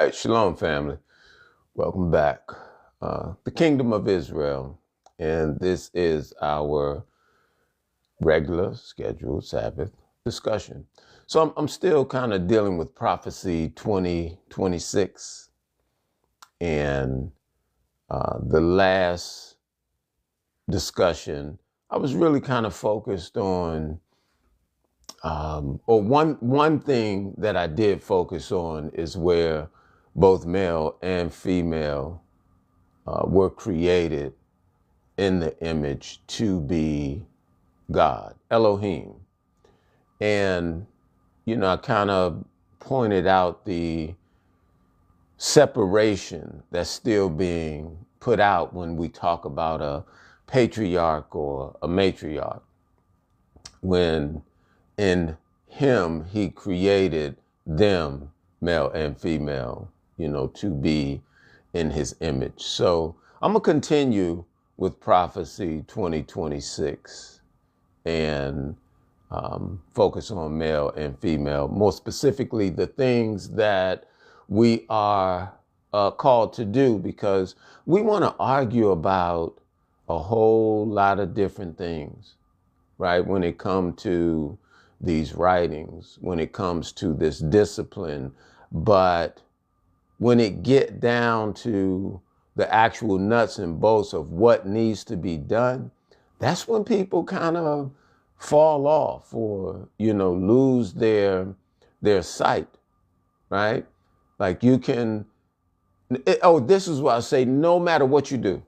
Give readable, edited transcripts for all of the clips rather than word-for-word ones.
Hey, Shalom, family. Welcome back. The Kingdom of Israel, and this is our regular scheduled Sabbath discussion. So I'm still kind of dealing with prophecy 2026, and the last discussion, I was really kind of focused on, or one thing that I did focus on is where both male and female were created in the image to be God, Elohim. And, I kind of pointed out the separation that's still being put out when we talk about a patriarch or a matriarch, when in him he created them, male and female, to be in his image. So I'm going to continue with prophecy 2026 and focus on male and female, more specifically the things that we are called to do, because we want to argue about a whole lot of different things, right? When it comes to these writings, when it comes to this discipline, but when it get down to the actual nuts and bolts of what needs to be done, that's when people kind of fall off or, lose their sight, right? Like this is what I say, no matter what you do,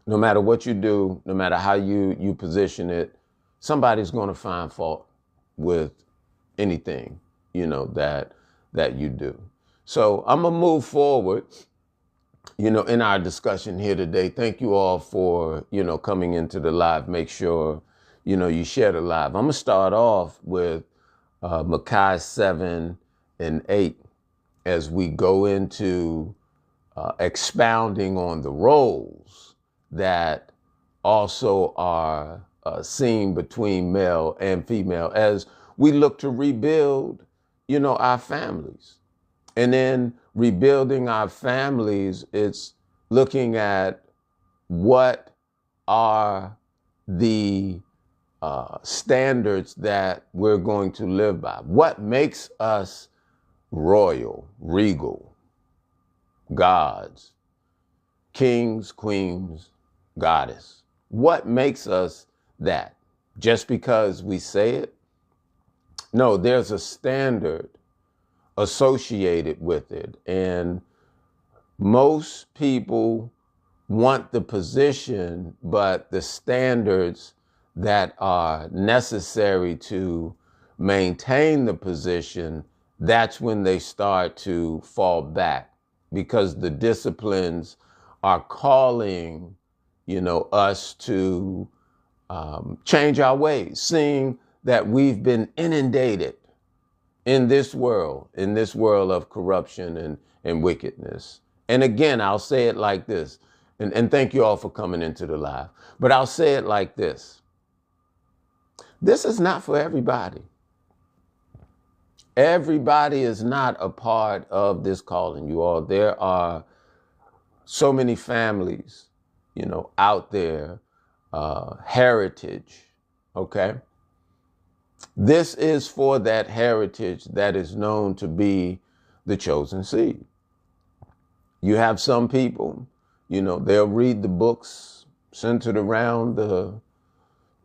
no matter how you position it, somebody's going to find fault with anything, that you do. So I'm going to move forward, in our discussion here today. Thank you all for, coming into the live. Make sure, you share the live. I'm going to start off with Micah 7 and 8 as we go into expounding on the roles that also are seen between male and female as we look to rebuild, our families. And then rebuilding our families, it's looking at what are the standards that we're going to live by. What makes us royal, regal, gods, kings, queens, goddess? What makes us that? Just because we say it? No, there's a standard associated with it. And most people want the position, but the standards that are necessary to maintain the position, that's when they start to fall back, because the disciplines are calling, us to change our ways, seeing that we've been inundated in this world of corruption and wickedness. And again, I'll say it like this, and thank you all for coming into the live, but I'll say it like this. This is not for everybody. Everybody is not a part of this calling, you all. There are so many families, out there, heritage, okay? This is for that heritage that is known to be the chosen seed. You have some people, they'll read the books centered around the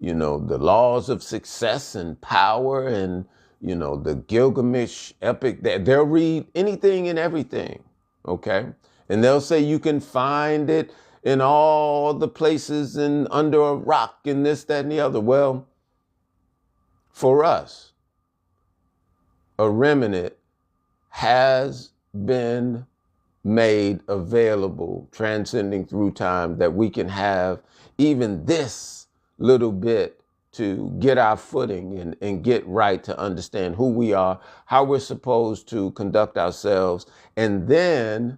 laws of success and power and, the Gilgamesh epic. They'll read anything and everything, okay? And they'll say you can find it in all the places and under a rock and this, that, and the other. Well, for us, a remnant has been made available, transcending through time, that we can have even this little bit to get our footing and get right, to understand who we are, how we're supposed to conduct ourselves. And then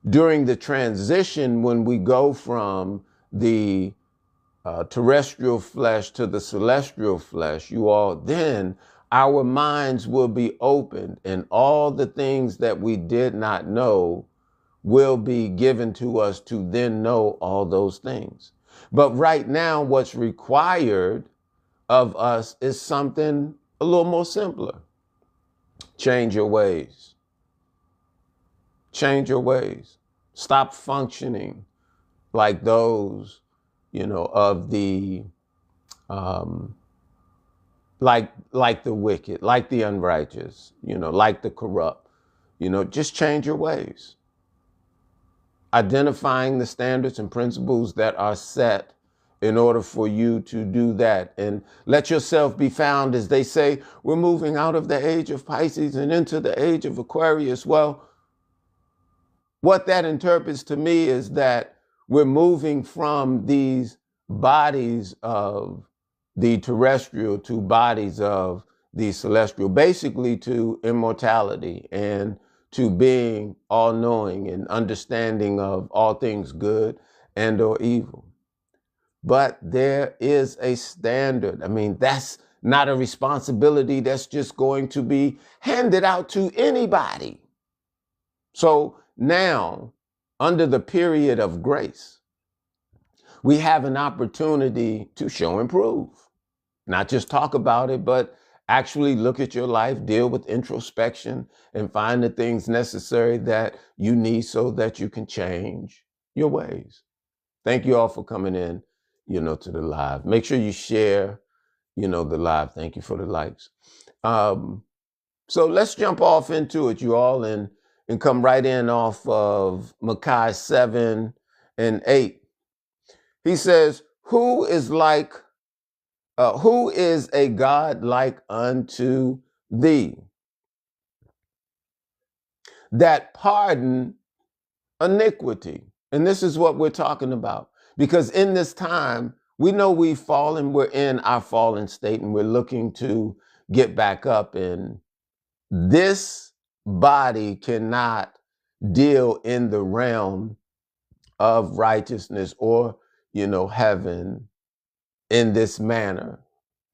during the transition, when we go from the terrestrial flesh to the celestial flesh, you all, then our minds will be opened, and all the things that we did not know will be given to us to then know all those things. But right now, what's required of us is something a little more simpler. Change your ways. Change your ways. Stop functioning like those, of the like the wicked, like the unrighteous, like the corrupt. Just change your ways. Identifying the standards and principles that are set in order for you to do that. And let yourself be found, as they say, we're moving out of the age of Pisces and into the age of Aquarius. Well, what that interprets to me is that we're moving from these bodies of the terrestrial to bodies of the celestial, basically to immortality and to being all-knowing and understanding of all things good and or evil. But there is a standard. I mean, that's not a responsibility that's just going to be handed out to anybody. So now, under the period of grace, we have an opportunity to show and prove. Not just talk about it, but actually look at your life, deal with introspection, and find the things necessary that you need so that you can change your ways. Thank you all for coming in, to the live. Make sure you share, the live. Thank you for the likes. So let's jump off into it, you all, and come right in off of Micah 7 and 8. He says, who is a God like unto thee, that pardon iniquity? And this is what we're talking about. Because in this time, we know we've fallen, we're in our fallen state, and we're looking to get back up. And this body cannot deal in the realm of righteousness or, heaven in this manner.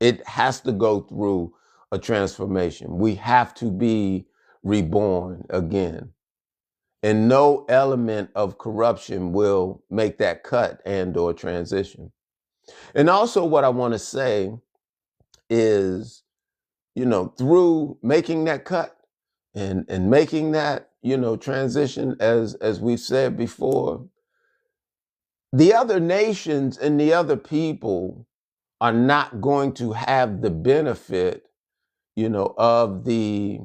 It has to go through a transformation. We have to be reborn again. And no element of corruption will make that cut and or transition. And also what I want to say is, through making that cut and making that, transition, as we've said before, the other nations and the other people are not going to have the benefit, of the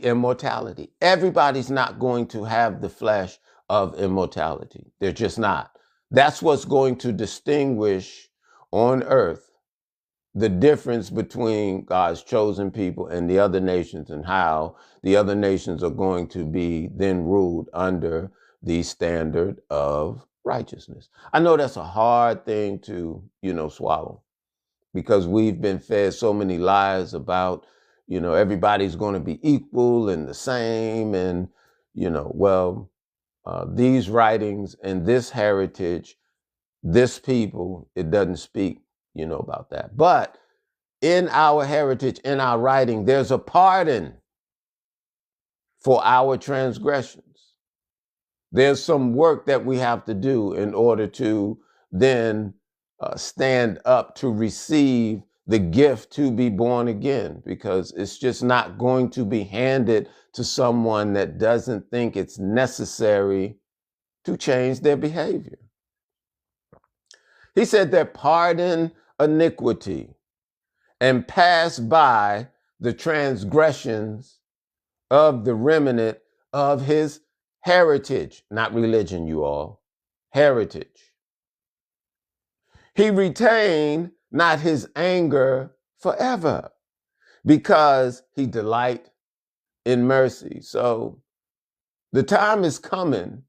immortality. Everybody's not going to have the flesh of immortality. They're just not. That's what's going to distinguish on earth the difference between God's chosen people and the other nations, and how the other nations are going to be then ruled under the standard of righteousness. I know that's a hard thing to, swallow, because we've been fed so many lies about, everybody's going to be equal and the same. And, these writings and this heritage, this people, it doesn't speak, about that. But in our heritage, in our writing, there's a pardon for our transgressions. There's some work that we have to do in order to then stand up to receive the gift to be born again, because it's just not going to be handed to someone that doesn't think it's necessary to change their behavior. He said that pardon iniquity and pass by the transgressions of the remnant of his heritage, not religion, you all, heritage. He retained not his anger forever, because he delight in mercy. So the time is coming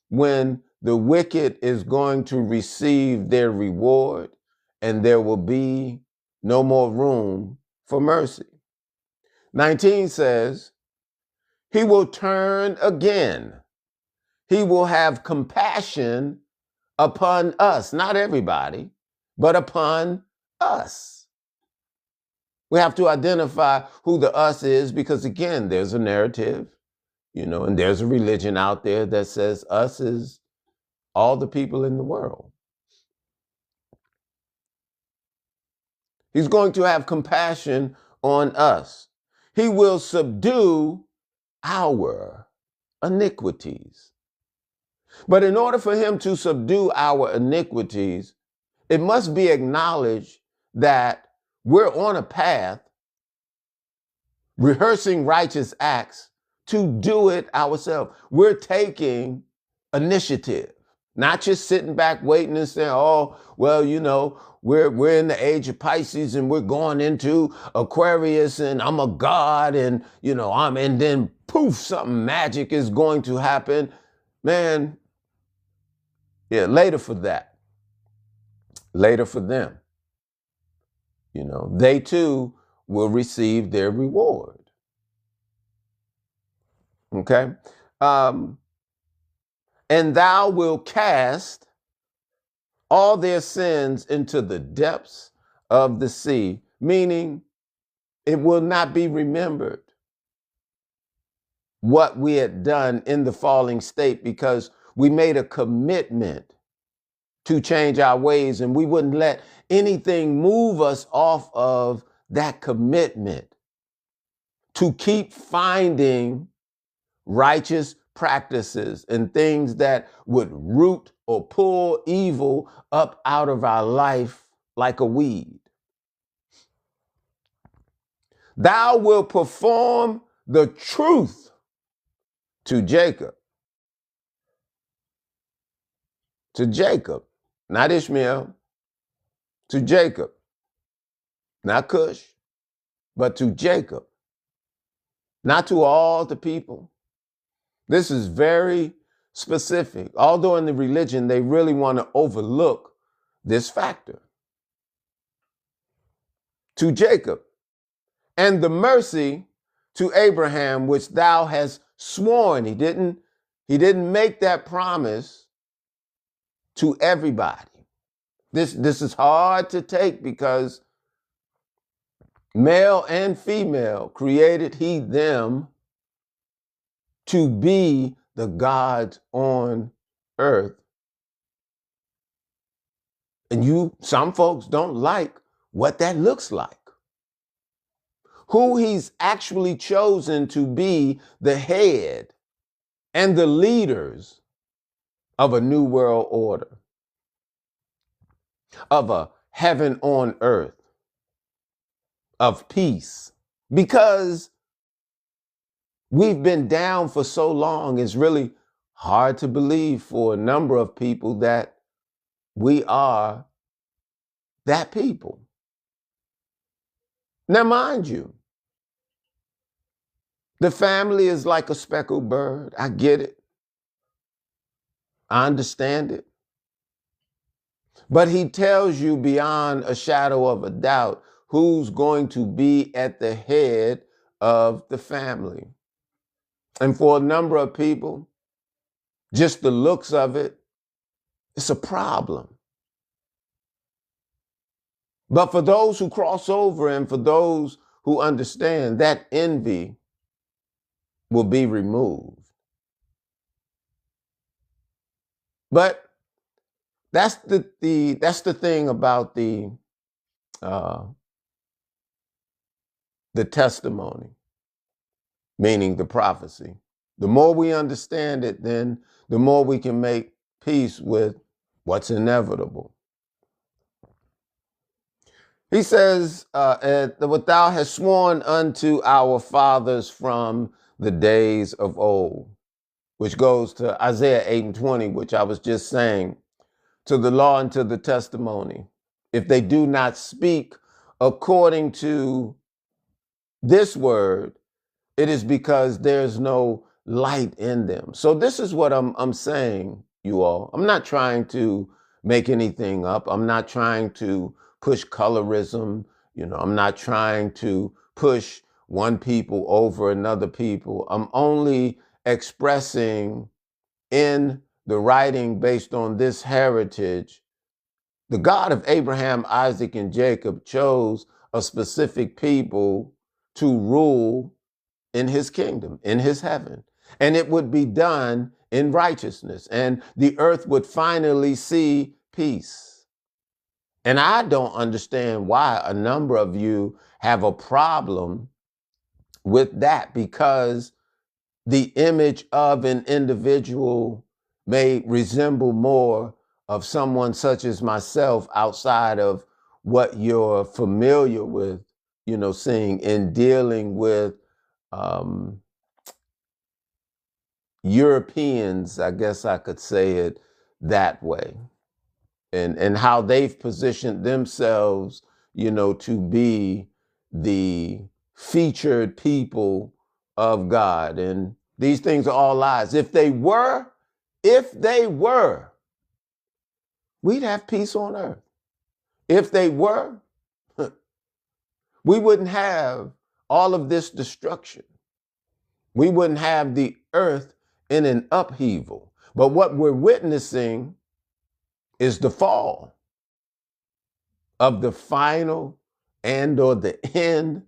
when the wicked is going to receive their reward, and there will be no more room for mercy. 19 says, he will turn again. He will have compassion upon us, not everybody, but upon us. We have to identify who the us is, because again, there's a narrative, and there's a religion out there that says us is all the people in the world. He's going to have compassion on us. He will subdue our iniquities. But in order for him to subdue our iniquities, it must be acknowledged that we're on a path rehearsing righteous acts to do it ourselves. We're taking initiative, not just sitting back waiting and saying, oh, well, we're in the age of Pisces and we're going into Aquarius and I'm a god and, and then poof, something magic is going to happen. Man, yeah, later for that. Later for them. They too will receive their reward. Okay? And thou will cast all their sins into the depths of the sea, meaning it will not be remembered what we had done in the falling state, because we made a commitment to change our ways, and we wouldn't let anything move us off of that commitment to keep finding righteous practices and things that would root or pull evil up out of our life like a weed. Thou will perform the truth to Jacob. To Jacob, not Ishmael, to Jacob, not Cush, but to Jacob, not to all the people. This is very specific, although in the religion they really want to overlook this factor. To Jacob, and the mercy to Abraham, which thou hast sworn. He didn't make that promise to everybody. This is hard to take, because male and female created he them to be the gods on earth. And some folks don't like what that looks like. Who he's actually chosen to be the head and the leaders of a new world order, of a heaven on earth, of peace. Because we've been down for so long, it's really hard to believe for a number of people that we are that people. Now, mind you, the family is like a speckled bird. I get it. I understand it. But he tells you beyond a shadow of a doubt who's going to be at the head of the family. And for a number of people, just the looks of it, it's a problem. But for those who cross over and for those who understand, that envy will be removed. But that's the thing about the testimony, meaning the prophecy. The more we understand it, then the more we can make peace with what's inevitable. He says, what thou hast sworn unto our fathers from the days of old, which goes to Isaiah 8:20, which I was just saying, to the law and to the testimony. If they do not speak according to this word, it is because there's no light in them. So this is what I'm saying, you all. I'm not trying to make anything up. I'm not trying to push colorism. I'm not trying to push one people over another people. I'm only expressing in the writing based on this heritage. The God of Abraham, Isaac, and Jacob chose a specific people to rule in his kingdom, in his heaven. And it would be done in righteousness, and the earth would finally see peace. And I don't understand why a number of you have a problem with that, because the image of an individual may resemble more of someone such as myself outside of what you're familiar with, seeing in dealing with Europeans, I guess I could say it that way, and how they've positioned themselves, to be the featured people of God. And these things are all lies. If they were, we'd have peace on earth. If they were, we wouldn't have all of this destruction. We wouldn't have the earth in an upheaval. But what we're witnessing is the fall of the final or the end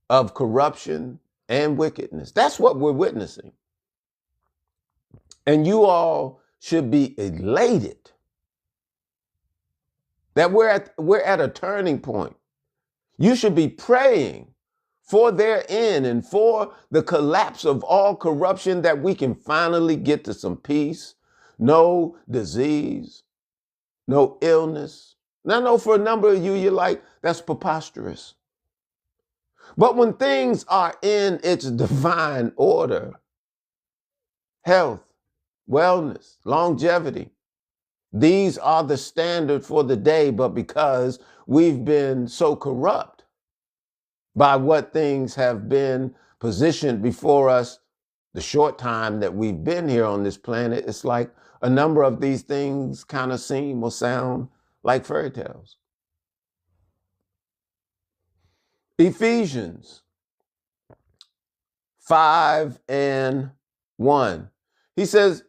of corruption and wickedness. That's what we're witnessing. And you all should be elated that we're at a turning point. You should be praying for their end and for the collapse of all corruption, that we can finally get to some peace, no disease, no illness. Now, I know for a number of you, you're like, that's preposterous. But when things are in its divine order, health, wellness, longevity, these are the standard for the day. But because we've been so corrupt by what things have been positioned before us, the short time that we've been here on this planet, it's like a number of these things kind of seem or sound like fairy tales. Ephesians 5:1. He says,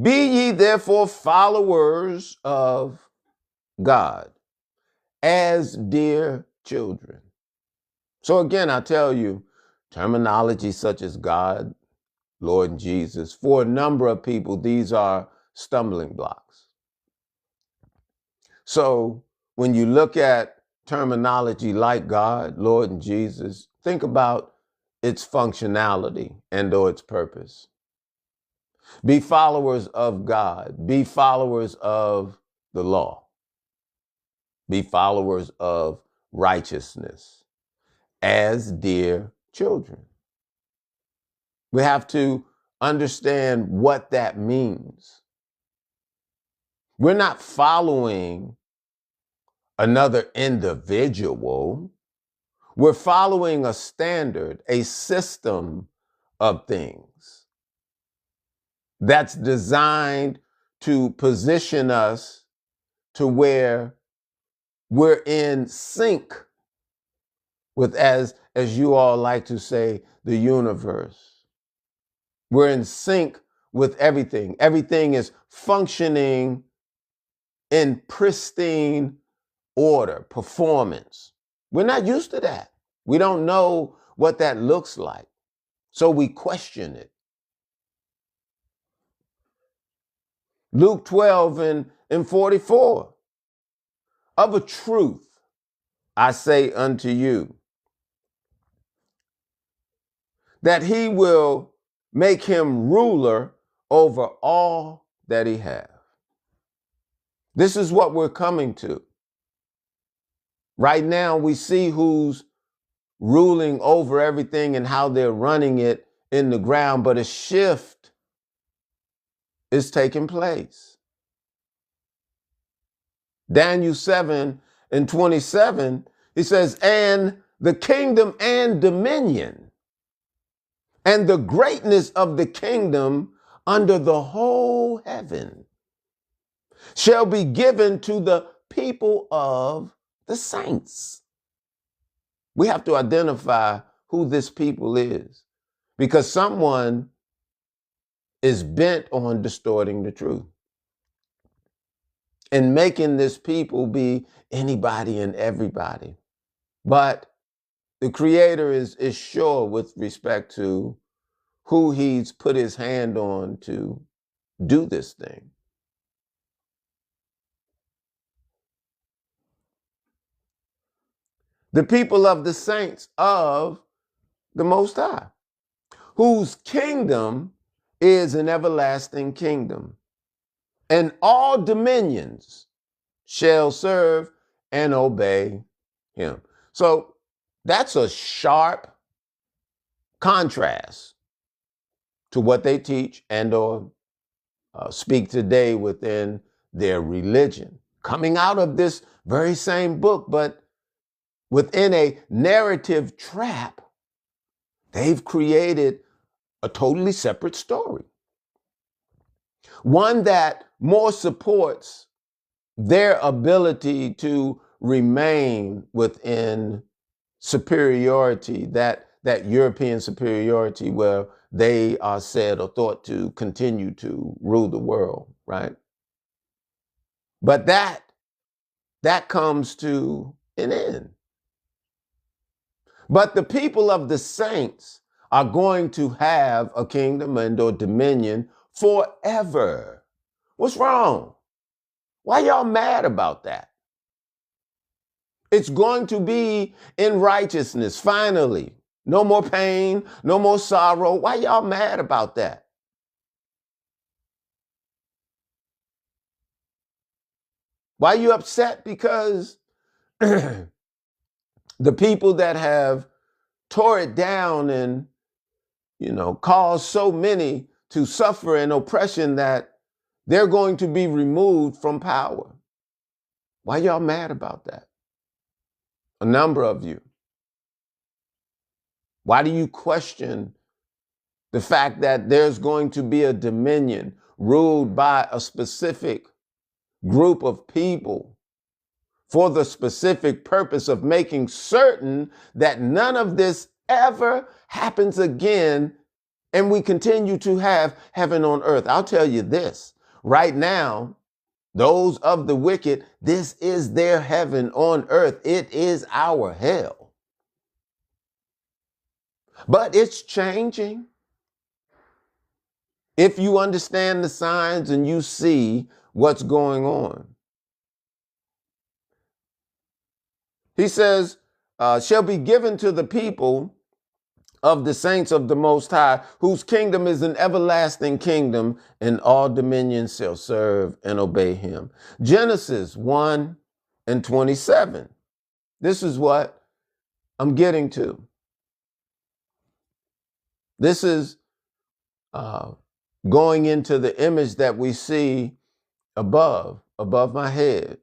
"Be ye therefore followers of God as dear children." So again, I tell you, terminology such as God, Lord, and Jesus, for a number of people, these are stumbling blocks. So when you look at terminology like God, Lord, and Jesus, think about its functionality and/or its purpose. Be followers of God. Be followers of the law. Be followers of righteousness as dear children. We have to understand what that means. We're not following another individual. We're following a standard, a system of things that's designed to position us to where we're in sync with, as you all like to say, the universe. We're in sync with everything. Everything is functioning in pristine order, performance. We're not used to that. We don't know what that looks like. So we question it. Luke 12:44. Of a truth, I say unto you, that he will make him ruler over all that he hath. This is what we're coming to. Right now, we see who's ruling over everything and how they're running it in the ground, but a shift is taking place. Daniel 7:27, he says, "And the kingdom and dominion and the greatness of the kingdom under the whole heaven shall be given to the people of the saints." We have to identify who this people is, because someone is bent on distorting the truth and making this people be anybody and everybody. But the Creator is sure with respect to who he's put his hand on to do this thing. The people of the saints of the Most High, whose kingdom is an everlasting kingdom, and all dominions shall serve and obey him. So that's a sharp contrast to what they teach and or speak today within their religion, coming out of this very same book, but within a narrative trap. They've created a totally separate story, one that more supports their ability to remain within superiority, that European superiority where they are said or thought to continue to rule the world, right? But that comes to an end. But the people of the saints are going to have a kingdom and or dominion forever. What's wrong? Why y'all mad about that? It's going to be in righteousness, finally. No more pain, no more sorrow. Why y'all mad about that? Why you upset? Because the people that have tore it down and, caused so many to suffer an oppression that they're going to be removed from power. Why y'all mad about that? A number of you. Why do you question the fact that there's going to be a dominion ruled by a specific group of people for the specific purpose of making certain that none of this ever happens again and we continue to have heaven on earth? I'll tell you this, right now, those of the wicked, this is their heaven on earth. It is our hell. But it's changing. If you understand the signs and you see what's going on. He says, shall be given to the people of the saints of the Most High, whose kingdom is an everlasting kingdom, and all dominions shall serve and obey him. Genesis 1:27. This is what I'm getting to. This is going into the image that we see above my head,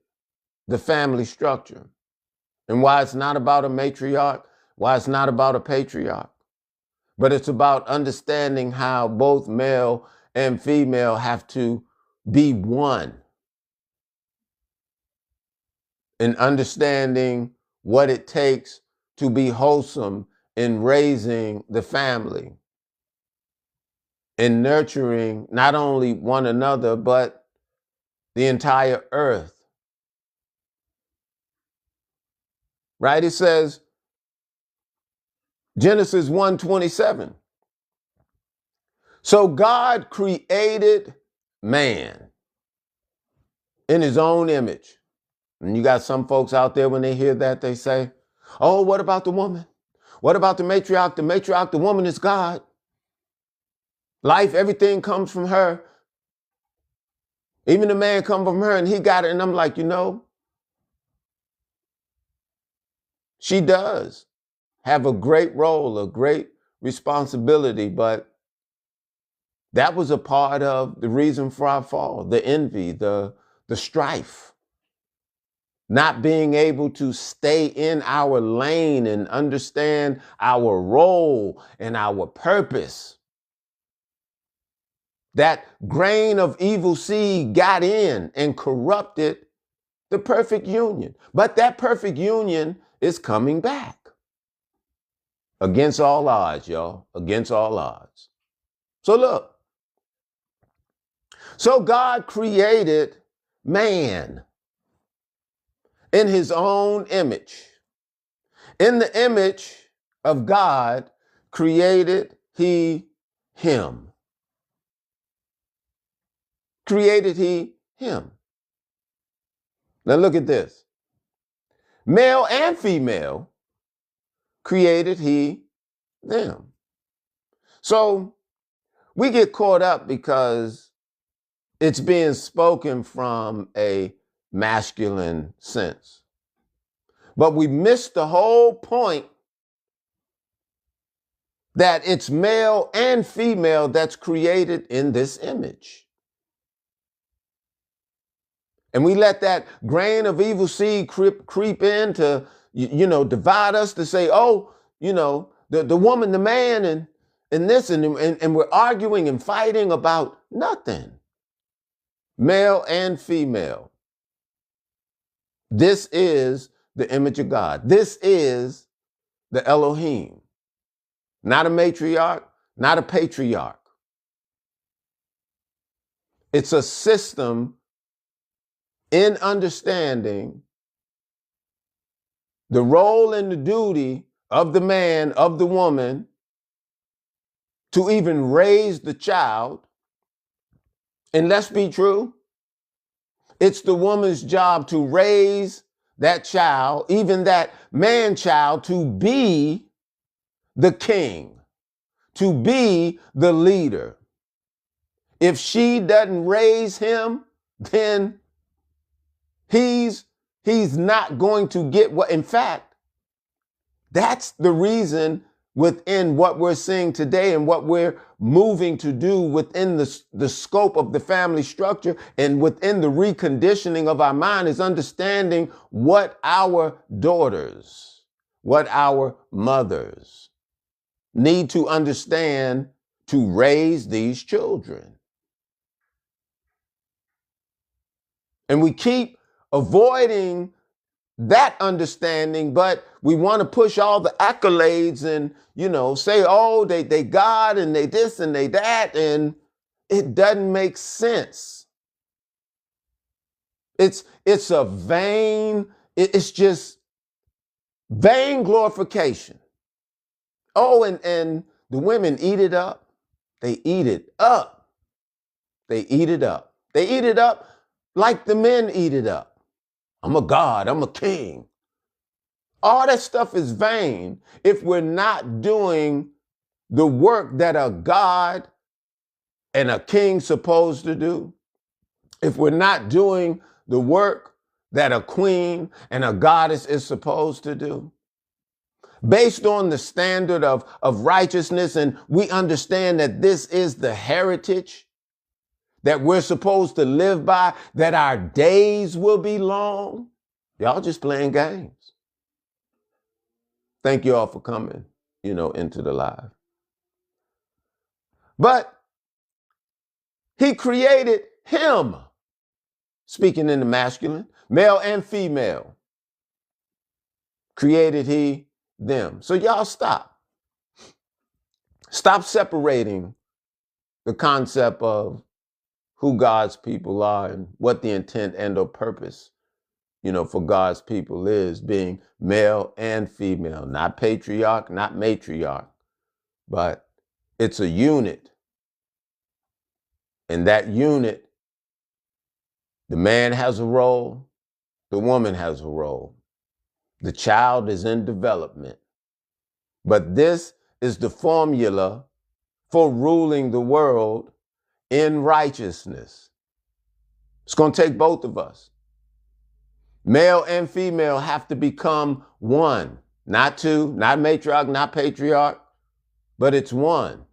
the family structure, and why it's not about a matriarch, why it's not about a patriarch, but it's about understanding how both male and female have to be one, and understanding what it takes to be wholesome in raising the family and nurturing not only one another, but the entire earth. Right? It says, Genesis 1:27. So God created man in his own image. And you got some folks out there, when they hear that, they say, oh, what about the woman? What about the matriarch? The matriarch, the woman is God. Life, everything comes from her. Even the man come from her and he got it. And I'm like, she does have a great role, a great responsibility, but that was a part of the reason for our fall, the envy, the strife, not being able to stay in our lane and understand our role and our purpose. That grain of evil seed got in and corrupted the perfect union. But that perfect union is coming back. Against all odds, y'all. Against all odds. So look. So God created man in his own image. In the image of God created he him. Created he him. Now look at this. Male and female created he them. So we get caught up because it's being spoken from a masculine sense. But we miss the whole point that it's male and female that's created in this image. And we let that grain of evil seed creep in to, divide us, to say, oh, the woman, the man, and this, and we're arguing and fighting about nothing. Male and female. This is the image of God. This is the Elohim. Not a matriarch, not a patriarch. It's a system in understanding the role and the duty of the man, of the woman, to even raise the child. And let's be true, it's the woman's job to raise that child, even that man child, to be the king, to be the leader. If she doesn't raise him, then he's not going to get what, in fact, that's the reason within what we're seeing today and what we're moving to do within the scope of the family structure and within the reconditioning of our mind is understanding what our daughters, what our mothers need to understand to raise these children. And we keep avoiding that understanding, but we want to push all the accolades and, say, oh, they God and they this and they that, and it doesn't make sense. It's a vain, it's just vain glorification. Oh, and the women eat it up. They eat it up. They eat it up. They eat it up like the men eat it up. I'm a god, I'm a king. All that stuff is vain if we're not doing the work that a god and a king's supposed to do. If we're not doing the work that a queen and a goddess is supposed to do. Based on the standard of righteousness, and we understand that this is the heritage that we're supposed to live by, that our days will be long. Y'all just playing games. Thank you all for coming, into the live. But he created him, speaking in the masculine, male and female. Created he them. So y'all stop. Stop separating the concept of who God's people are and what the intent and or purpose, for God's people is, being male and female, not patriarch, not matriarch, but it's a unit. And that unit, the man has a role, the woman has a role. The child is in development. But this is the formula for ruling the world in righteousness. It's going to take both of us. Male and female have to become one, not two, not matriarch, not patriarch, but it's one.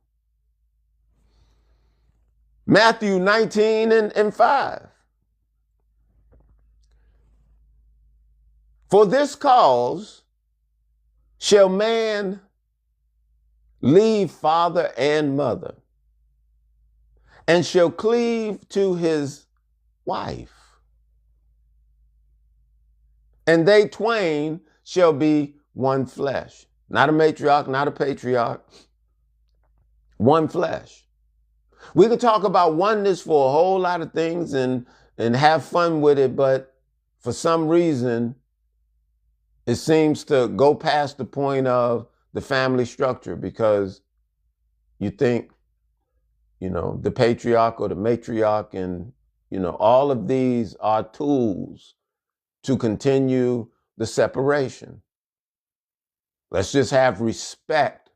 Matthew 19 and 5. For this cause shall man leave father and mother, and shall cleave to his wife, and they twain shall be one flesh. Not a matriarch, not a patriarch. One flesh. We could talk about oneness for a whole lot of things and have fun with it, but for some reason, It seems to go past the point of the family structure because you think, the patriarch or the matriarch and, all of these are tools to continue the separation. Let's just have respect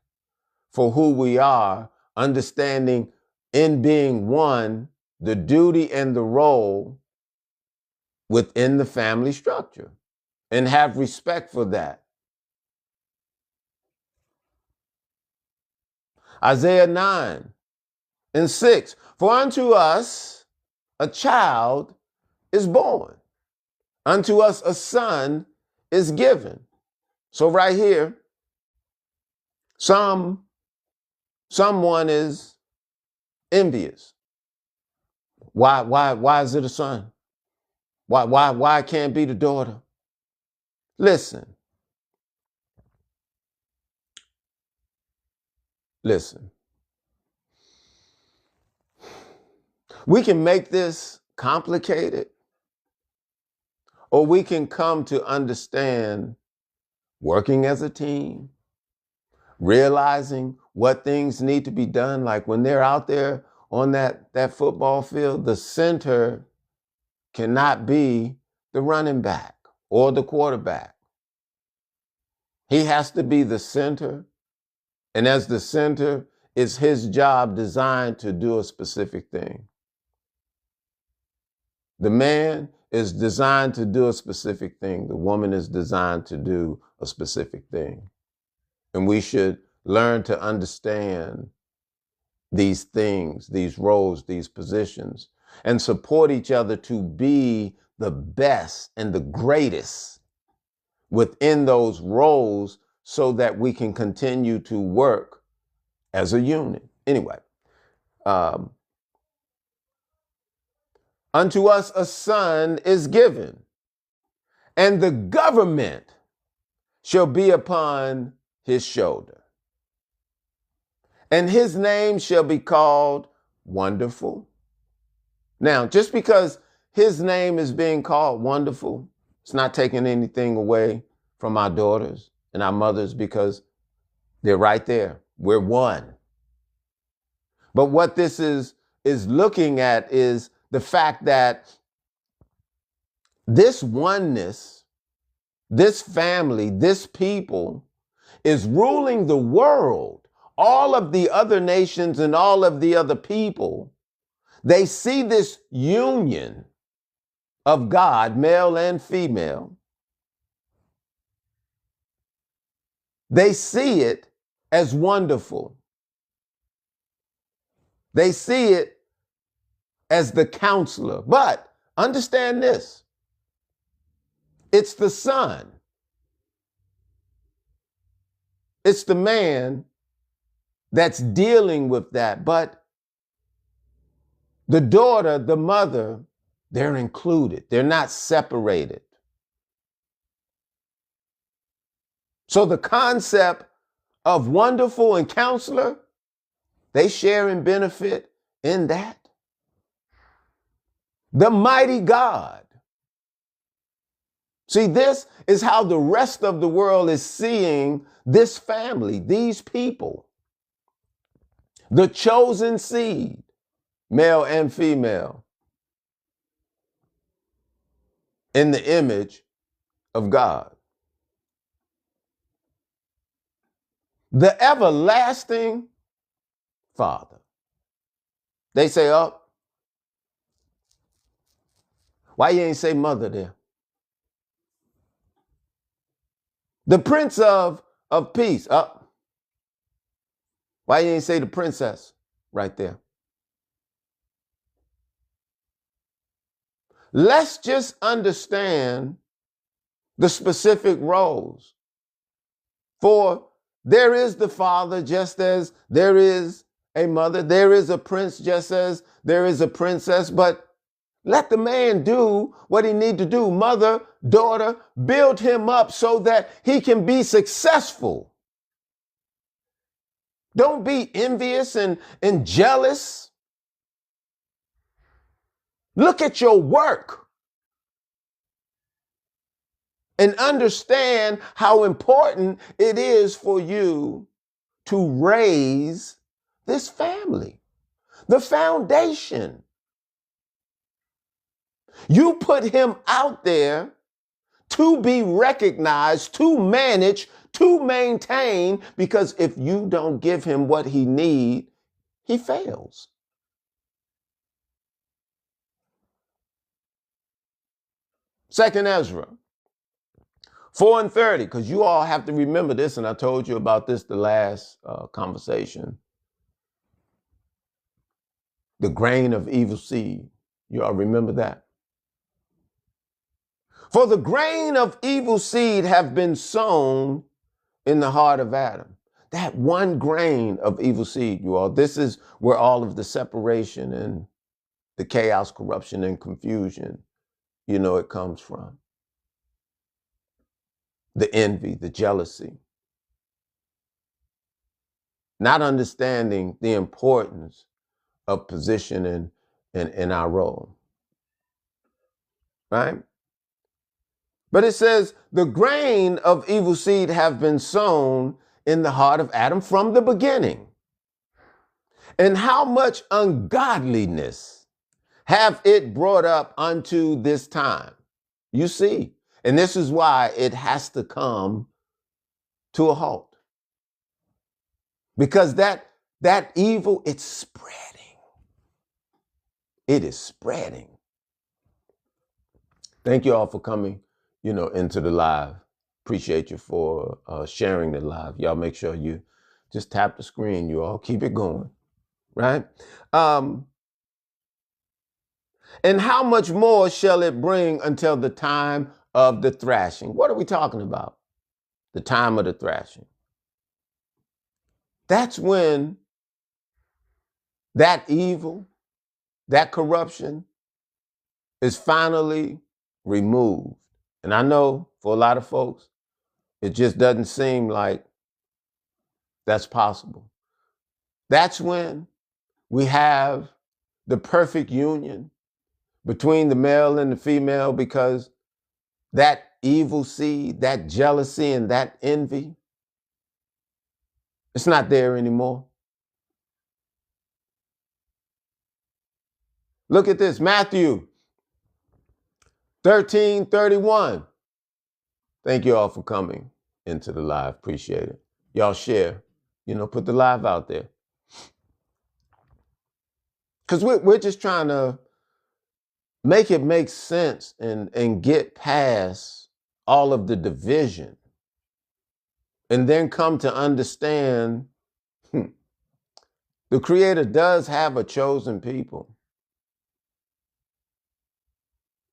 for who we are, understanding in being one, the duty and the role within the family structure, and have respect for that. Isaiah 9:6, for unto us a child is born, unto us a son is given. So right here, someone is envious. Why is it a son? Why it can't be the daughter? Listen. We can make this complicated, or we can come to understand working as a team, realizing what things need to be done. Like when they're out there on that football field, the center cannot be the running back or the quarterback. He has to be the center. And as the center, it's his job designed to do a specific thing. The man is designed to do a specific thing. The woman is designed to do a specific thing. And we should learn to understand these things, these roles, these positions, and support each other to be the best and the greatest within those roles so that we can continue to work as a unit. Anyway, unto us a son is given, and the government shall be upon his shoulder. And his name shall be called Wonderful. Now, just because his name is being called Wonderful, it's not taking anything away from our daughters and our mothers, because they're right there. We're one. But what this is looking at is the fact that this oneness, this family, this people is ruling the world. All of the other nations and all of the other people, they see this union of God, male and female. They see it as wonderful. They see it as the counselor. But understand this. It's the son. It's the man that's dealing with that. But the daughter, the mother, they're included. They're not separated. So the concept of wonderful and counselor, they share and benefit in that. The mighty God. See, this is how the rest of the world is seeing this family, these people. The chosen seed, male and female, in the image of God. The everlasting Father. They say, oh, why you ain't say mother there? The Prince of Peace. Oh, why you ain't say the princess right there? Let's just understand the specific roles. For there is the father just as there is a mother. There is a prince just as there is a princess. But let the man do what he need to do. Mother, daughter, build him up so that he can be successful. Don't be envious and jealous. Look at your work and understand how important it is for you to raise this family, the foundation. You put him out there to be recognized, to manage, to maintain, because if you don't give him what he needs, he fails. Second Ezra 4:30, because you all have to remember this, and I told you about this the last conversation. The grain of evil seed. You all remember that? For the grain of evil seed have been sown in the heart of Adam. That one grain of evil seed, you all. This is where all of the separation and the chaos, corruption, and confusion, it comes from. The envy, the jealousy. Not understanding the importance of position in our role. Right? But it says, the grain of evil seed have been sown in the heart of Adam from the beginning. And how much ungodliness have it brought up unto this time? You see, and this is why it has to come to a halt. Because that evil, it's spreading. It is spreading. Thank you all for coming, into the live. Appreciate you for sharing the live. Y'all make sure you just tap the screen, you all. Keep it going, right? And how much more shall it bring until the time of the thrashing? What are we talking about? The time of the thrashing. That's when that evil, that corruption is finally removed. And I know for a lot of folks, it just doesn't seem like that's possible. That's when we have the perfect union between the male and the female, because that evil seed, that jealousy and that envy, it's not there anymore. Look at this, Matthew 13:31. Thank you all for coming into the live. Appreciate it. Y'all share, put the live out there. Because we're just trying to make it make sense and get past all of the division. And then come to understand the Creator does have a chosen people.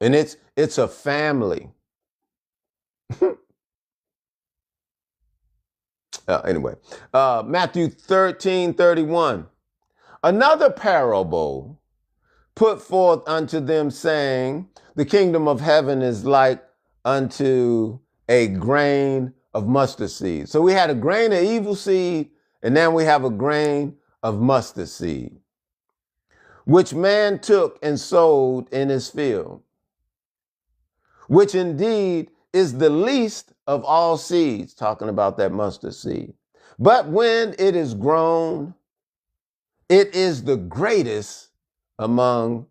And it's a family. Anyway, Matthew 13:31. Another parable put forth unto them, saying, the kingdom of heaven is like unto a grain of mustard seed. So we had a grain of evil seed, and then we have a grain of mustard seed, which man took and sowed in his field, which indeed is the least of all seeds, talking about that mustard seed. But when it is grown, it is the greatest among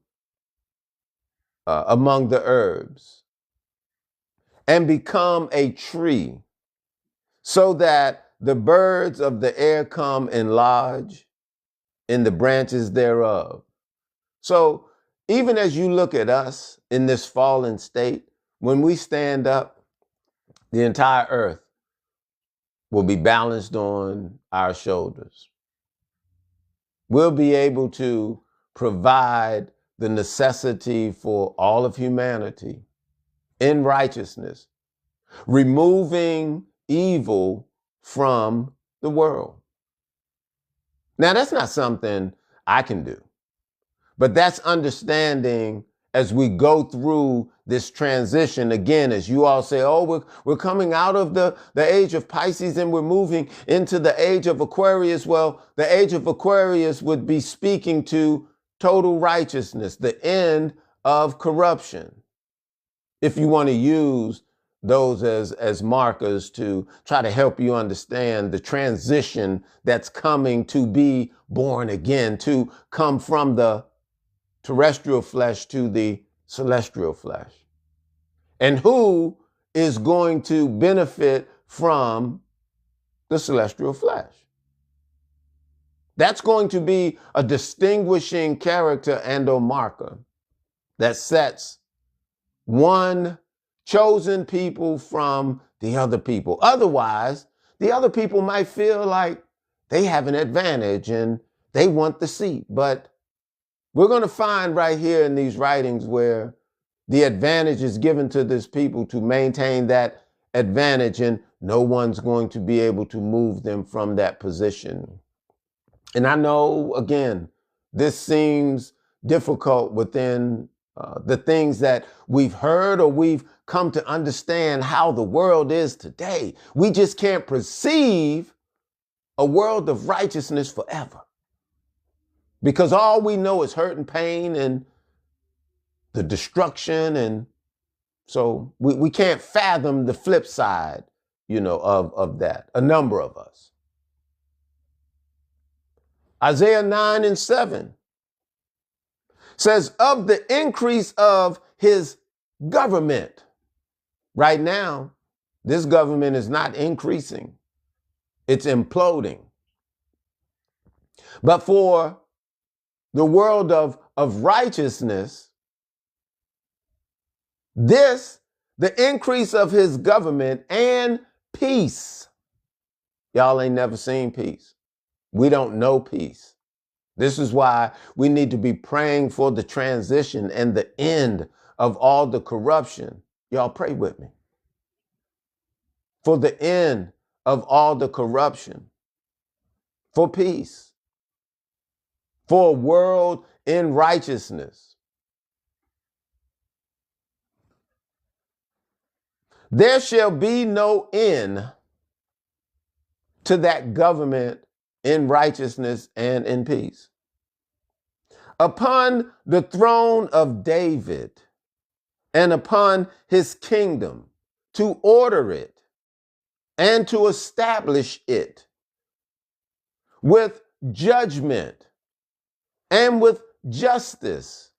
the herbs, and become a tree, so that the birds of the air come and lodge in the branches thereof. So even as you look at us in this fallen state, when we stand up, the entire earth will be balanced on our shoulders. We'll be able to provide the necessity for all of humanity in righteousness, removing evil from the world. Now, that's not something I can do, but that's understanding as we go through this transition again, as you all say, oh, we're coming out of the age of Pisces and we're moving into the age of Aquarius. Well, the age of Aquarius would be speaking to total righteousness, the end of corruption, if you want to use those as markers to try to help you understand the transition that's coming to be born again, to come from the terrestrial flesh to the celestial flesh. And who is going to benefit from the celestial flesh? That's going to be a distinguishing character and a marker that sets one chosen people from the other people. Otherwise, the other people might feel like they have an advantage and they want the seat. But we're going to find right here in these writings where the advantage is given to this people to maintain that advantage, and no one's going to be able to move them from that position. And I know, again, this seems difficult within the things that we've heard or we've come to understand how the world is today. We just can't perceive a world of righteousness forever, because all we know is hurt and pain and the destruction. And so we can't fathom the flip side, of that, a number of us. Isaiah 9:7 says, of the increase of his government. Right now, this government is not increasing. It's imploding. But for the world of righteousness, the increase of his government and peace. Y'all ain't never seen peace. We don't know peace. This is why we need to be praying for the transition and the end of all the corruption. Y'all pray with me. For the end of all the corruption. For peace. For a world in righteousness. There shall be no end to that government in righteousness and in peace. Upon the throne of David and upon his kingdom, to order it and to establish it with judgment and with justice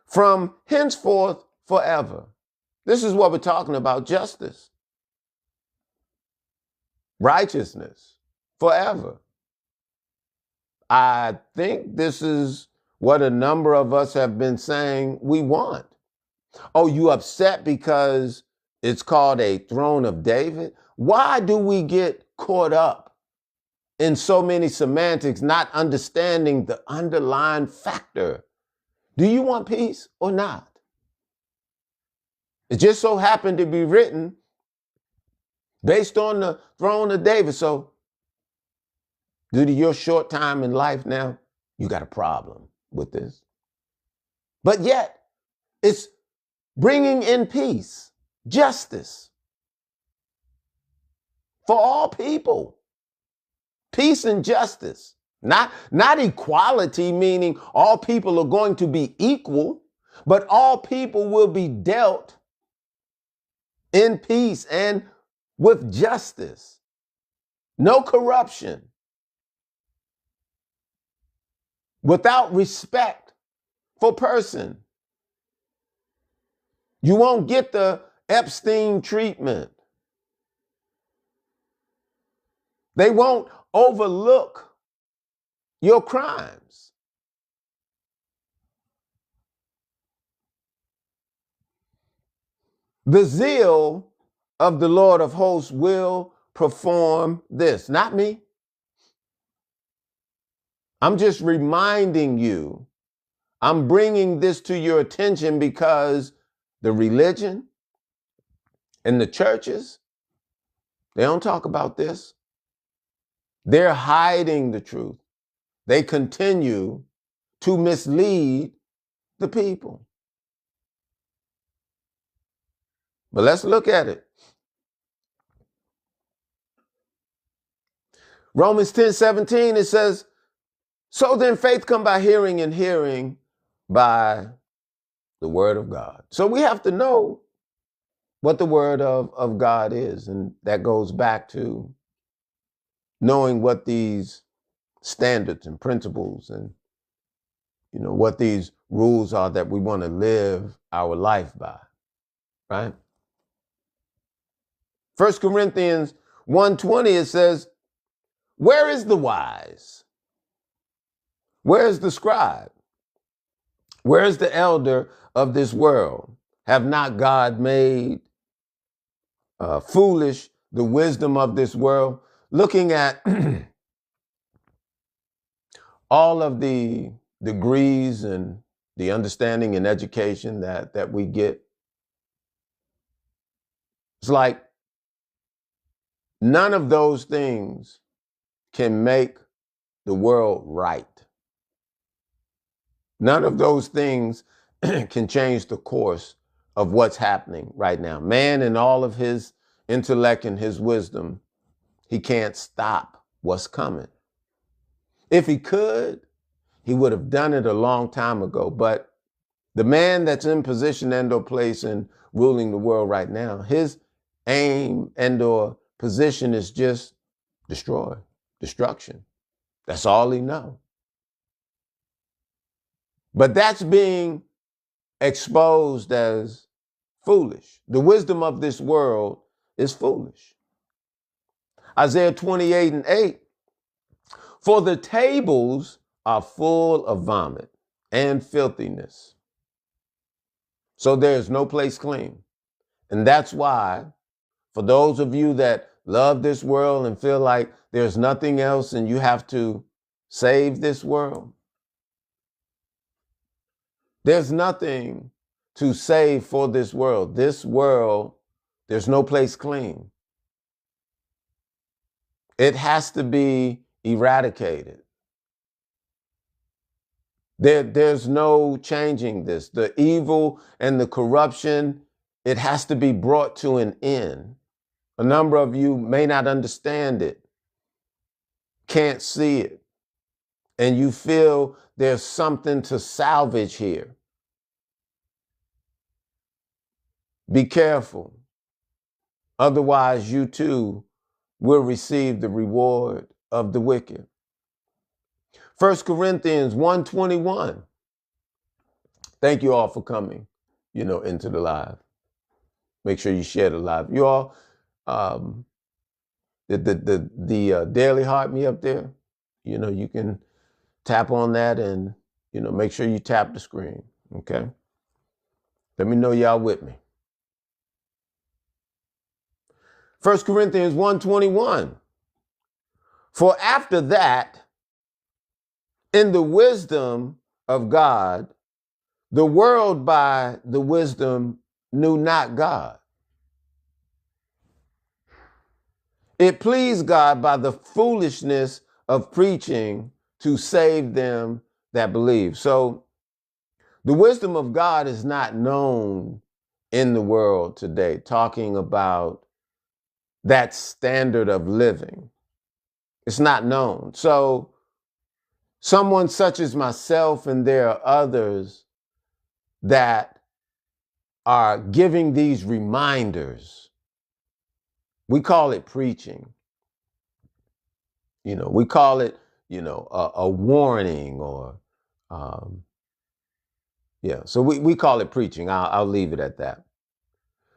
from henceforth forever. This is what we're talking about: justice, righteousness, forever. I think this is what a number of us have been saying we want. Oh, you upset because it's called a throne of David? Why do we get caught up in so many semantics, not understanding the underlying factor? Do you want peace or not? It just so happened to be written based on the throne of David. So due to your short time in life now, you got a problem with this. But yet, it's bringing in peace, justice for all people. Peace and justice. Not equality, meaning all people are going to be equal, but all people will be dealt in peace and with justice. No corruption. Without respect for person. You won't get the Epstein treatment. They won't overlook your crimes. The zeal of the Lord of hosts will perform this. Not me. I'm just reminding you. I'm bringing this to your attention because the religion and the churches, they don't talk about this. They're hiding the truth. They continue to mislead the people. But let's look at it. Romans 10:17, it says, so then faith come by hearing and hearing by the word of God. So we have to know what the word of God is. And that goes back to knowing what these standards and principles and, what these rules are that we want to live our life by, right? 1 Corinthians 1:20, it says, where is the wise? Where is the scribe? Where is the elder of this world? Have not God made foolish the wisdom of this world? Looking at all of the degrees and the understanding and education that we get, it's like none of those things can make the world right. None of those things can change the course of what's happening right now. Man, in all of his intellect and his wisdom, he can't stop what's coming. If he could, he would have done it a long time ago. But the man that's in position and/or place and ruling the world right now, his aim and/or position is just destruction. That's all he knows. But that's being exposed as foolish. The wisdom of this world is foolish. Isaiah 28:8, for the tables are full of vomit and filthiness. So there's no place clean. And that's why, for those of you that love this world and feel like there's nothing else and you have to save this world, there's nothing to save for this world. This world, there's no place clean. It has to be eradicated. There's no changing this. The evil and the corruption, it has to be brought to an end. A number of you may not understand it, can't see it, and you feel there's something to salvage here. Be careful. Otherwise, you too will receive the reward of the wicked. 1 Corinthians 1:21. Thank you all for coming, into the live. Make sure you share the live. You all, the Daily Heart Me up there, you can tap on that and, make sure you tap the screen, okay? Let me know y'all with me. 1 Corinthians 1:21. For after that, in the wisdom of God, the world by the wisdom knew not God. It pleased God by the foolishness of preaching to save them that believe. So the wisdom of God is not known in the world today, talking about that standard of living. It's not known. So someone such as myself, and there are others that are giving these reminders. We call it preaching. We call it, a warning or, so we call it preaching. I'll leave it at that.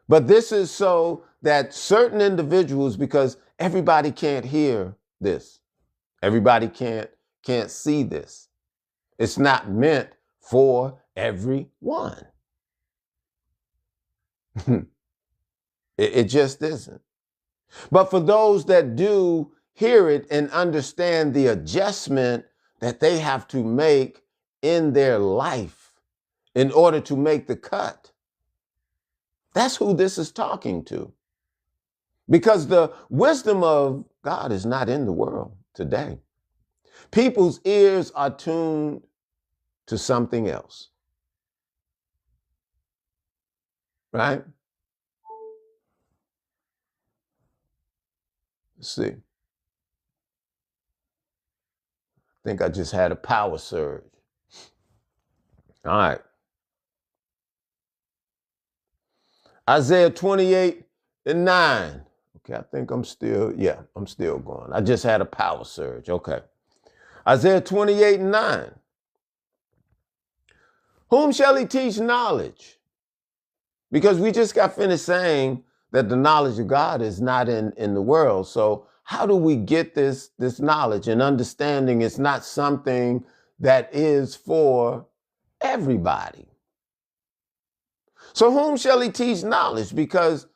But this is so that certain individuals, because everybody can't hear this, everybody can't see this. It's not meant for everyone. It just isn't. But for those that do hear it and understand the adjustment that they have to make in their life in order to make the cut, that's who this is talking to. Because the wisdom of God is not in the world today. People's ears are tuned to something else. Right? Let's see. I think I just had a power surge. All right. Isaiah 28:9. Okay, I think I'm still going. I just had a power surge. Okay. Isaiah 28:9. Whom shall he teach knowledge? Because we just got finished saying that the knowledge of God is not in the world. So how do we get this knowledge and understanding? It's not something that is for everybody. So whom shall he teach knowledge? Because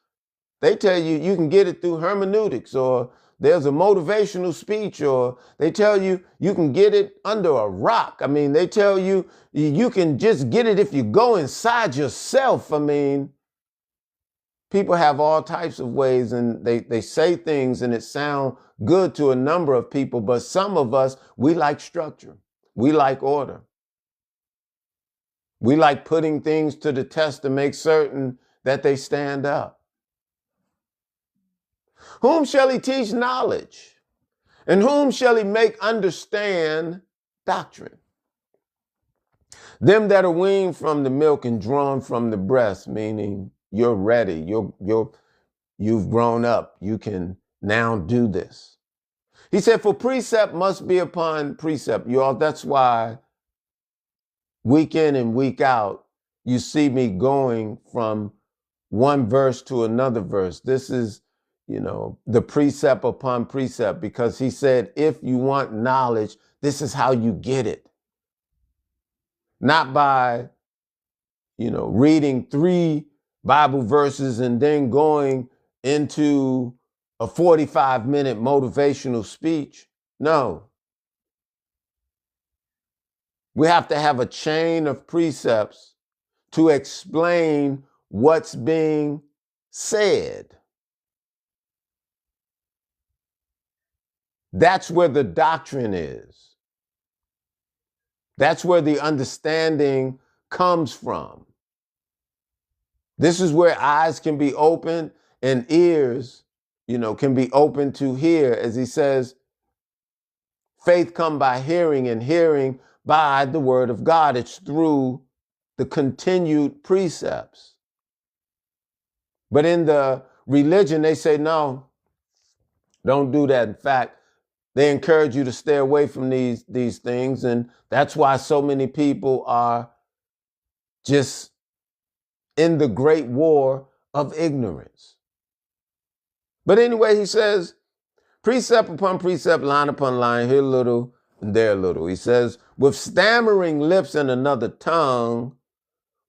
they tell you you can get it through hermeneutics, or there's a motivational speech, or they tell you you can get it under a rock. I mean, they tell you you can just get it if you go inside yourself. I mean, people have all types of ways, and they say things and it sounds good to a number of people, but some of us, we like structure. We like order. We like putting things to the test to make certain that they stand up. Whom shall he teach knowledge? And whom shall he make understand doctrine? Them that are weaned from the milk and drawn from the breast, meaning you're ready, you've grown up, you can now do this. He said, for precept must be upon precept. You all, that's why week in and week out, you see me going from one verse to another verse. This is, the precept upon precept, because he said, if you want knowledge, this is how you get it. Not by, reading 3 Bible verses and then going into a 45-minute motivational speech. No. We have to have a chain of precepts to explain what's being said. That's where the doctrine is. That's where the understanding comes from. This is where eyes can be opened and ears, can be open to hear. As he says, faith come by hearing, and hearing by the word of God. It's through the continued precepts. But in the religion, they say, no, don't do that. In fact, they encourage you to stay away from these things. And that's why so many people are just in the great war of ignorance. But anyway, he says, precept upon precept, line upon line, here a little and there a little. He says, with stammering lips and another tongue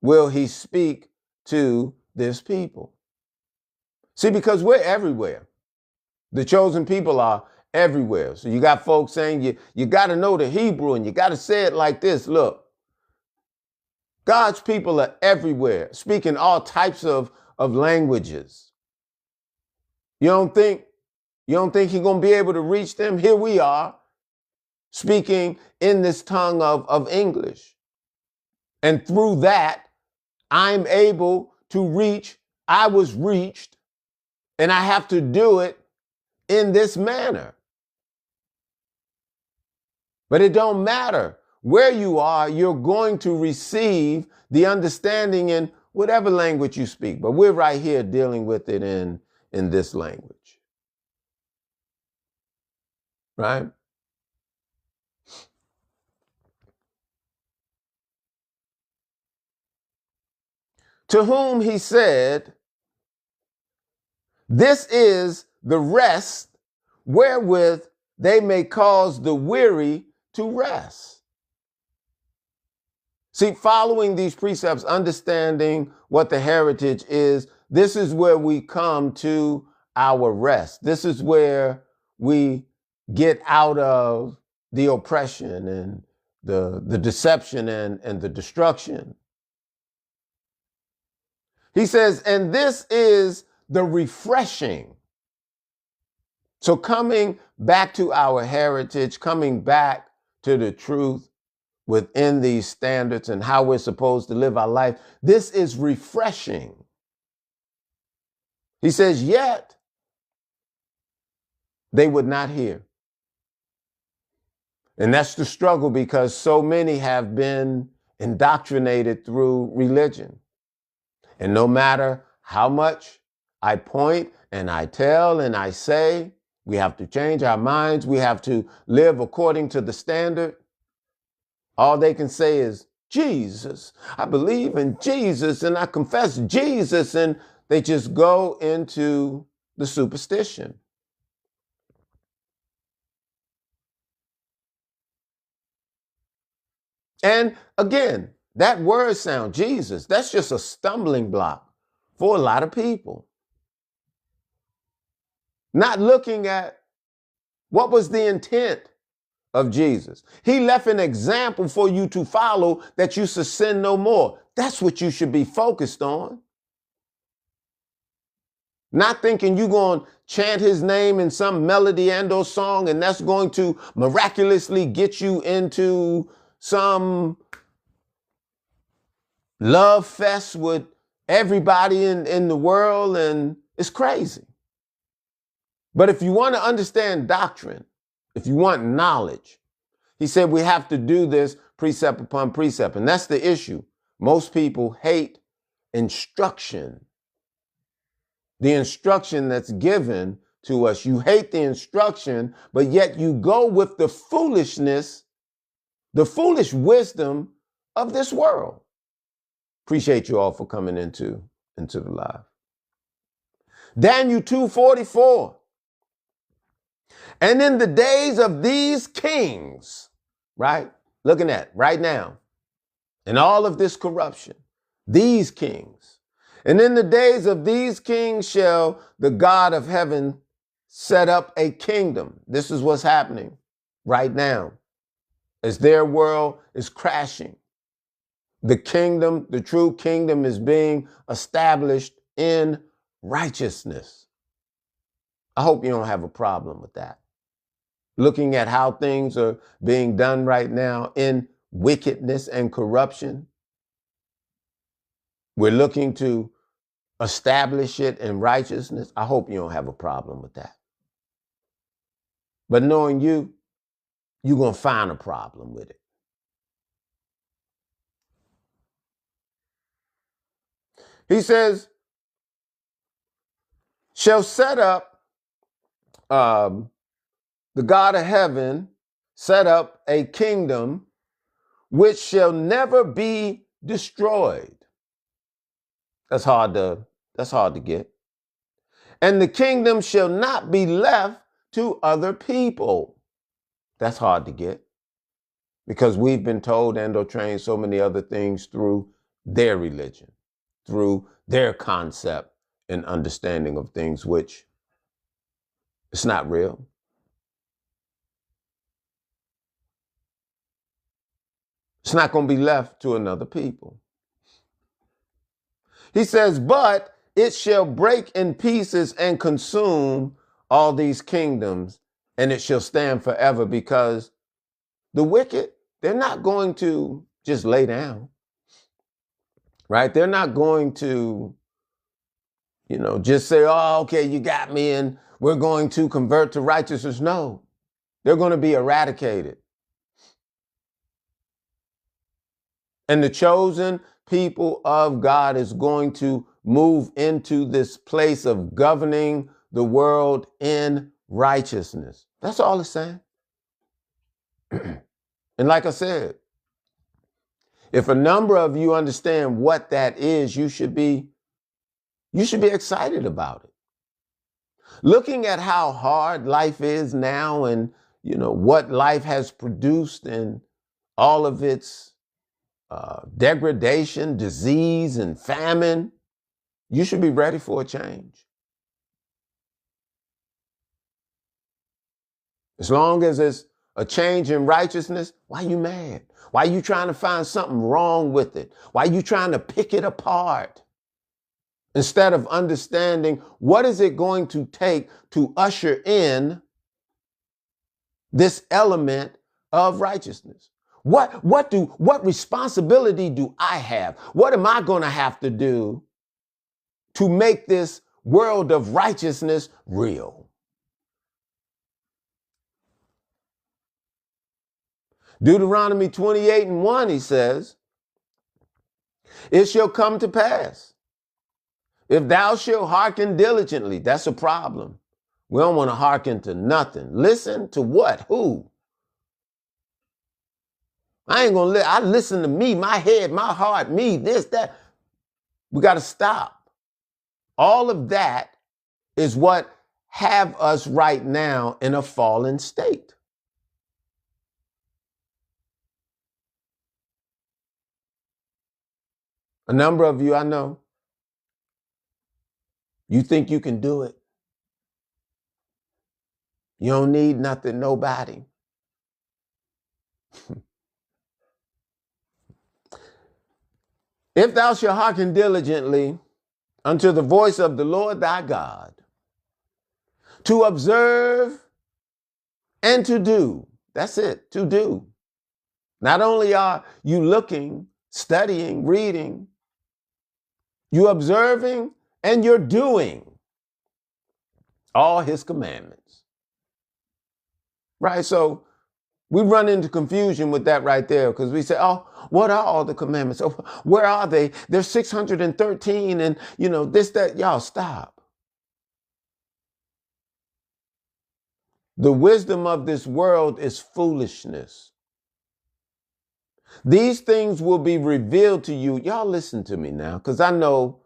will he speak to this people. See, because we're everywhere. The chosen people are everywhere. So you got folks saying you got to know the Hebrew and you got to say it like this. Look, God's people are everywhere, speaking all types of languages. You don't think he's going to be able to reach them? Here we are, speaking in this tongue of English. And through that, I'm able to reach, I was reached, and I have to do it in this manner. But it don't matter where you are, you're going to receive the understanding in whatever language you speak. But we're right here dealing with it in this language. Right? To whom he said, this is the rest wherewith they may cause the weary to rest. See, following these precepts, understanding what the heritage is, this is where we come to our rest. This is where we get out of the oppression and the deception and the destruction. He says, and this is the refreshing. So coming back to our heritage, coming back to the truth within these standards and how we're supposed to live our life, this is refreshing. He says, yet they would not hear. And that's the struggle, because so many have been indoctrinated through religion. And no matter how much I point and I tell and I say, we have to change our minds. We have to live according to the standard. All they can say is, Jesus, I believe in Jesus and I confess Jesus. And they just go into the superstition. And again, that word sound, Jesus, that's just a stumbling block for a lot of people. Not looking at what was the intent of Jesus. He left an example for you to follow that you should sin no more. That's what you should be focused on. Not thinking you're going to chant his name in some melody and or song and that's going to miraculously get you into some love fest with everybody in the world, and it's crazy. But if you want to understand doctrine, if you want knowledge, he said we have to do this precept upon precept. And that's the issue. Most people hate instruction. The instruction that's given to us. You hate the instruction, but yet you go with the foolishness, the foolish wisdom of this world. Appreciate you all for coming into the live. Daniel 2:44. And in the days of these kings, right? Looking at right now, and all of this corruption, these kings. And in the days of these kings shall the God of heaven set up a kingdom. This is what's happening right now as their world is crashing. The kingdom, the true kingdom is being established in righteousness. I hope you don't have a problem with that. Looking at how things are being done right now in wickedness and corruption, we're looking to establish it in righteousness. I hope you don't have a problem with that. But knowing you, you're going to find a problem with it. He says, shall set up, the God of heaven set up a kingdom which shall never be destroyed. That's hard to get. And the kingdom shall not be left to other people. That's hard to get because we've been told and or trained so many other things through their religion, through their concept and understanding of things, which it's not real. It's not going to be left to another people. He says, but it shall break in pieces and consume all these kingdoms, and it shall stand forever, because the wicked, they're not going to just lay down, right? They're not going to, just say, oh, okay, you got me and we're going to convert to righteousness. No, they're going to be eradicated. And the chosen people of God is going to move into this place of governing the world in righteousness. That's all it's saying. And like I said, if a number of you understand what that is, you should be excited about it. Looking at how hard life is now and, what life has produced and all of its degradation, disease, and famine, you should be ready for a change. As long as it's a change in righteousness, why are you mad? Why are you trying to find something wrong with it? Why are you trying to pick it apart? Instead of understanding what is it going to take to usher in this element of righteousness? What responsibility do I have? What am I going to have to do to make this world of righteousness real? Deuteronomy 28:1, he says, it shall come to pass If thou shalt hearken diligently, that's a problem. We don't want to hearken to nothing. Listen to what? Who? I ain't going to I listen to me, my head, my heart, me, this, that. We got to stop. All of that is what have us right now in a fallen state. A number of you I know, you think you can do it. You don't need nothing, nobody. If thou shalt hearken diligently unto the voice of the Lord thy God, to observe and to do. That's it, to do. Not only are you looking, studying, reading, you're observing and you're doing all his commandments. Right? So we run into confusion with that right there because we say, oh, what are all the commandments? Oh, where are they? There's 613 and, this, that. Y'all stop. The wisdom of this world is foolishness. These things will be revealed to you. Y'all listen to me now, because I know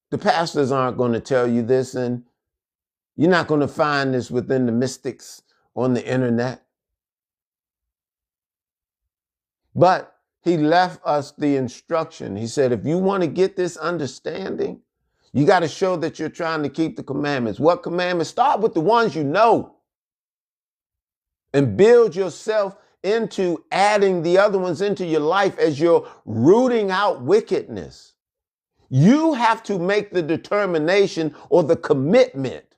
the pastors aren't going to tell you this, and you're not going to find this within the mystics on the internet. But he left us the instruction. He said, if you want to get this understanding, you got to show that you're trying to keep the commandments. What commandments? Start with the ones you know and build yourself into adding the other ones into your life as you're rooting out wickedness. You have to make the determination or the commitment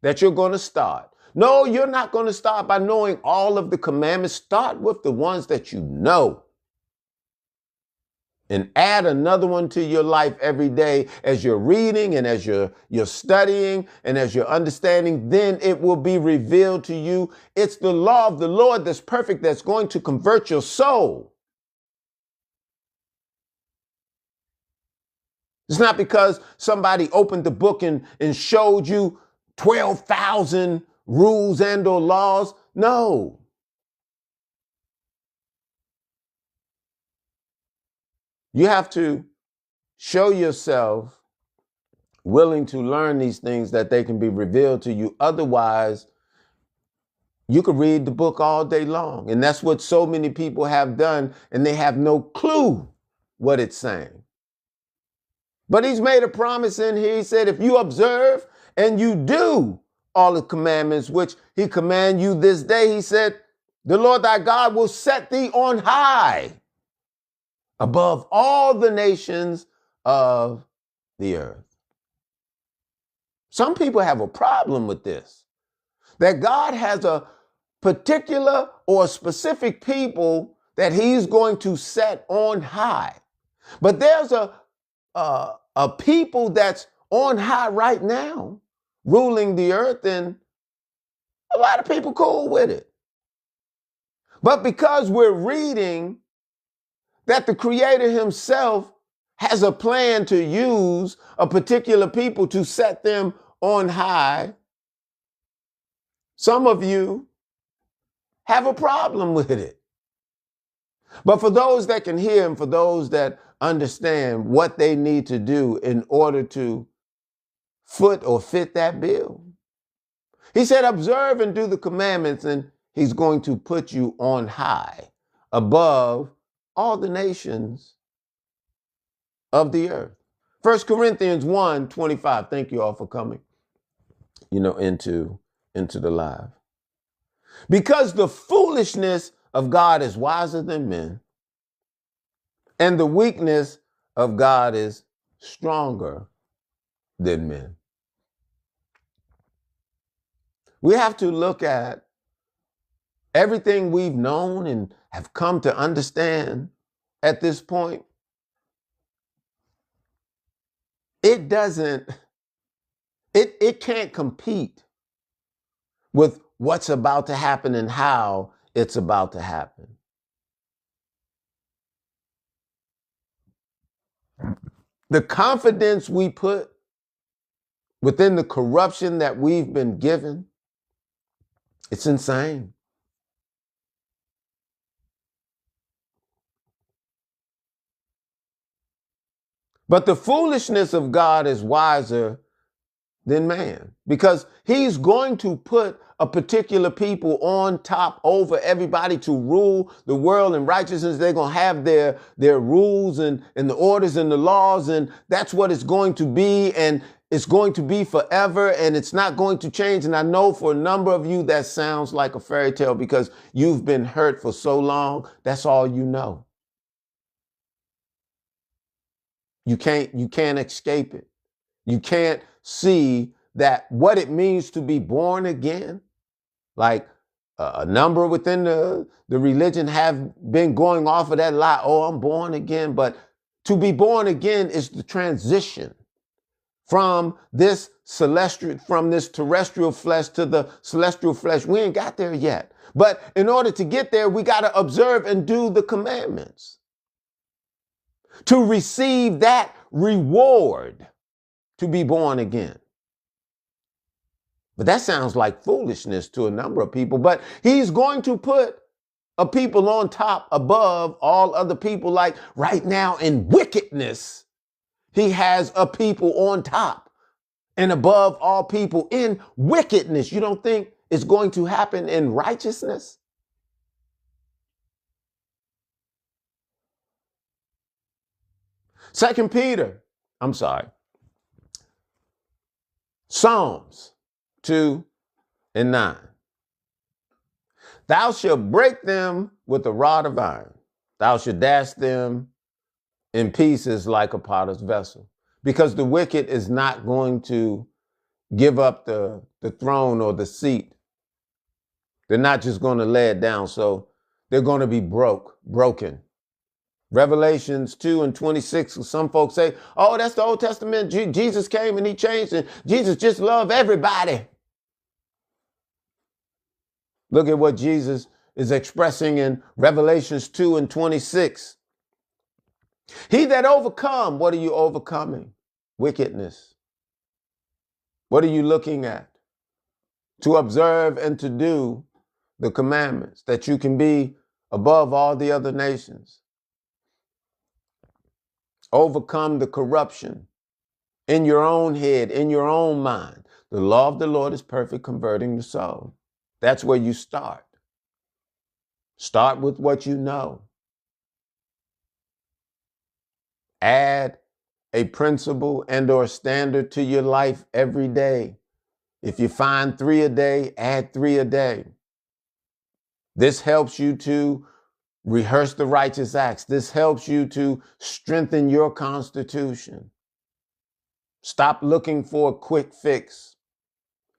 that you're going to start. No, you're not going to start by knowing all of the commandments. Start with the ones that you know. And add another one to your life every day as you're reading and as you're studying and as you're understanding. Then it will be revealed to you. It's the law of the Lord that's perfect, that's going to convert your soul. It's not because somebody opened the book and showed you 12,000 rules and or laws. No. You have to show yourself willing to learn these things that they can be revealed to you. Otherwise, you could read the book all day long. And that's what so many people have done, and they have no clue what it's saying. But he's made a promise in here. He said, if you observe and you do all the commandments which he command you this day, he said, the Lord thy God will set thee on high above all the nations of the earth. Some people have a problem with this, that God has a particular or specific people that he's going to set on high. But there's a people that's on high right now, ruling the earth, and a lot of people cool with it. But because we're reading that the Creator himself has a plan to use a particular people to set them on high, some of you have a problem with it. But for those that can hear and for those that understand what they need to do in order to foot or fit that bill, he said, observe and do the commandments, and he's going to put you on high above all the nations of the earth. 1 Corinthians 1:25. Thank you all for coming, into the live. Because the foolishness of God is wiser than men, and the weakness of God is stronger than men. We have to look at everything we've known and have come to understand at this point. It can't compete with what's about to happen and how it's about to happen. The confidence we put within the corruption that we've been given, it's insane. But the foolishness of God is wiser than man, because he's going to put a particular people on top over everybody to rule the world in righteousness. They're going to have their rules and the orders and the laws, and that's what it's going to be, and it's going to be forever, and it's not going to change. And I know for a number of you that sounds like a fairy tale because you've been hurt for so long. That's all you know. You can't escape it. You can't see that what it means to be born again. Like a number within the religion have been going off of that lie. Oh, I'm born again. But to be born again is the transition from this terrestrial flesh to the celestial flesh. We ain't got there yet. But in order to get there, we got to observe and do the commandments to receive that reward to be born again. But that sounds like foolishness to a number of people. But he's going to put a people on top above all other people. Like right now in wickedness, he has a people on top and above all people in wickedness. You don't think it's going to happen in righteousness? Psalms 2:9. Thou shalt break them with a rod of iron. Thou shalt dash them in pieces like a potter's vessel. Because the wicked is not going to give up the throne or the seat. They're not just going to lay it down. So they're going to be broken. Revelations 2:26. Some folks say, oh, that's the Old Testament. Jesus came and he changed, and Jesus just loved everybody. Look at what Jesus is expressing in Revelations 2:26. He that overcome, what are you overcoming? Wickedness. What are you looking at? To observe and to do the commandments, that you can be above all the other nations. Overcome the corruption in your own head, in your own mind. The law of the Lord is perfect, converting the soul. That's where you start. Start with what you know. Add a principle and or standard to your life every day. If you find 3 a day, add 3 a day. This helps you to rehearse the righteous acts. This helps you to strengthen your constitution. Stop looking for a quick fix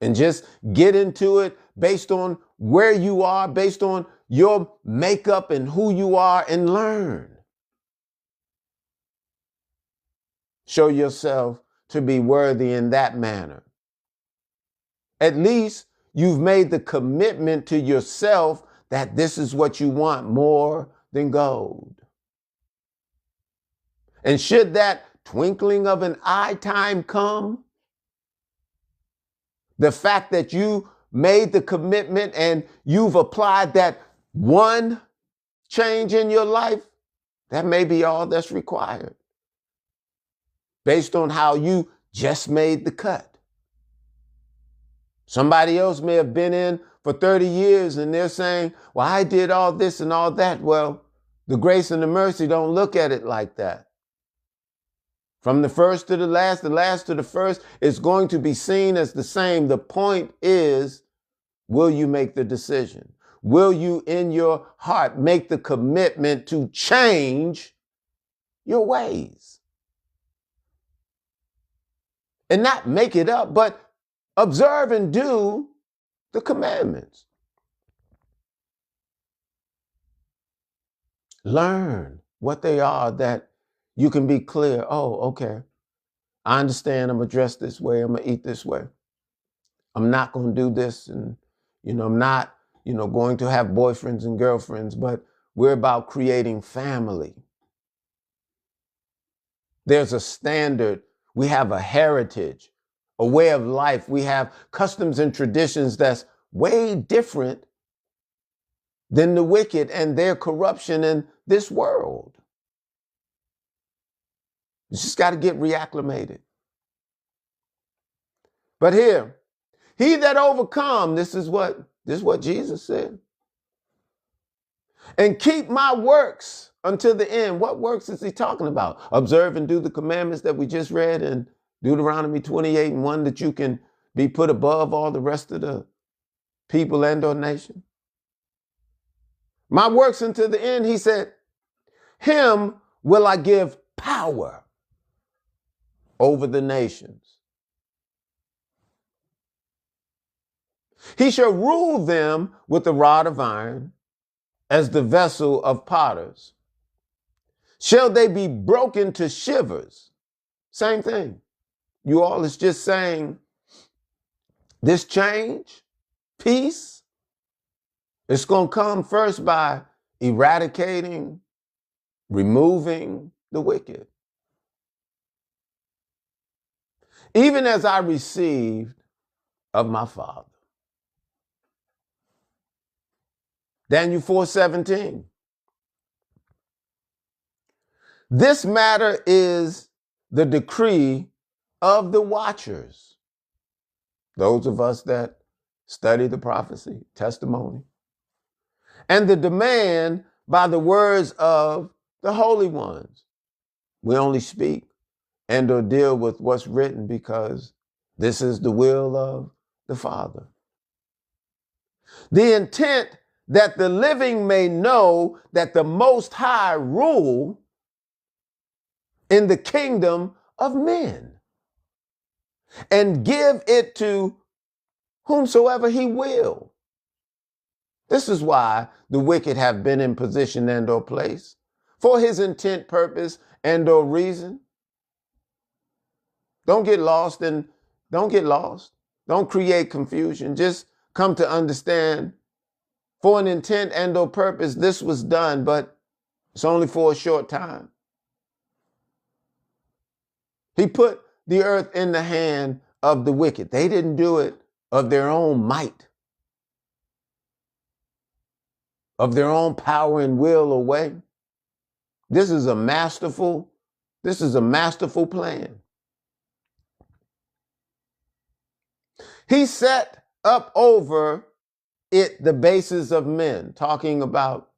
and just get into it based on where you are, based on your makeup and who you are, and learn. Show yourself to be worthy in that manner. At least you've made the commitment to yourself that this is what you want more than gold. And should that twinkling of an eye time come, the fact that you made the commitment and you've applied that one change in your life, that may be all that's required based on how you just made the cut. Somebody else may have been in for 30 years and they're saying, well, I did all this and all that. Well, the grace and the mercy don't look at it like that. From the first to the last to the first, it's going to be seen as the same. The point is, will you make the decision? Will you in your heart make the commitment to change your ways? And not make it up, but observe and do the commandments. Learn what they are that you can be clear. Oh, okay. I understand I'm going to dress this way. I'm going to eat this way. I'm not going to do this. And, I'm not, going to have boyfriends and girlfriends, but we're about creating family. There's a standard. We have a heritage a way of life. We have customs and traditions that's way different than the wicked and their corruption in this world. You just got to get reacclimated. But here, he that overcome, this is what Jesus said, and keep my works until the end. What works is he talking about? Observe and do the commandments that we just read in Deuteronomy 28:1, that you can be put above all the rest of the people and or nation. My works until the end, he said, him will I give power over the nations. He shall rule them with a rod of iron, as the vessel of potters. Shall they be broken to shivers? Same thing. You all is just saying this change, peace, it's going to come first by eradicating, removing the wicked. Even as I received of my Father. Daniel 4:17. This matter is the decree of the watchers. Those of us that study the prophecy, testimony. And the demand by the words of the holy ones. We only speak and or deal with what's written because this is the will of the Father. The intent that the living may know that the Most High rule in the kingdom of men and give it to whomsoever he will. This is why the wicked have been in position and or place for his intent, purpose, and or reason. Don't get lost. Don't create confusion. Just come to understand for an intent and or purpose, this was done, but it's only for a short time. He put the earth in the hand of the wicked. They didn't do it of their own might, of their own power and will or way. This is a masterful plan. He set up over it the bases of men, talking about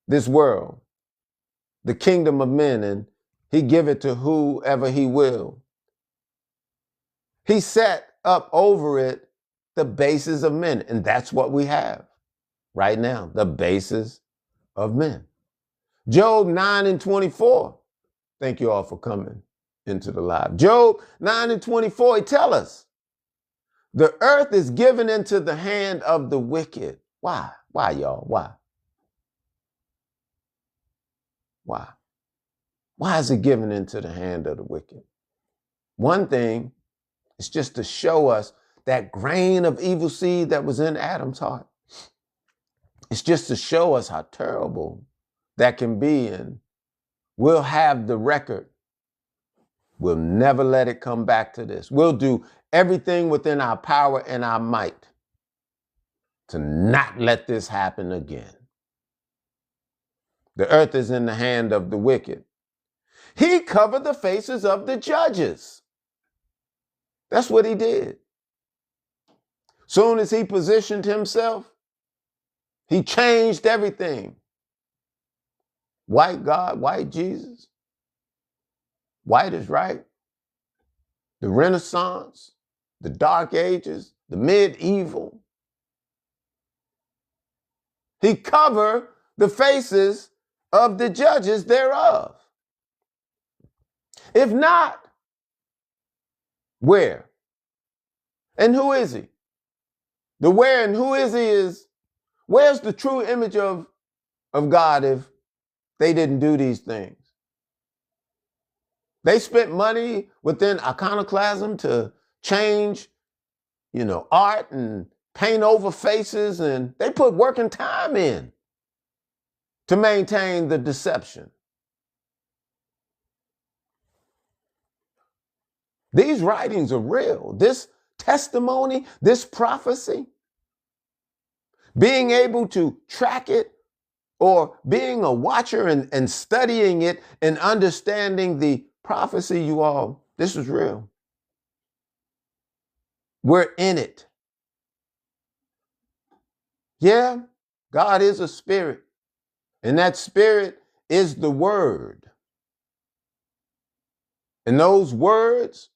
this world, the kingdom of men, and he give it to whoever he will. He set up over it the bases of men, and that's what we have right now, the bases of men. Job 9:24. Thank you all for coming into the live. Job 9:24, he tell us, the earth is given into the hand of the wicked. Why? Why, y'all? Why? Why? Why is it given into the hand of the wicked? One thing is just to show us that grain of evil seed that was in Adam's heart. It's just to show us how terrible that can be, and we'll have the record. We'll never let it come back to this. We'll do everything within our power and our might to not let this happen again. The earth is in the hand of the wicked. He covered the faces of the judges. That's what he did. Soon as he positioned himself, he changed everything. White God, white Jesus. White is right. The Renaissance, the Dark Ages, the medieval. He covered the faces of the judges thereof. If not, where? And who is he? The where and who is he is, where's the true image of God if they didn't do these things? They spent money within iconoclasm to change, art and paint over faces, and they put work and time in to maintain the deception. These writings are real. This testimony, this prophecy, being able to track it or being a watcher and studying it and understanding the prophecy, you all, this is real. We're in it. Yeah, God is a spirit, and that spirit is the word. And those words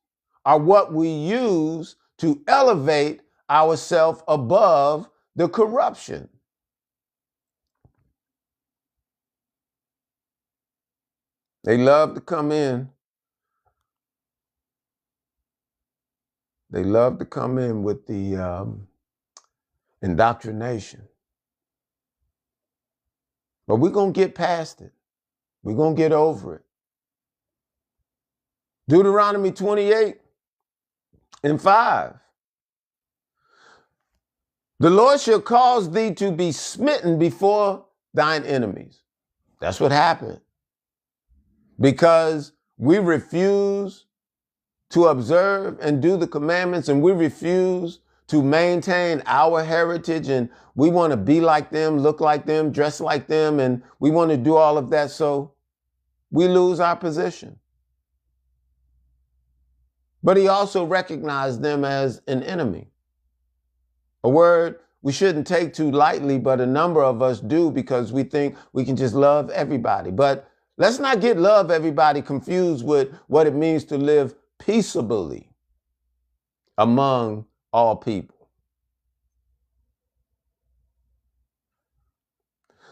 are what we use to elevate ourselves above the corruption. They love to come in. They love to come in with the indoctrination. But we're going to get past it. We're going to get over it. Deuteronomy 28:5. The Lord shall cause thee to be smitten before thine enemies. That's what happened. Because we refuse to observe and do the commandments, and we refuse to maintain our heritage, and we want to be like them, look like them, dress like them, and we want to do all of that, so we lose our position. But he also recognized them as an enemy. A word we shouldn't take too lightly, but a number of us do because we think we can just love everybody. But let's not get love everybody confused with what it means to live peaceably among all people.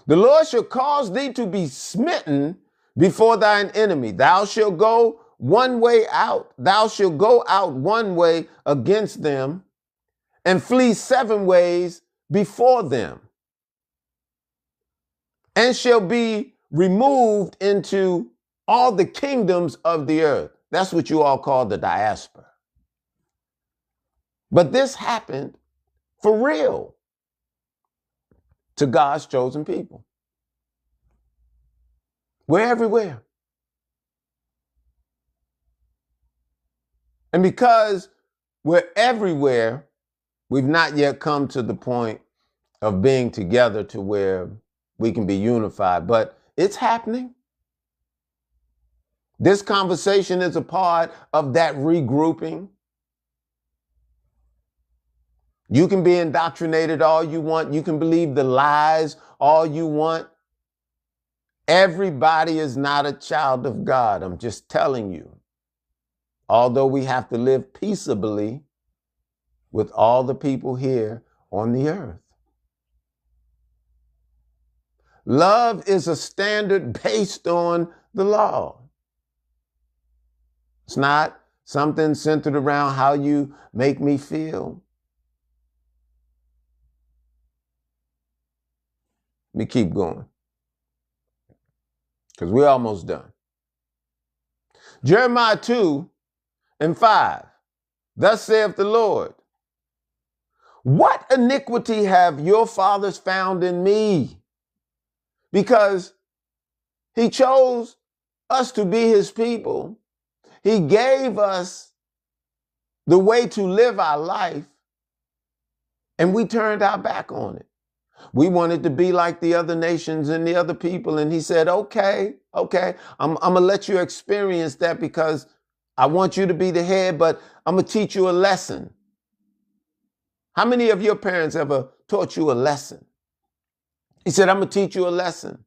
The Lord shall cause thee to be smitten before thine enemy. Thou shalt go one way out. Thou shalt go out one way against them and flee 7 ways before them, and shall be removed into all the kingdoms of the earth. That's what you all call the diaspora. But this happened for real to God's chosen people. We're everywhere. And because we're everywhere, we've not yet come to the point of being together to where we can be unified, but it's happening. This conversation is a part of that regrouping. You can be indoctrinated all you want. You can believe the lies all you want. Everybody is not a child of God. I'm just telling you. Although we have to live peaceably with all the people here on the earth. Love is a standard based on the law. It's not something centered around how you make me feel. Let me keep going, because we're almost done. Jeremiah 2:5. Thus saith the Lord, what iniquity have your fathers found in me? Because he chose us to be his people. He gave us the way to live our life, and we turned our back on it. We wanted to be like the other nations and the other people, and he said, okay, I'm going to let you experience that because I want you to be the head, but I'm going to teach you a lesson. How many of your parents ever taught you a lesson? He said, I'm going to teach you a lesson.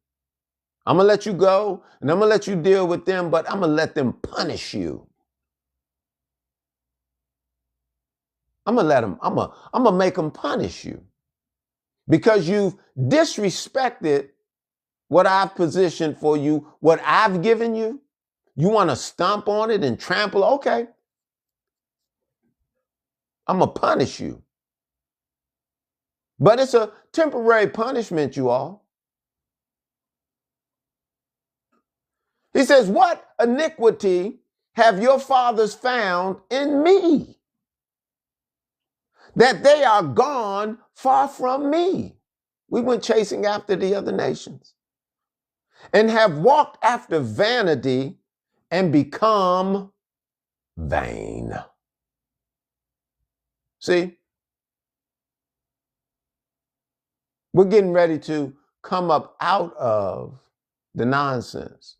I'm going to let you go, and I'm going to let you deal with them, but I'm going to let them punish you. I'm going to make them punish you because you've disrespected what I've positioned for you, what I've given you. You want to stomp on it and trample? Okay. I'm going to punish you. But it's a temporary punishment, you all. He says, what iniquity have your fathers found in me, that they are gone far from me? We went chasing after the other nations and have walked after vanity and become vain. See, we're getting ready to come up out of the nonsense.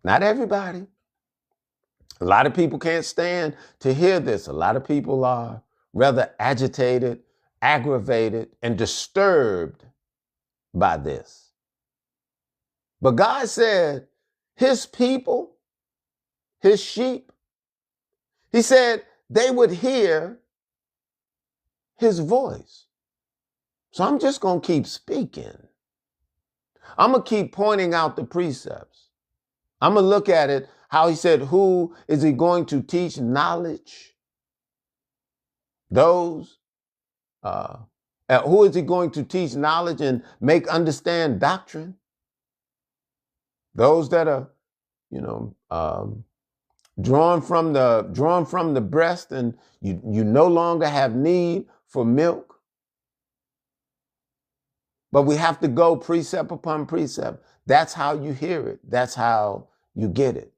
Not everybody. A lot of people can't stand to hear this. A lot of people are rather agitated, aggravated, and disturbed by this. But God said his people, his sheep, he said they would hear his voice. So I'm just going to keep speaking. I'm going to keep pointing out the precepts. I'm going to look at it, how he said, who is he going to teach knowledge? Those, who is he going to teach knowledge and make understand doctrine? Those that are, drawn from the breast, and you no longer have need for milk. But we have to go precept upon precept. That's how you hear it. That's how you get it.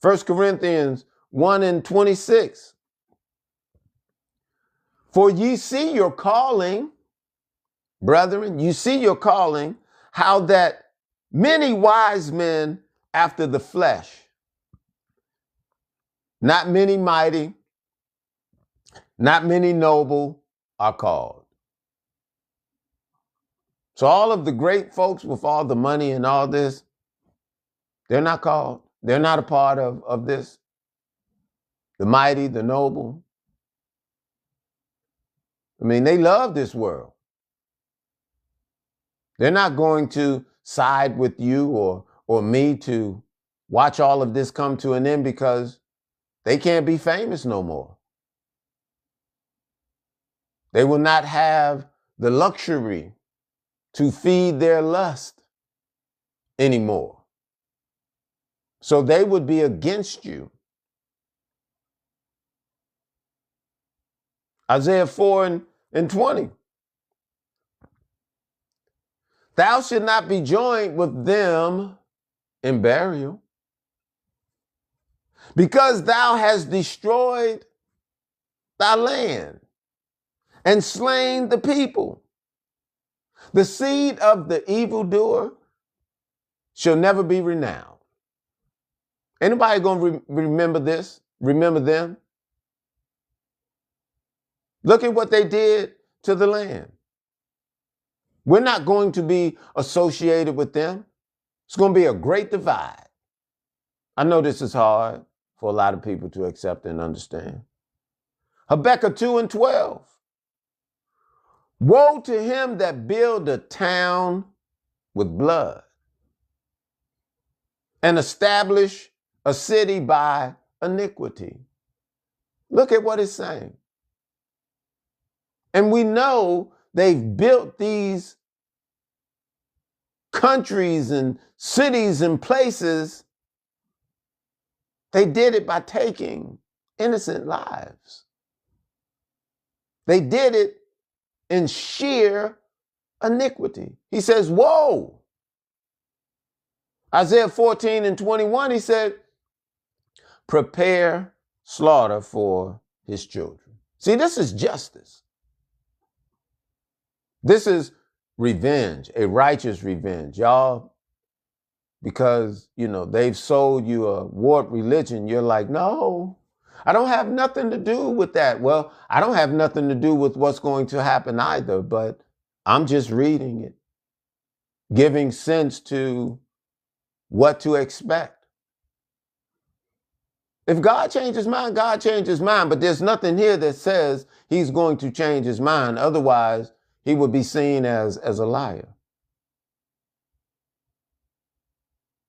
1 Corinthians 1:26. For ye see your calling, brethren, you see your calling, how that many wise men after the flesh, not many mighty, not many noble are called. So all of the great folks with all the money and all this, they're not called. They're not a part of this. The mighty, the noble. I mean, they love this world. They're not going to side with you or me to watch all of this come to an end because they can't be famous no more. They will not have the luxury to feed their lust anymore. So they would be against you. Isaiah 4:20. Thou should not be joined with them in burial, because thou hast destroyed thy land and slain the people. The seed of the evildoer shall never be renowned. Anybody going to remember this? Remember them? Look at what they did to the land. We're not going to be associated with them. It's going to be a great divide. I know this is hard for a lot of people to accept and understand. Habakkuk 2:12. Woe to him that build a town with blood and establish a city by iniquity. Look at what it's saying. And we know they've built these countries and cities and places. They did it by taking innocent lives. They did it in sheer iniquity. He says, woe. Isaiah 14:21, he said, prepare slaughter for his children. See, this is justice. This is revenge, a righteous revenge, y'all. Because, they've sold you a warped religion. You're like, no, I don't have nothing to do with that. Well, I don't have nothing to do with what's going to happen either, but I'm just reading it, giving sense to what to expect. If God changes his mind, God changes his mind, but there's nothing here that says he's going to change his mind. Otherwise, he would be seen as a liar.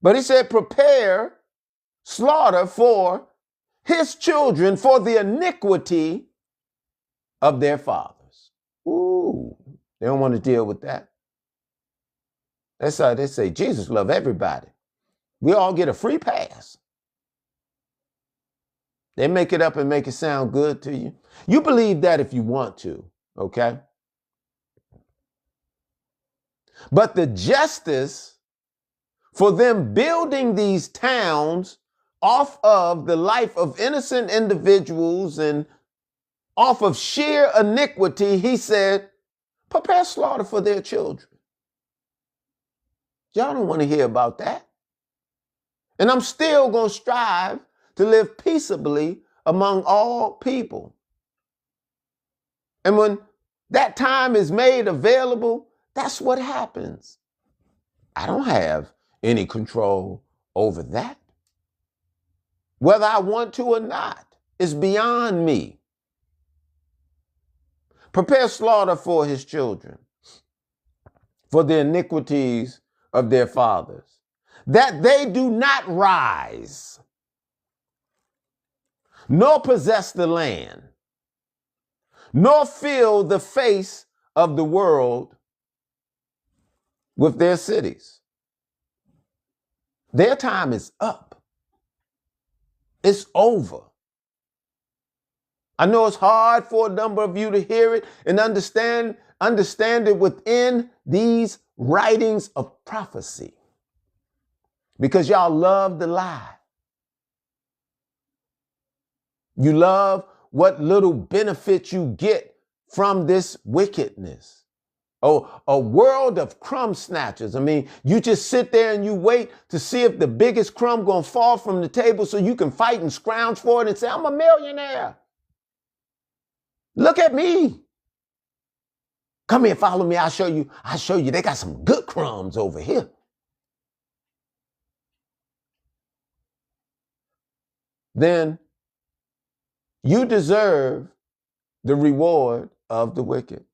But he said, prepare slaughter for his children for the iniquity of their fathers. Ooh, they don't want to deal with that. That's how they say, Jesus loves everybody. We all get a free pass. They make it up and make it sound good to you. You believe that if you want to, okay? But the justice for them building these towns off of the life of innocent individuals and off of sheer iniquity, he said, prepare slaughter for their children. Y'all don't want to hear about that. And I'm still going to strive to live peaceably among all people. And when that time is made available, that's what happens. I don't have any control over that. Whether I want to or not, it's beyond me. Prepare slaughter for his children, for the iniquities of their fathers, that they do not rise, nor possess the land, nor fill the face of the world with their cities. Their time is up. It's over. I know it's hard for a number of you to hear it and understand it within these writings of prophecy, because y'all love the lie. You love what little benefit you get from this wickedness. Oh, a world of crumb snatchers. I mean, you just sit there and you wait to see if the biggest crumb gonna fall from the table so you can fight and scrounge for it and say, I'm a millionaire. Look at me. Come here, follow me. I'll show you. They got some good crumbs over here. Then you deserve the reward of the wicked.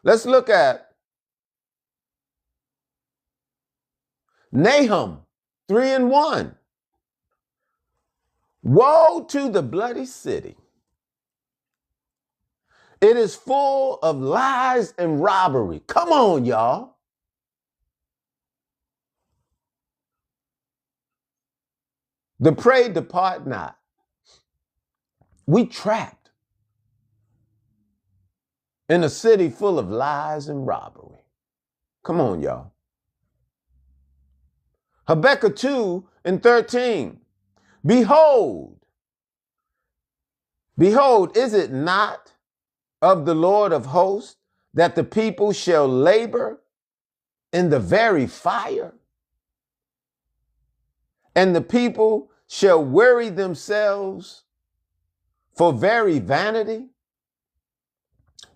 Let's look at Nahum 3:1. Woe to the bloody city. It is full of lies and robbery. Come on, y'all. The prey depart not. We trapped in a city full of lies and robbery. Come on, y'all. Habakkuk 2:13. Behold, is it not of the Lord of hosts that the people shall labor in the very fire? And the people shall weary themselves for very vanity?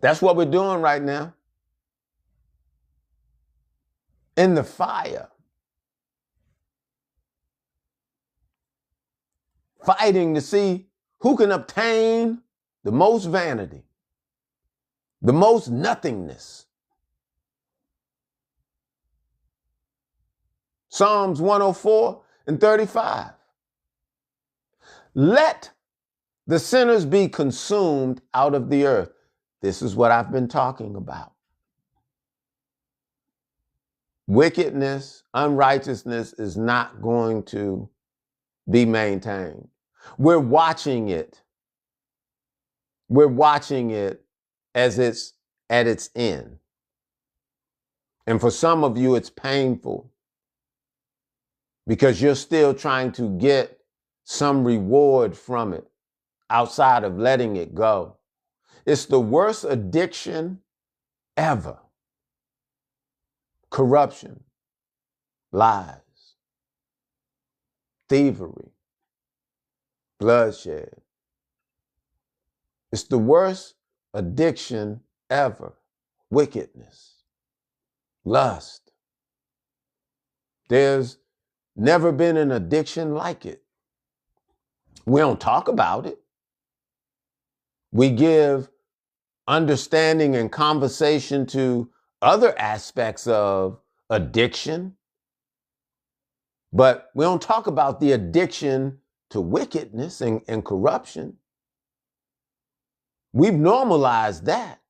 That's what we're doing right now. In the fire. Fighting to see who can obtain the most vanity, the most nothingness. Psalms 104:35. Let the sinners be consumed out of the earth. This is what I've been talking about. Wickedness, unrighteousness is not going to be maintained. We're watching it. We're watching it as it's at its end. And for some of you, it's painful because you're still trying to get some reward from it outside of letting it go. It's the worst addiction ever. Corruption, lies, thievery, bloodshed. It's the worst addiction ever. Wickedness, lust. There's never been an addiction like it. We don't talk about it. We give understanding and conversation to other aspects of addiction, but we don't talk about the addiction to wickedness and corruption. We've normalized that.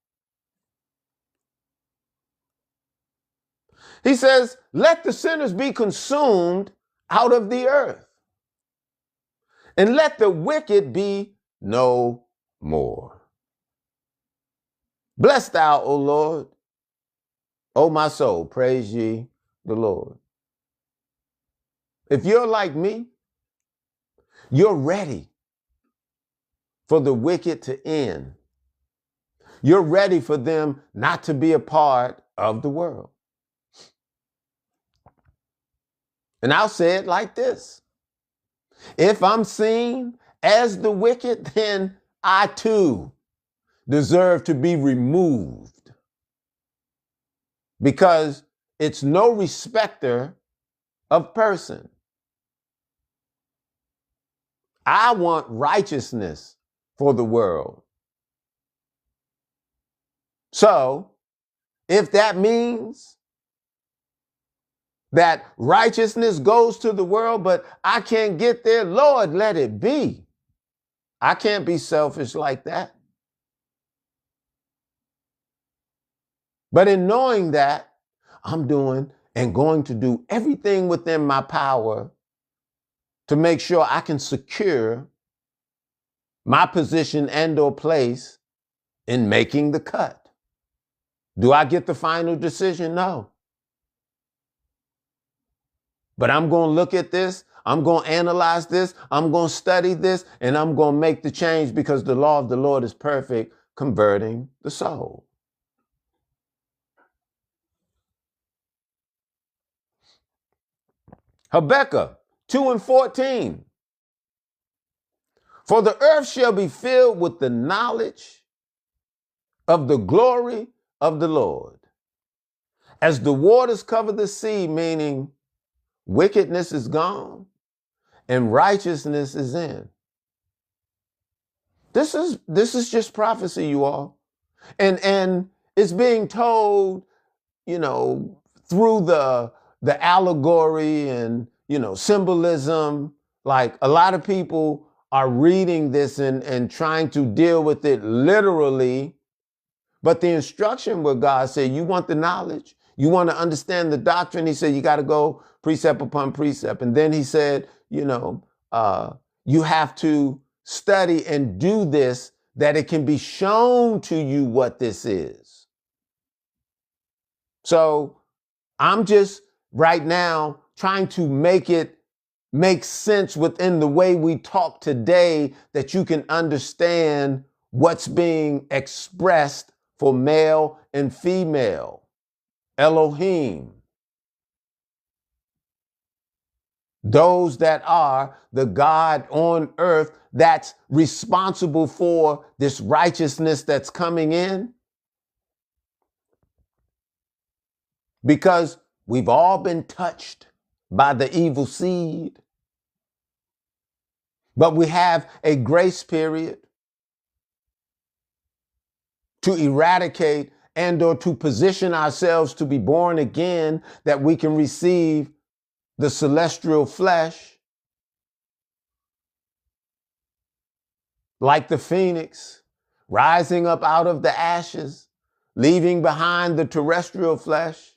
He says, let the sinners be consumed out of the earth, and let the wicked be no more. Bless thou, O Lord, O my soul, praise ye the Lord. If you're like me, you're ready for the wicked to end. You're ready for them not to be a part of the world. And I'll say it like this. If I'm seen as the wicked, then I too deserve to be removed, because it's no respecter of person. I want righteousness for the world. So, if that means that righteousness goes to the world, but I can't get there, Lord, let it be. I can't be selfish like that. But in knowing that, I'm doing and going to do everything within my power to make sure I can secure my position and or place in making the cut. Do I get the final decision? No. But I'm going to look at this. I'm going to analyze this. I'm going to study this, and I'm going to make the change, because the law of the Lord is perfect, converting the soul. Habakkuk 2:14. For the earth shall be filled with the knowledge of the glory of the Lord, as the waters cover the sea, meaning wickedness is gone and righteousness is in. This is just prophecy, you all. And it's being told, through the allegory and, symbolism. Like, a lot of people are reading this and trying to deal with it literally. But the instruction where God said, you want the knowledge, you want to understand the doctrine, he said, you got to go precept upon precept. And then he said, you have to study and do this, that it can be shown to you what this is. So I'm just right now trying to make it make sense within the way we talk today, that you can understand what's being expressed for male and female. Elohim. Those that are the God on earth that's responsible for this righteousness that's coming in. Because we've all been touched by the evil seed. But we have a grace period to eradicate and or to position ourselves to be born again, that we can receive the celestial flesh, like the phoenix, rising up out of the ashes, leaving behind the terrestrial flesh.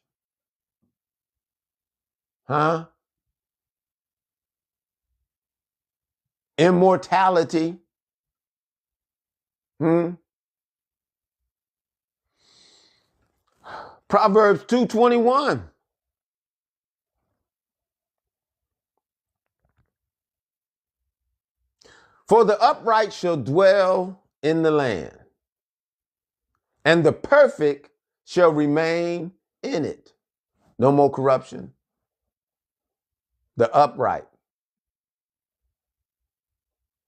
Immortality. Proverbs 2:21. For the upright shall dwell in the land, and the perfect shall remain in it. No more corruption. The upright.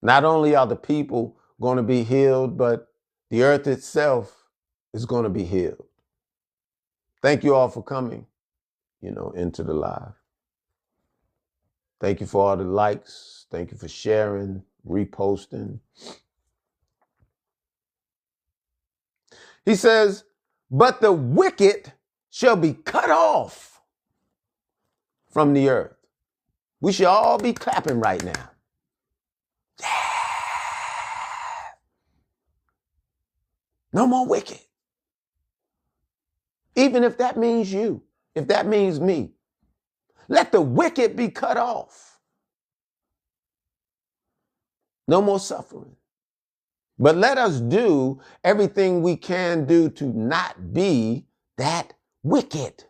Not only are the people going to be healed, but the earth itself is going to be healed. Thank you all for coming, into the live. Thank you for all the likes. Thank you for sharing, reposting. He says, but the wicked shall be cut off from the earth. We should all be clapping right now. Yeah. No more wicked. Even if that means you, if that means me. Let the wicked be cut off. No more suffering. But let us do everything we can do to not be that wicked.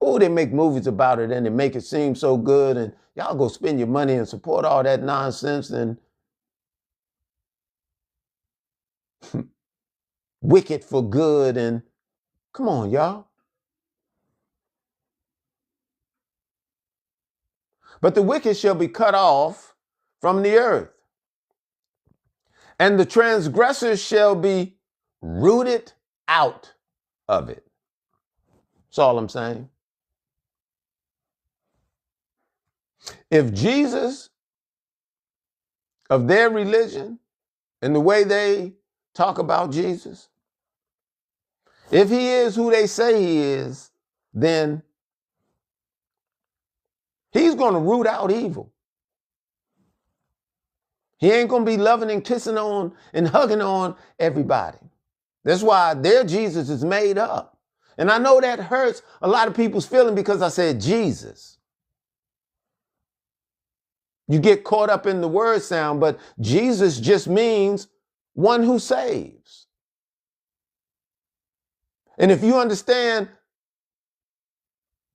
Oh, they make movies about it and they make it seem so good, and y'all go spend your money and support all that nonsense and wicked for good. And come on, y'all. But the wicked shall be cut off from the earth, and the transgressors shall be rooted out of it. That's all I'm saying. If Jesus of their religion and the way they talk about Jesus, if he is who they say he is, then he's going to root out evil. He ain't going to be loving and kissing on and hugging on everybody. That's why their Jesus is made up. And I know that hurts a lot of people's feeling because I said Jesus. You get caught up in the word sound, but Jesus just means one who saves. And if you understand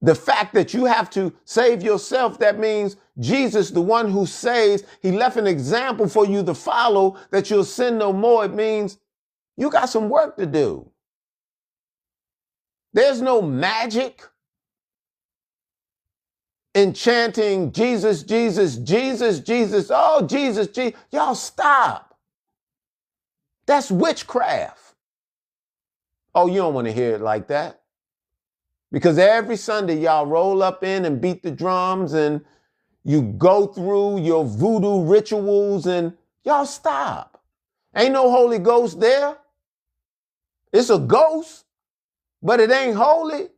the fact that you have to save yourself, that means Jesus, the one who saves, he left an example for you to follow that you'll sin no more. It means you got some work to do. There's no magic in chanting Jesus, Jesus, Jesus, Jesus. Oh, Jesus, Jesus. Y'all stop. That's witchcraft. Oh, you don't want to hear it like that. Because every Sunday y'all roll up in and beat the drums and you go through your voodoo rituals and y'all stop. Ain't no Holy Ghost there. It's a ghost, but it ain't holy.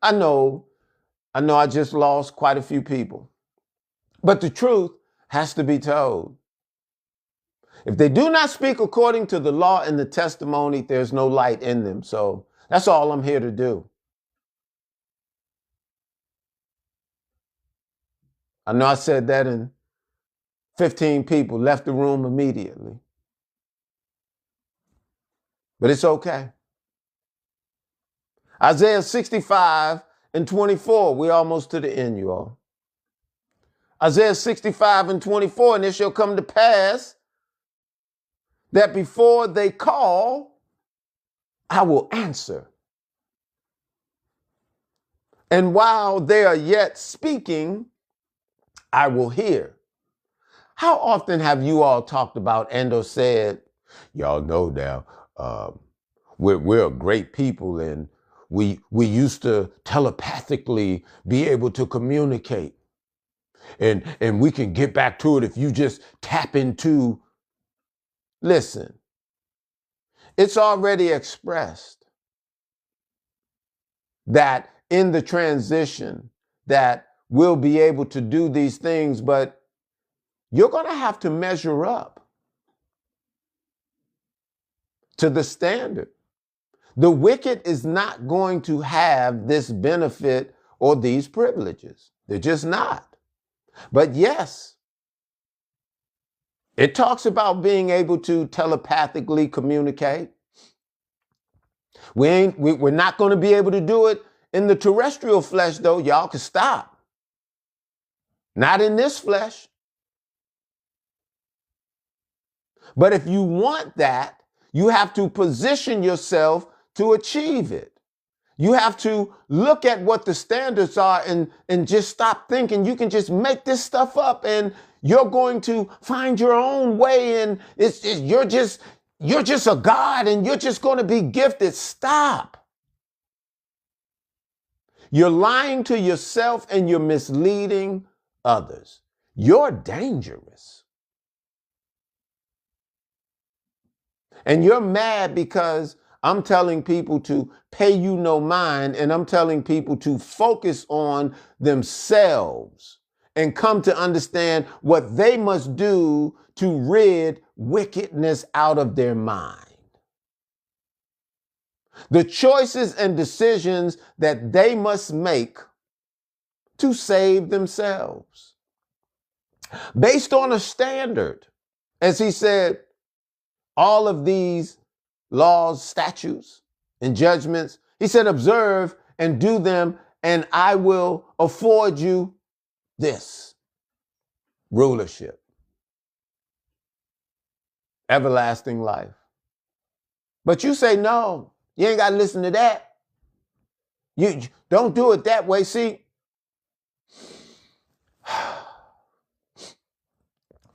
I know I just lost quite a few people, but the truth has to be told. If they do not speak according to the law and the testimony, there's no light in them. So that's all I'm here to do. I know I said that and 15 people left the room immediately, but it's okay. Isaiah 65 and 24. We're almost to the end, you all. Isaiah 65 and 24, and it shall come to pass that before they call, I will answer. And while they are yet speaking, I will hear. How often have you all talked about and or said, y'all know now, we're a great people and we used to telepathically be able to communicate. And we can get back to it if you just tap into. Listen, it's already expressed that in the transition that we'll be able to do these things, but you're going to have to measure up to the standard. The wicked is not going to have this benefit or these privileges. They're just not. But yes, it talks about being able to telepathically communicate. We're not going to be able to do it in the terrestrial flesh, though. Y'all can stop. Not in this flesh. But if you want that, you have to position yourself to achieve it. You have to look at what the standards are and just stop thinking you can just make this stuff up and you're going to find your own way and you're just a God and you're just going to be gifted. Stop. You're lying to yourself and you're misleading others. You're dangerous. And you're mad because I'm telling people to pay you no mind, and I'm telling people to focus on themselves and come to understand what they must do to rid wickedness out of their mind. The choices and decisions that they must make to save themselves. Based on a standard, as he said, all of these laws, statutes, and judgments. He said, observe and do them, and I will afford you this rulership, everlasting life. But you say, no, you ain't got to listen to that. You don't do it that way. See,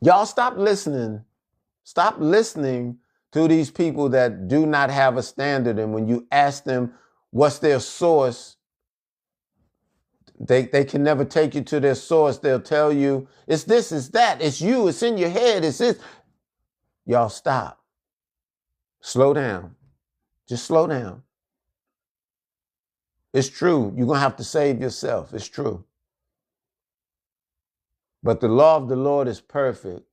y'all stop listening. Stop listening to these people that do not have a standard. And when you ask them what's their source, they can never take you to their source. They'll tell you, it's this, it's that, it's you, it's in your head, it's this. Y'all stop. Slow down. Just slow down. It's true. You're going to have to save yourself. It's true. But the law of the Lord is perfect,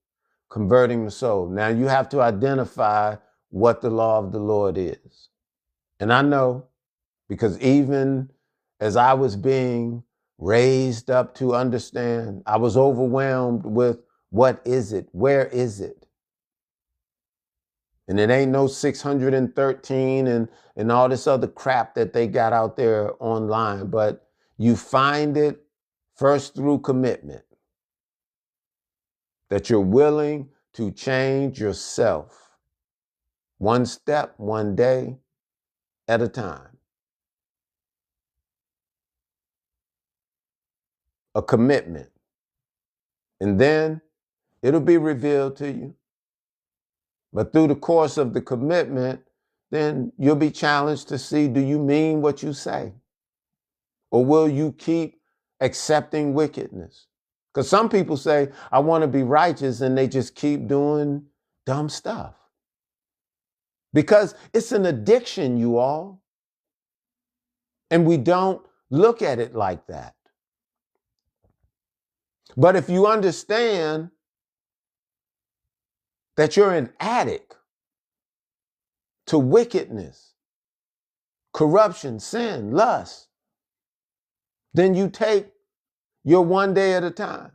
converting the soul. Now you have to identify what the law of the Lord is. And I know, because even as I was being raised up to understand, I was overwhelmed with what is it? Where is it? And it ain't no 613 and all this other crap that they got out there online, but you find it first through commitment. That you're willing to change yourself one step, one day at a time. A commitment. And then it'll be revealed to you. But through the course of the commitment, then you'll be challenged to see, do you mean what you say? Or will you keep accepting wickedness? Because some people say, I want to be righteous, and they just keep doing dumb stuff. Because it's an addiction, you all. And we don't look at it like that. But if you understand that you're an addict to wickedness, corruption, sin, lust, then you take your one day at a time,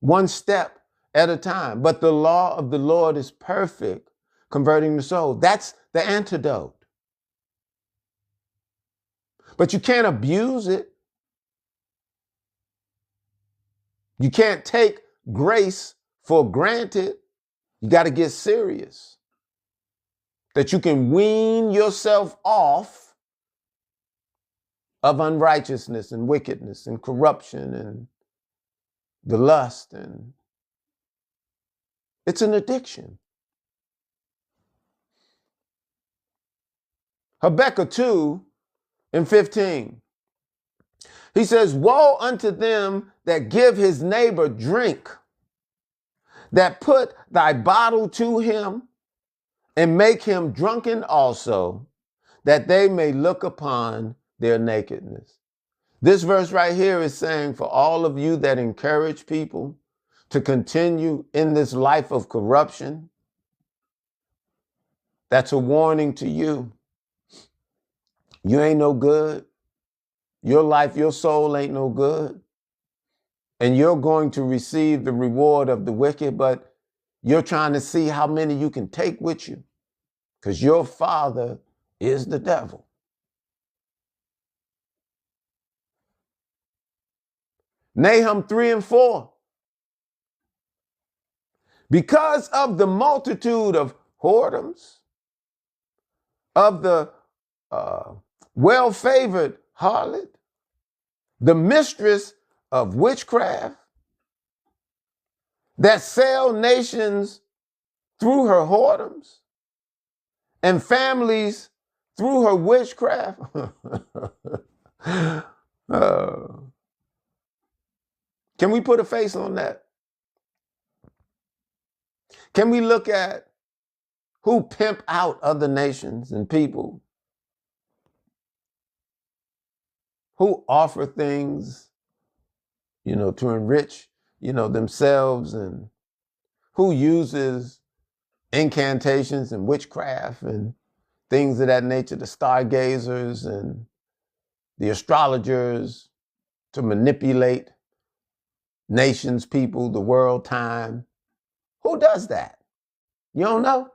one step at a time. But the law of the Lord is perfect, converting the soul. That's the antidote. But you can't abuse it. You can't take grace for granted. You got to get serious. That you can wean yourself off of unrighteousness and wickedness and corruption and the lust. And it's an addiction. Habakkuk 2:15. He says, woe unto them that give his neighbor drink, that put thy bottle to him, and make him drunken also, that they may look upon their nakedness. This verse right here is saying, for all of you that encourage people to continue in this life of corruption, that's a warning to you. You ain't no good. Your life, your soul ain't no good. And you're going to receive the reward of the wicked, but you're trying to see how many you can take with you, because your father is the devil. Nahum 3:4. Because of the multitude of whoredoms, of the well-favored harlot, the mistress of witchcraft, that sell nations through her whoredoms, and families through her witchcraft. Can we put a face on that? Can we look at who pimp out other nations and people, who offer things, to enrich, themselves, and who uses incantations and witchcraft and things of that nature, the stargazers and the astrologers, to manipulate nations, people, the world, time. Who does that? You don't know?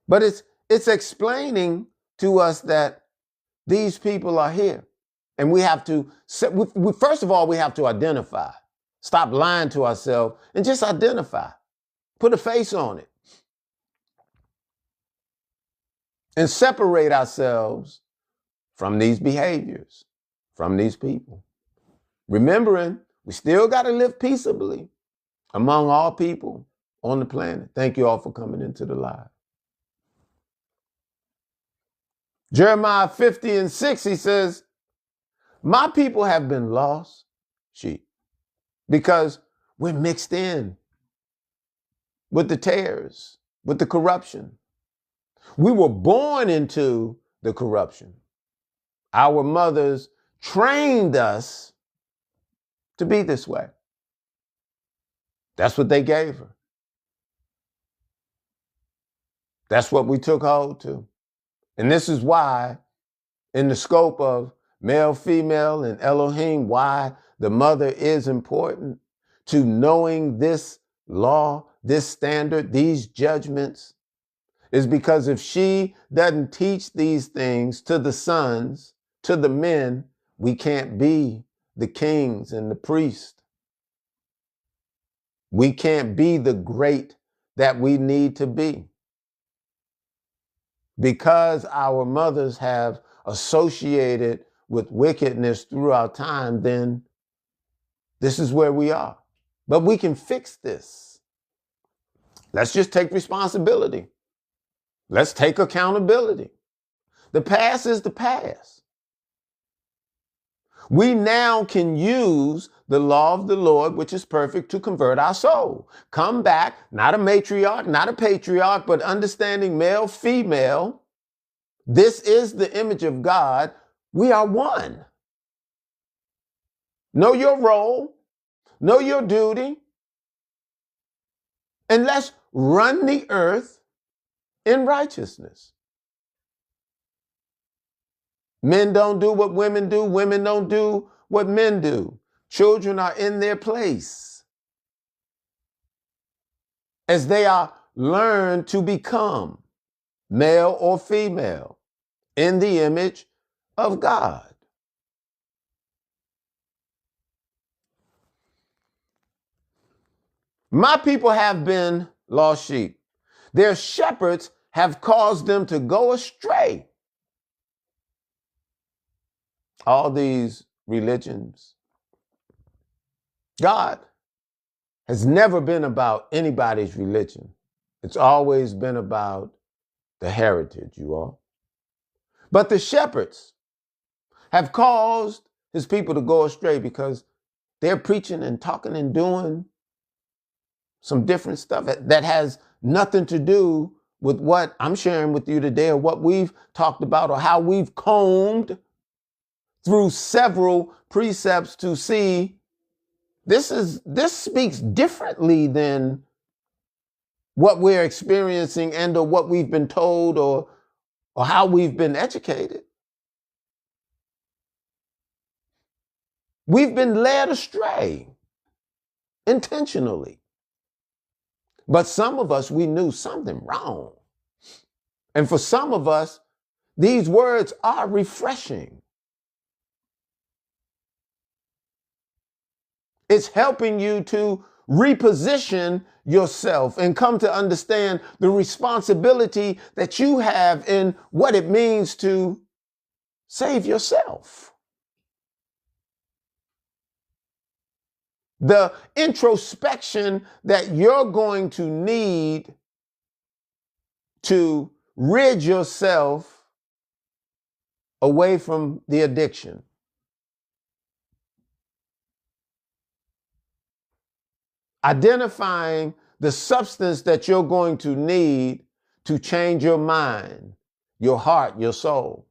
But it's explaining to us that these people are here. And we have to, first of all, we have to identify. Stop lying to ourselves and just identify. Put a face on it. And separate ourselves from these behaviors, from these people. Remembering, we still got to live peaceably among all people on the planet. Thank you all for coming into the live. Jeremiah 50:6, he says, my people have been lost sheep because we're mixed in with the tares, with the corruption. We were born into the corruption. Our mothers trained us to be this way. That's what they gave her. That's what we took hold to. And this is why, in the scope of male, female, and Elohim, why the mother is important to knowing this law, this standard, these judgments, is because if she doesn't teach these things to the sons, to the men, we can't be the kings and the priests. We can't be the great that we need to be. Because our mothers have associated with wickedness throughout time, then this is where we are. But we can fix this. Let's just take responsibility. Let's take accountability. The past is the past. We now can use the law of the Lord, which is perfect, to convert our soul. Come back, not a matriarch, not a patriarch, but understanding male, female. This is the image of God. We are one. Know your role, know your duty, and let's run the earth in righteousness. Men don't do what women do. Women don't do what men do. Children are in their place as they are learned to become male or female in the image of God. My people have been lost sheep. Their shepherds have caused them to go astray. All these religions. God has never been about anybody's religion. It's always been about the heritage, you all. But the shepherds have caused his people to go astray because they're preaching and talking and doing some different stuff that has nothing to do with what I'm sharing with you today or what we've talked about or how we've combed through several precepts to see this speaks differently than what we're experiencing and or what we've been told or how we've been educated. We've been led astray intentionally. But some of us, we knew something wrong. And for some of us, these words are refreshing. It's helping you to reposition yourself and come to understand the responsibility that you have in what it means to save yourself. The introspection that you're going to need to rid yourself away from the addiction. Identifying the substance that you're going to need to change your mind, your heart, your soul.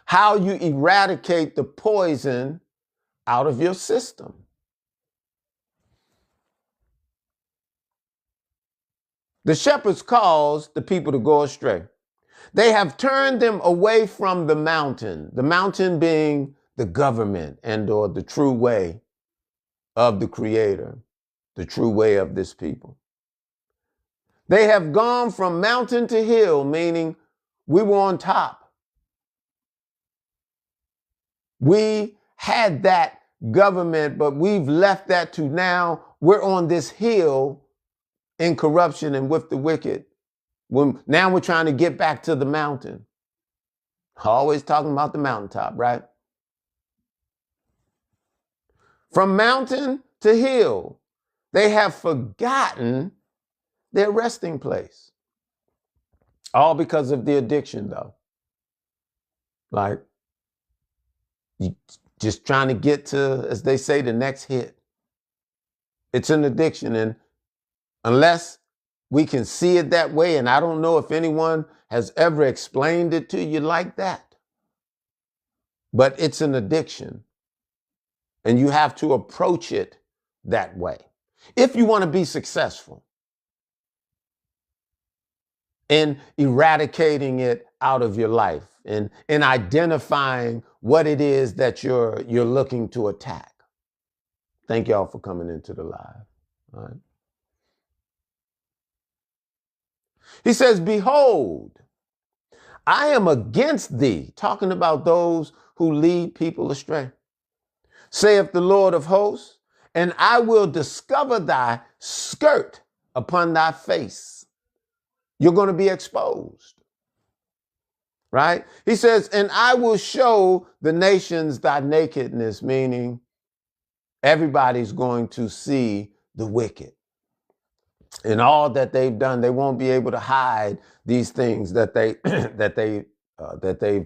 How you eradicate the poison out of your system. The shepherds caused the people to go astray. They have turned them away from the mountain being the government and or the true way of the Creator, the true way of this people. They have gone from mountain to hill, meaning we were on top. We had that government, but we've left that to now we're on this hill in corruption and with the wicked. Now we're trying to get back to the mountain. Always talking about the mountaintop, right? From mountain to hill, they have forgotten their resting place. All because of the addiction, though. Like, you just trying to get to, as they say, the next hit. It's an addiction. And unless we can see it that way, and I don't know if anyone has ever explained it to you like that, but it's an addiction. And you have to approach it that way if you want to be successful in eradicating it out of your life and in identifying what it is that you're looking to attack. Thank y'all for coming into the live. All right. He says, behold, I am against thee, talking about those who lead people astray, saith the Lord of hosts, and I will discover thy skirt upon thy face. You're going to be exposed, right? He says, and I will show the nations thy nakedness, meaning everybody's going to see the wicked. And all that they've done, they won't be able to hide these things that they've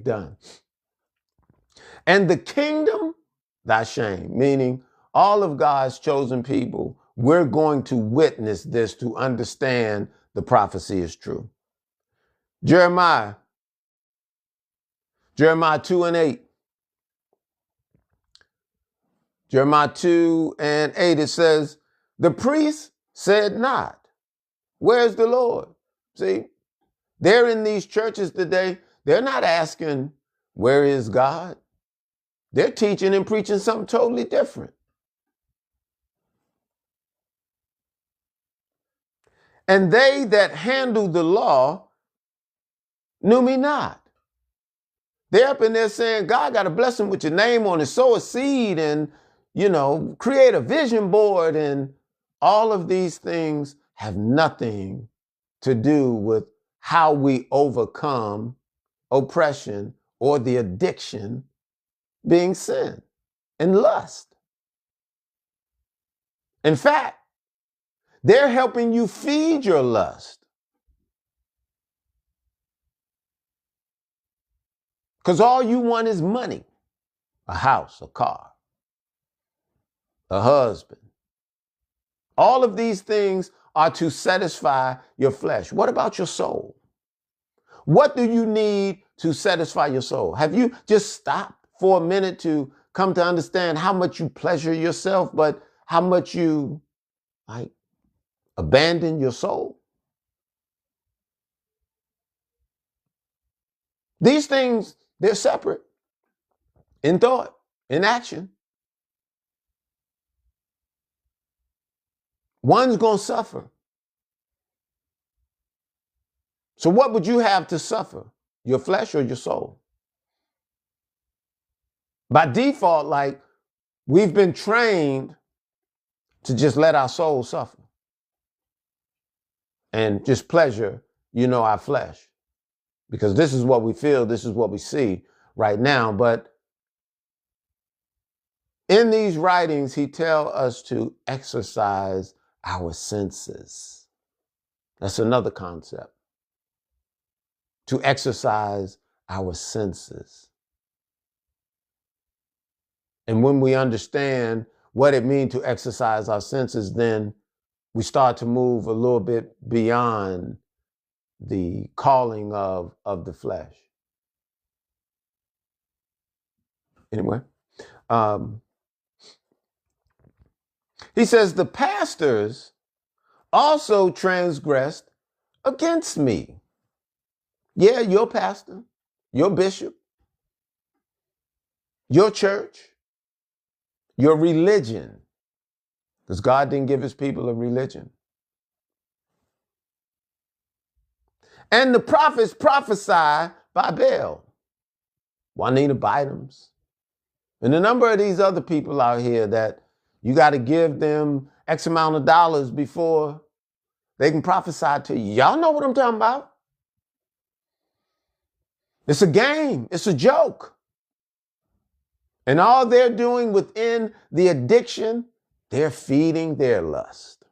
done. And the kingdom, thy shame, meaning all of God's chosen people, we're going to witness this to understand the prophecy is true. Jeremiah 2:8. Jeremiah 2:8, it says, the priest said not, where's the Lord? See, they're in these churches today. They're not asking, where is God? They're teaching and preaching something totally different. And they that handle the law knew me not. They're up in there saying, God got a blessing with your name on it, sow a seed and, create a vision board, and all of these things have nothing to do with how we overcome oppression or the addiction being sin and lust. In fact, they're helping you feed your lust. Because all you want is money, a house, a car, a husband. All of these things are to satisfy your flesh. What about your soul? What do you need to satisfy your soul? Have you just stopped for a minute to come to understand how much you pleasure yourself, but how much you abandon your soul? These things, they're separate in thought, in action. One's going to suffer. So what would you have to suffer? Your flesh or your soul? By default, we've been trained to just let our soul suffer and just pleasure, our flesh. Because this is what we feel, this is what we see right now. But in these writings, he tells us to exercise our senses. That's another concept. To exercise our senses. And when we understand what it means to exercise our senses, then we start to move a little bit beyond the calling of the flesh. Anyway, he says, the pastors also transgressed against me. Yeah, your pastor, your bishop, your church, your religion, because God didn't give his people a religion. And the prophets prophesy by Baal. Juanita Bynums. And a number of these other people out here that you got to give them X amount of dollars before they can prophesy to you. Y'all know what I'm talking about. It's a game. It's a joke. And all they're doing within the addiction, they're feeding their lust.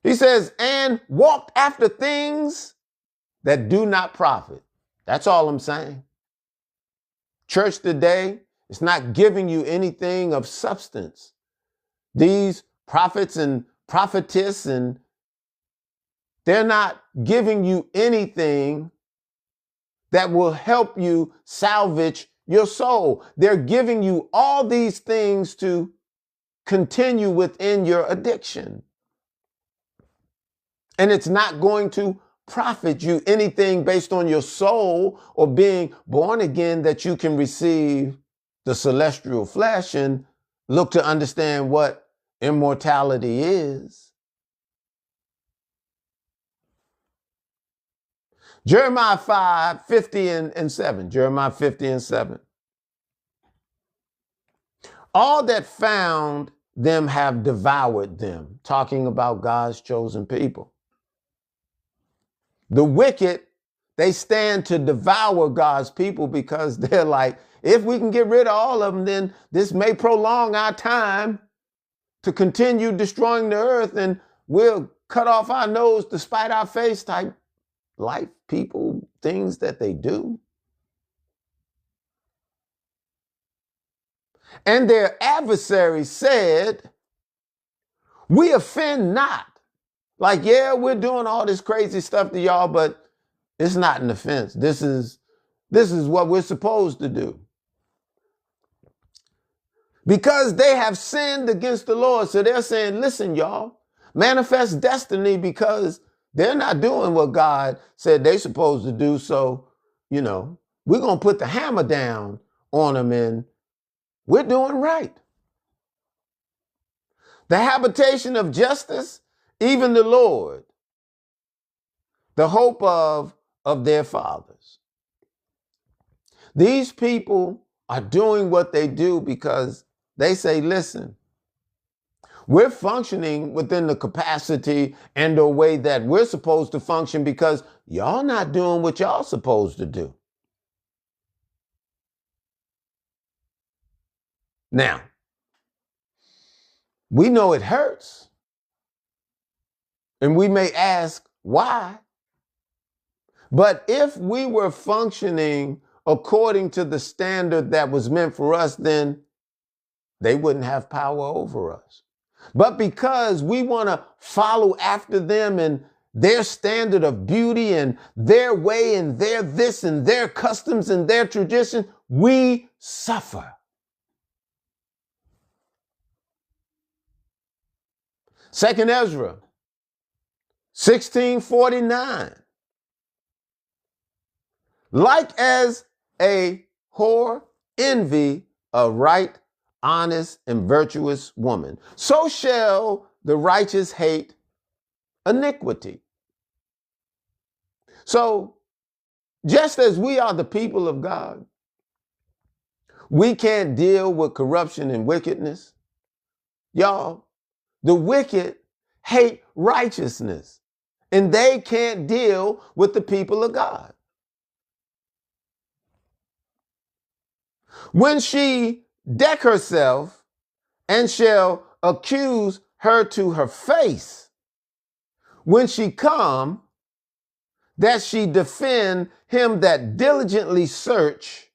He says, and walked after things that do not profit. That's all I'm saying. Church today is not giving you anything of substance. These prophets and prophetess, and they're not giving you anything that will help you salvage your soul. They're giving you all these things to continue within your addiction. And it's not going to profit you anything based on your soul or being born again that you can receive the celestial flesh and look to understand what immortality is. Jeremiah 5:50 and 7. Jeremiah 50 and 7. All that found them have devoured them. Talking about God's chosen people. The wicked, they stand to devour God's people because they're like, if we can get rid of all of them, then this may prolong our time to continue destroying the earth, and we'll cut off our nose to spite our face type life, people, things that they do. And their adversary said, we offend not. Like, yeah, we're doing all this crazy stuff to y'all, but it's not an offense. This is what we're supposed to do. Because they have sinned against the Lord. So they're saying, listen, y'all, manifest destiny, because they're not doing what God said they're supposed to do. So, we're going to put the hammer down on them, and we're doing right. The habitation of justice, even the Lord, the hope of their fathers. These people are doing what they do because they say, listen, we're functioning within the capacity and the way that we're supposed to function because y'all not doing what y'all supposed to do. Now, we know it hurts. And we may ask why. But if we were functioning according to the standard that was meant for us, then they wouldn't have power over us. But because we want to follow after them and their standard of beauty and their way and their this and their customs and their tradition, we suffer. Second Ezra 16:49. Like as a whore envy a right, honest, and virtuous woman, so shall the righteous hate iniquity. So, just as we are the people of God, we can't deal with corruption and wickedness. Y'all, the wicked hate righteousness. And they can't deal with the people of God. When she deck herself and shall accuse her to her face, when she come, that she defend him that diligently search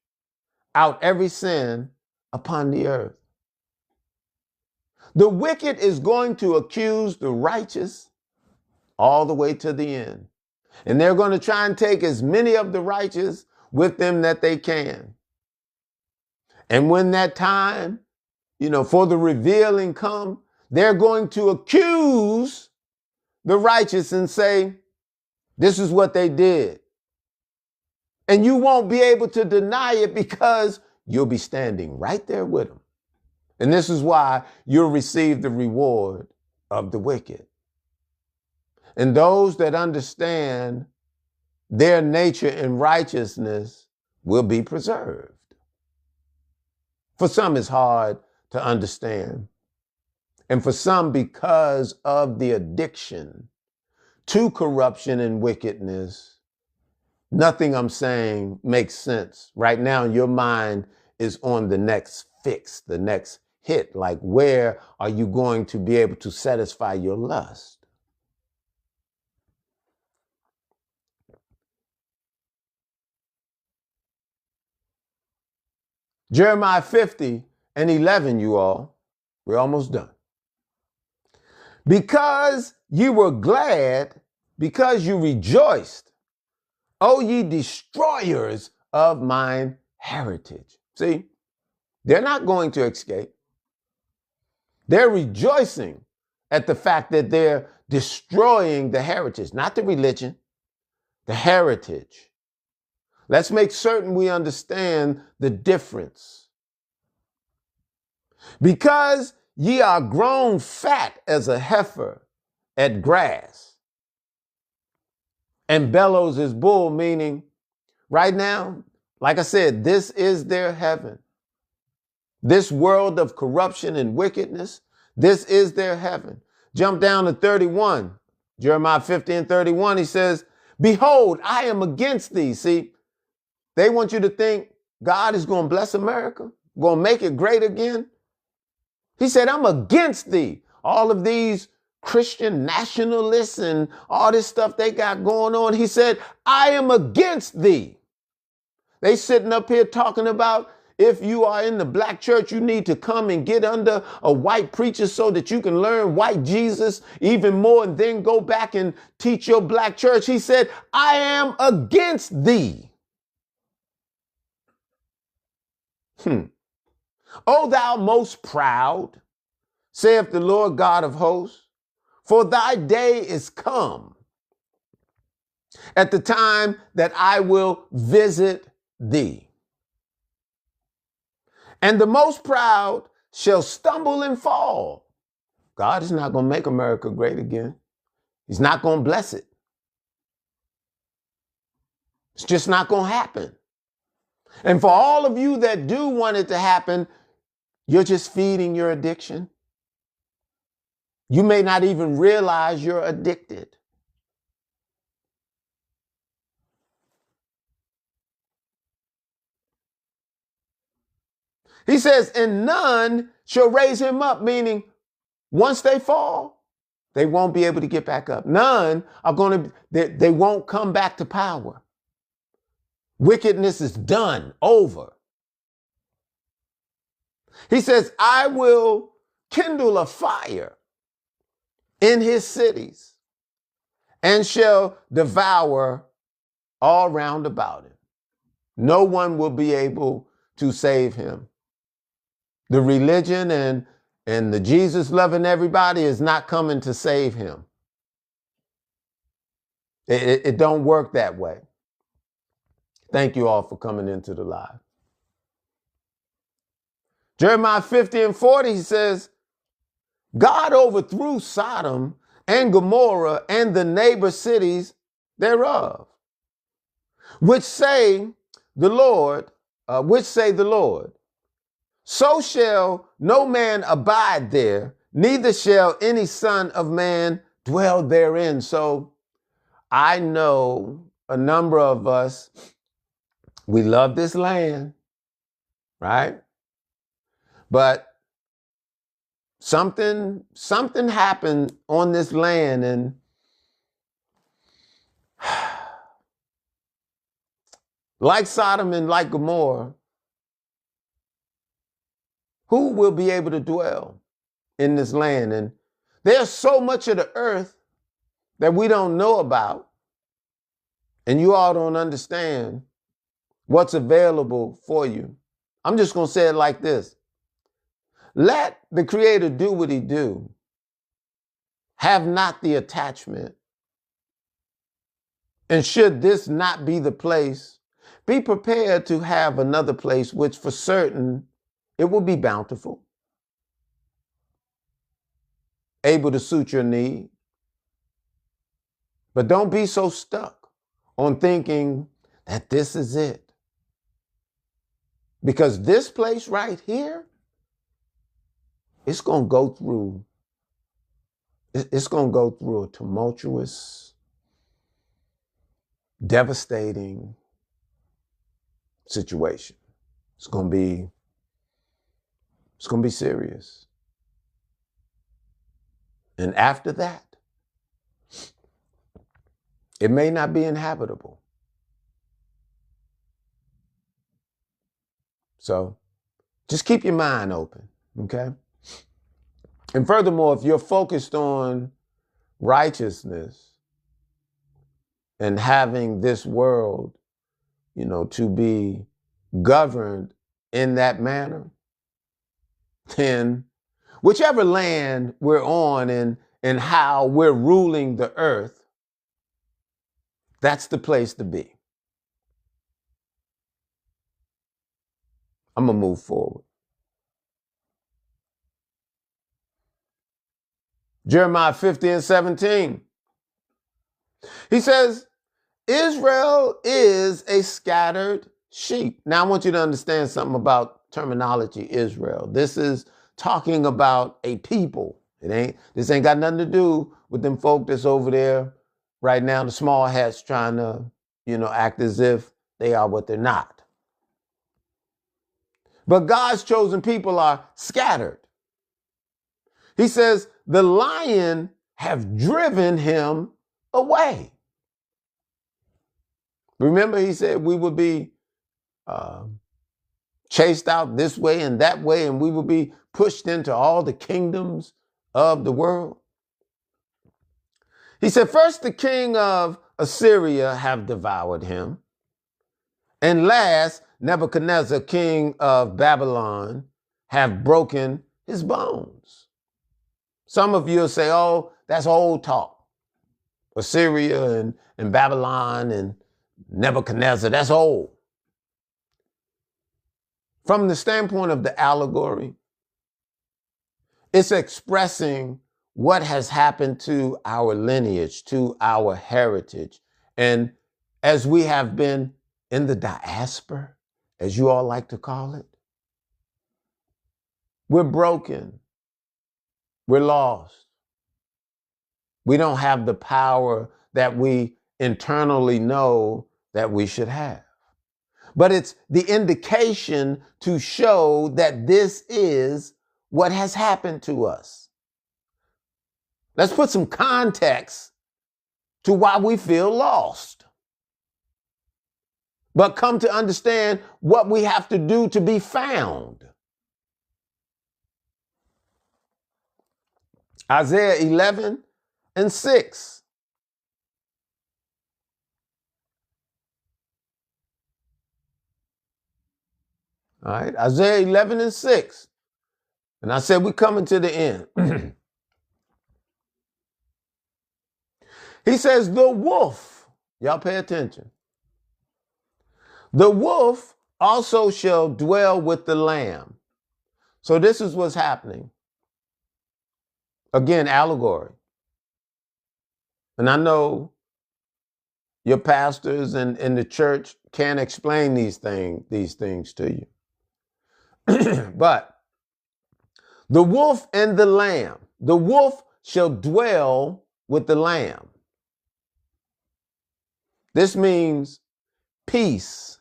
out every sin upon the earth. The wicked is going to accuse the righteous all the way to the end. And they're going to try and take as many of the righteous with them that they can. And when that time, for the revealing come, they're going to accuse the righteous and say, this is what they did. And you won't be able to deny it because you'll be standing right there with them. And this is why you'll receive the reward of the wicked. And those that understand their nature in righteousness will be preserved. For some, it's hard to understand. And for some, because of the addiction to corruption and wickedness, nothing I'm saying makes sense. Right now, your mind is on the next fix, the next hit. Like, where are you going to be able to satisfy your lust? Jeremiah 50:11, you all. We're almost done. Because you were glad, because you rejoiced, O ye destroyers of mine heritage. See, they're not going to escape. They're rejoicing at the fact that they're destroying the heritage, not the religion, the heritage. Let's make certain we understand the difference. Because ye are grown fat as a heifer at grass, and bellows as bull, meaning right now, like I said, this is their heaven. This world of corruption and wickedness, this is their heaven. Jump down to 31. Jeremiah 50:31, he says, behold, I am against thee. See, they want you to think God is going to bless America, going to make it great again. He said, I'm against thee. All of these Christian nationalists and all this stuff they got going on. He said, I am against thee. They sitting up here talking about if you are in the black church, you need to come and get under a white preacher so that you can learn white Jesus even more and then go back and teach your black church. He said, I am against thee. O thou most proud, saith the Lord God of hosts, for thy day is come at the time that I will visit thee. And the most proud shall stumble and fall. God is not going to make America great again. He's not going to bless it. It's just not going to happen. And for all of you that do want it to happen, you're just feeding your addiction. You may not even realize you're addicted. He says, and none shall raise him up, meaning once they fall, they won't be able to get back up. None are going to, they won't come back to power. Wickedness is done, over. He says, I will kindle a fire in his cities and shall devour all round about him. No one will be able to save him. The religion and the Jesus loving everybody is not coming to save him. It don't work that way. Thank you all for coming into the live. Jeremiah 50:40 says, God overthrew Sodom and Gomorrah and the neighbor cities thereof, which say the Lord, so shall no man abide there, neither shall any son of man dwell therein. So I know a number of us, we love this land, right? But something happened on this land, and like Sodom and like Gomorrah, who will be able to dwell in this land? And there's so much of the earth that we don't know about, and you all don't understand what's available for you. I'm just going to say it like this. Let the Creator do what he do. Have not the attachment. And should this not be the place, be prepared to have another place, which for certain it will be bountiful. able to suit your need. But don't be so stuck on thinking that this is it. Because this place right here, it's going to go through a tumultuous, devastating situation. It's going to be serious. And after that, it may not be inhabitable. So just keep your mind open, okay? And furthermore, if you're focused on righteousness and having this world, to be governed in that manner, then whichever land we're on and how we're ruling the earth, that's the place to be. I'm going to move forward. Jeremiah 50:17. He says, Israel is a scattered sheep. Now I want you to understand something about terminology, Israel. This is talking about a people. This ain't got nothing to do with them folk that's over there right now, the small hats trying to, act as if they are what they're not. But God's chosen people are scattered. He says, the lion have driven him away. Remember, he said we would be chased out this way and that way, and we would be pushed into all the kingdoms of the world. He said, first the king of Assyria have devoured him, and last Nebuchadnezzar, king of Babylon, have broken his bones. Some of you will say, oh, that's old talk. Assyria and Babylon and Nebuchadnezzar, that's old. From the standpoint of the allegory, it's expressing what has happened to our lineage, to our heritage. And as we have been in the diaspora, as you all like to call it, we're broken. We're lost. We don't have the power that we internally know that we should have. But it's the indication to show that this is what has happened to us. Let's put some context to why we feel lost. But come to understand what we have to do to be found. Isaiah 11:6. All right, Isaiah 11:6. And I said, we're coming to the end. He says, the wolf, y'all pay attention. The wolf also shall dwell with the lamb. So this is what's happening. Again, allegory. And I know your pastors and the church can't explain these things to you. But the wolf and the lamb, the wolf shall dwell with the lamb. This means peace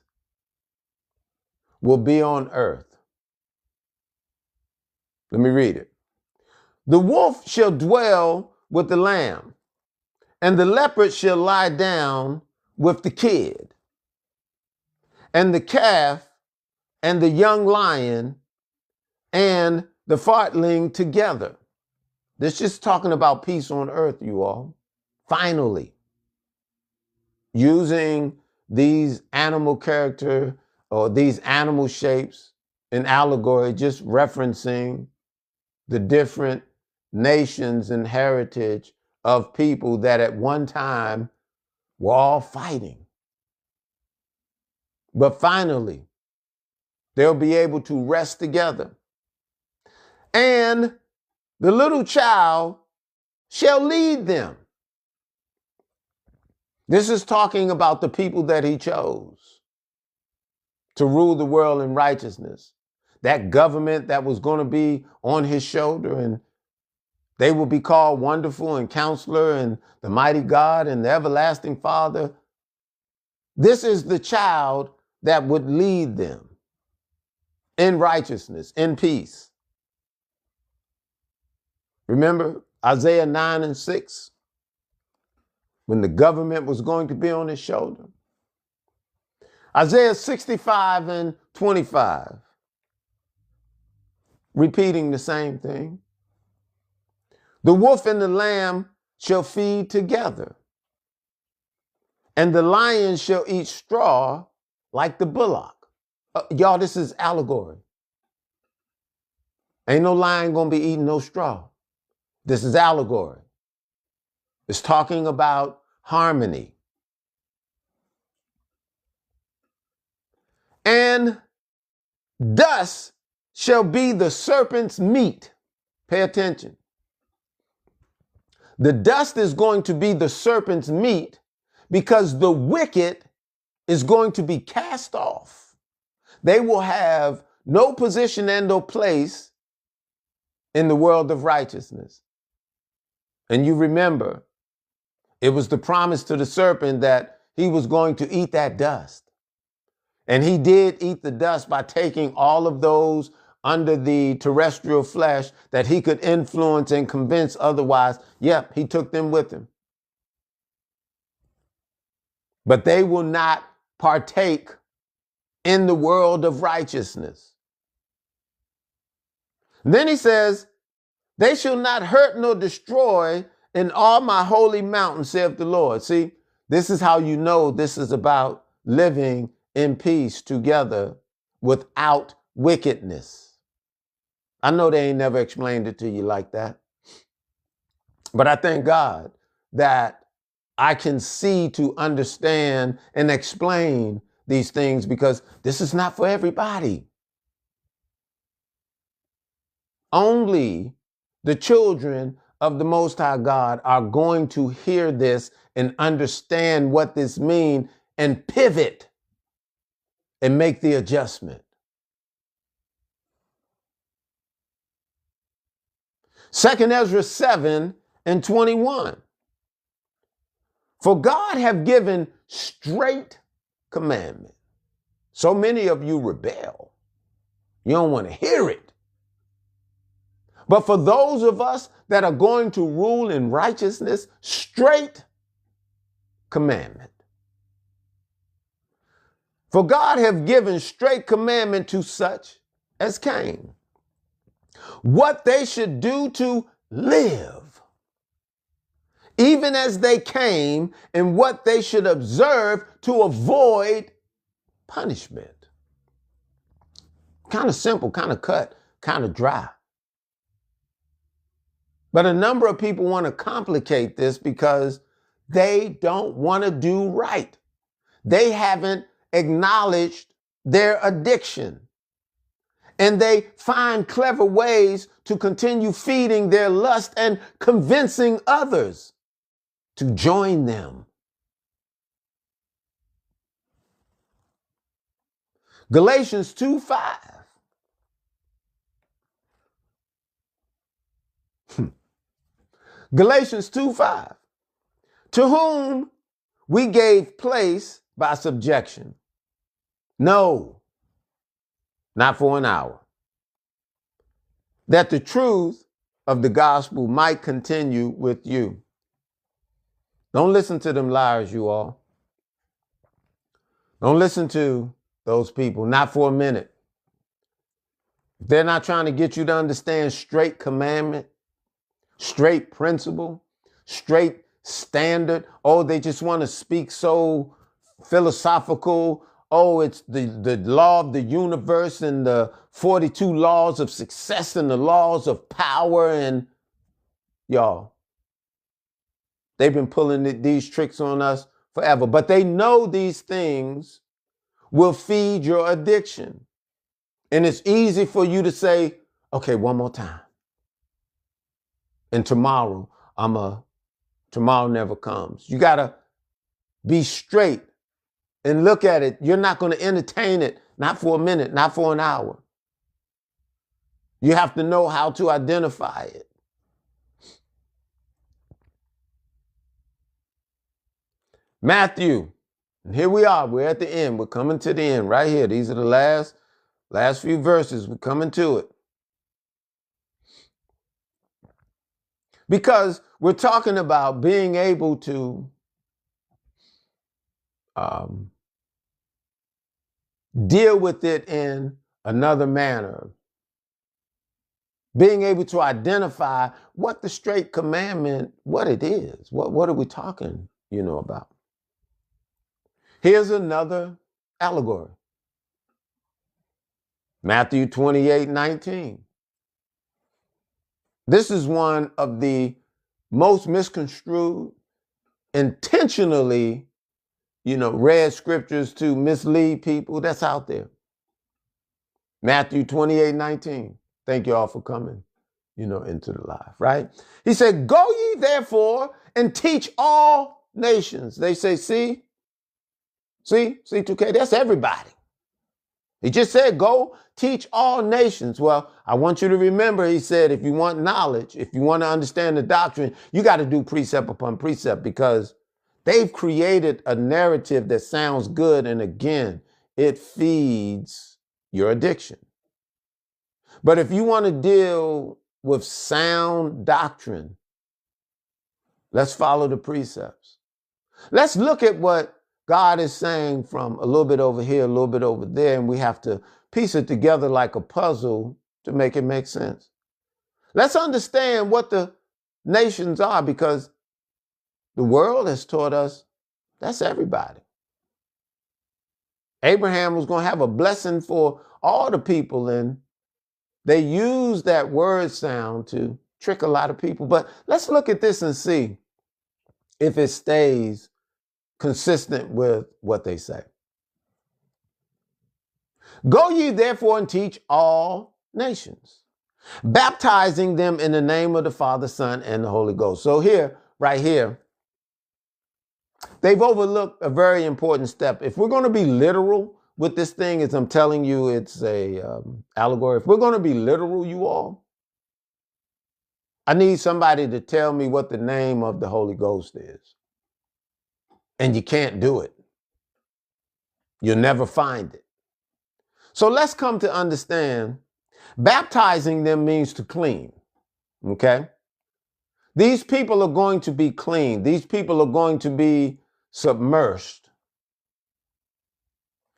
will be on earth. Let me read it. The wolf shall dwell with the lamb, and the leopard shall lie down with the kid, and the calf and the young lion and the fatling together. This is talking about peace on earth, you all. Finally, using these animal character or these animal shapes in allegory, just referencing the different nations and heritage of people that at one time were all fighting. But finally, they'll be able to rest together. And the little child shall lead them. This is talking about the people that he chose to rule the world in righteousness. That government that was going to be on his shoulder, and they will be called Wonderful and Counselor and the Mighty God and the Everlasting Father. This is the child that would lead them in righteousness, in peace. Remember Isaiah 9:6, when the government was going to be on his shoulder. Isaiah 65:25, repeating the same thing. The wolf and the lamb shall feed together, and the lion shall eat straw like the bullock. Y'all, this is allegory. Ain't no lion gonna be eating no straw. This is allegory. It's talking about harmony. And dust shall be the serpent's meat. Pay attention. The dust is going to be the serpent's meat because the wicked is going to be cast off. They will have no position and no place in the world of righteousness. And you remember, it was the promise to the serpent that he was going to eat that dust. And he did eat the dust by taking all of those under the terrestrial flesh that he could influence and convince otherwise. Yep, he took them with him. But they will not partake in the world of righteousness. And then he says, they shall not hurt nor destroy in all my holy mountain, saith the Lord. See, this is how you know this is about living in peace together without wickedness. I know they ain't never explained it to you like that. But I thank God that I can see to understand and explain these things, because this is not for everybody. Only the children of the Most High God are going to hear this and understand what this means and pivot and make the adjustment. 2 Ezra 7:21. For God have given straight commandment. So many of you rebel. You don't want to hear it. But for those of us that are going to rule in righteousness, straight commandment. For God have given straight commandment to such as came, what they should do to live, even as they came, and what they should observe to avoid punishment. Kind of simple, kind of cut, kind of dry. But a number of people want to complicate this because they don't want to do right. They haven't acknowledged their addiction. And they find clever ways to continue feeding their lust and convincing others to join them. Galatians 2:5. Galatians 2:5. To whom we gave place by subjection. No, not for an hour. That the truth of the gospel might continue with you. Don't listen to them liars, you all. Don't listen to those people, not for a minute. If they're not trying to get you to understand straight commandment, straight principle, straight standard. Oh, they just want to speak so philosophical. Oh, it's the law of the universe and the 42 laws of success and the laws of power. And y'all, they've been pulling these tricks on us forever. But they know these things will feed your addiction. And it's easy for you to say, okay, one more time. And tomorrow tomorrow never comes. You got to be straight and look at it. You're not going to entertain it, not for a minute, not for an hour. You have to know how to identify it. Matthew, and here we are. We're at the end. We're coming to the end right here. These are the last few verses. We're coming to it. Because we're talking about being able to deal with it in another manner. Being able to identify what the straight commandment, what it is. What are we talking, about? Here's another allegory. Matthew 28:19. This is one of the most misconstrued, intentionally, read scriptures to mislead people that's out there. Matthew 28:19. Thank you all for coming, into the live, right? He said, go ye therefore and teach all nations. They say, see, 2K, that's everybody. He just said, go teach all nations. Well, I want you to remember, he said, if you want knowledge, if you want to understand the doctrine, you got to do precept upon precept, because they've created a narrative that sounds good. And again, it feeds your addiction. But if you want to deal with sound doctrine, let's follow the precepts. Let's look at what God is saying from a little bit over here, a little bit over there, and we have to piece it together like a puzzle to make it make sense. Let's understand what the nations are, because the world has taught us that's everybody. Abraham was going to have a blessing for all the people, and they use that word sound to trick a lot of people. But let's look at this and see if it stays consistent with what they say. Go ye therefore and teach all nations, baptizing them in the name of the Father, Son, and the Holy Ghost. So right here, they've overlooked a very important step. If we're going to be literal with this thing, as I'm telling you, it's a allegory. If we're going to be literal, you all, I need somebody to tell me what the name of the Holy Ghost is. And you can't do it. You'll never find it. So let's come to understand, baptizing them means to clean, okay? These people are going to be clean. These people are going to be submerged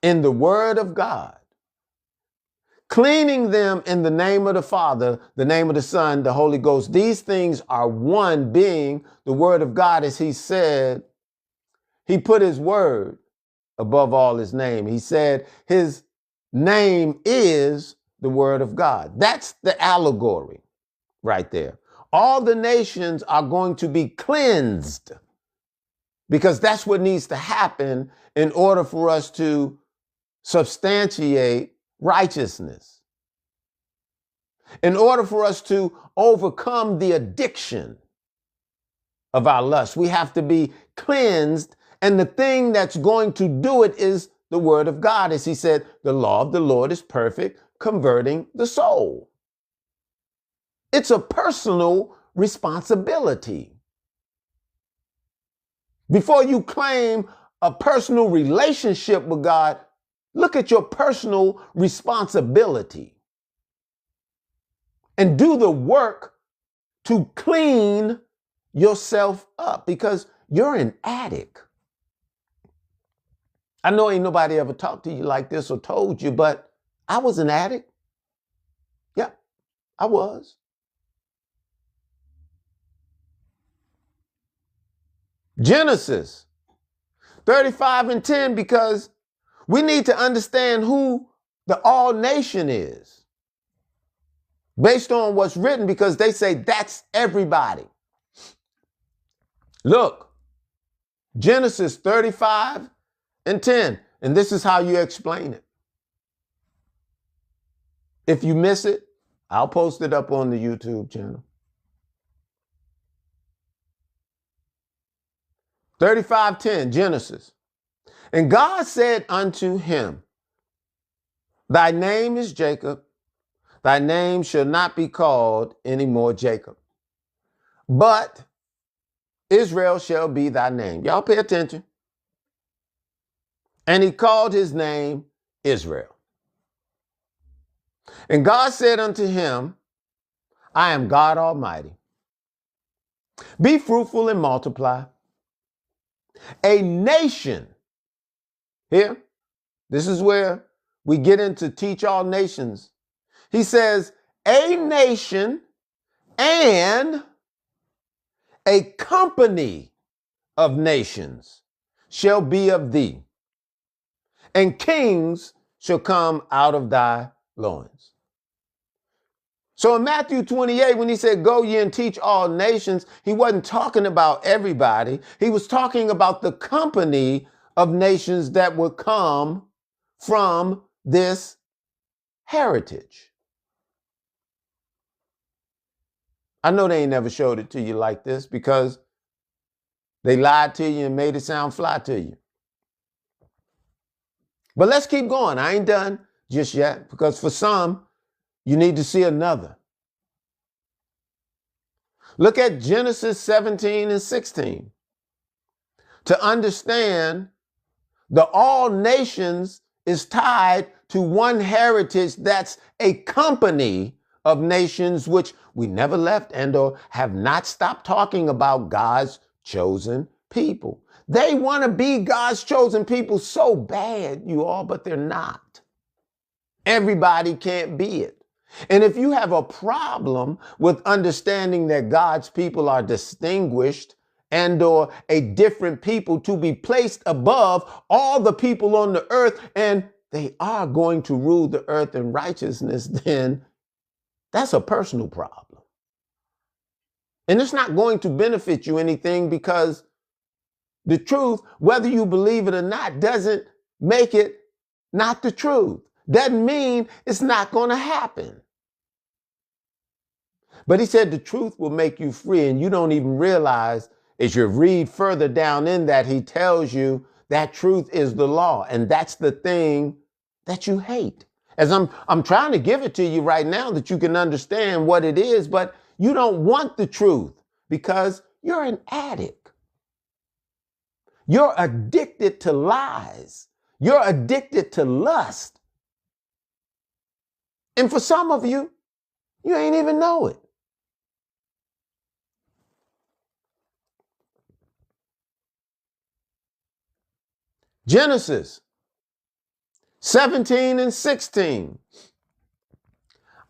in the Word of God, cleaning them in the name of the Father, the name of the Son, the Holy Ghost. These things are one, being the Word of God. As he said, he put his word above all his name. He said his name is the Word of God. That's the allegory right there. All the nations are going to be cleansed, because that's what needs to happen in order for us to substantiate righteousness. In order for us to overcome the addiction of our lust, we have to be cleansed. And the thing that's going to do it is the Word of God. As he said, the law of the Lord is perfect, converting the soul. It's a personal responsibility. Before you claim a personal relationship with God, look at your personal responsibility and do the work to clean yourself up, because you're an addict. I know ain't nobody ever talked to you like this or told you, but I was an addict. Yeah, I was. Genesis 35:10, because we need to understand who the all nation is based on what's written, because they say that's everybody. Look, Genesis 35:10, and this is how you explain it. If you miss it, I'll post it up on the YouTube channel. 35:10, Genesis. And God said unto him, thy name is Jacob. Thy name shall not be called any more Jacob, but Israel shall be thy name. Y'all pay attention. And he called his name Israel. And God said unto him, I am God Almighty. Be fruitful and multiply. A nation. Here, this is where we get into teach all nations. He says, a nation and a company of nations shall be of thee, and kings shall come out of thy loins. So in Matthew 28, when he said, go ye and teach all nations, he wasn't talking about everybody. He was talking about the company of nations that would come from this heritage. I know they ain't never showed it to you like this because they lied to you and made it sound fly to you. But let's keep going. I ain't done just yet, because for some, you need to see another. Look at Genesis 17 and 16 to understand the all nations is tied to one heritage that's a company of nations which we never left and or have not stopped talking about God's chosen people. They want to be God's chosen people so bad, you all, but they're not. Everybody can't be it. And if you have a problem with understanding that God's people are distinguished and or a different people to be placed above all the people on the earth, and they are going to rule the earth in righteousness, then that's a personal problem. And it's not going to benefit you anything, because the truth, whether you believe it or not, doesn't make it not the truth. Doesn't mean it's not going to happen. But he said the truth will make you free, and you don't even realize, as you read further down in that, he tells you that truth is the law, and that's the thing that you hate. As I'm trying to give it to you right now that you can understand what it is, but you don't want the truth because you're an addict. You're addicted to lies. You're addicted to lust. And for some of you, you ain't even know it. Genesis 17 and 16.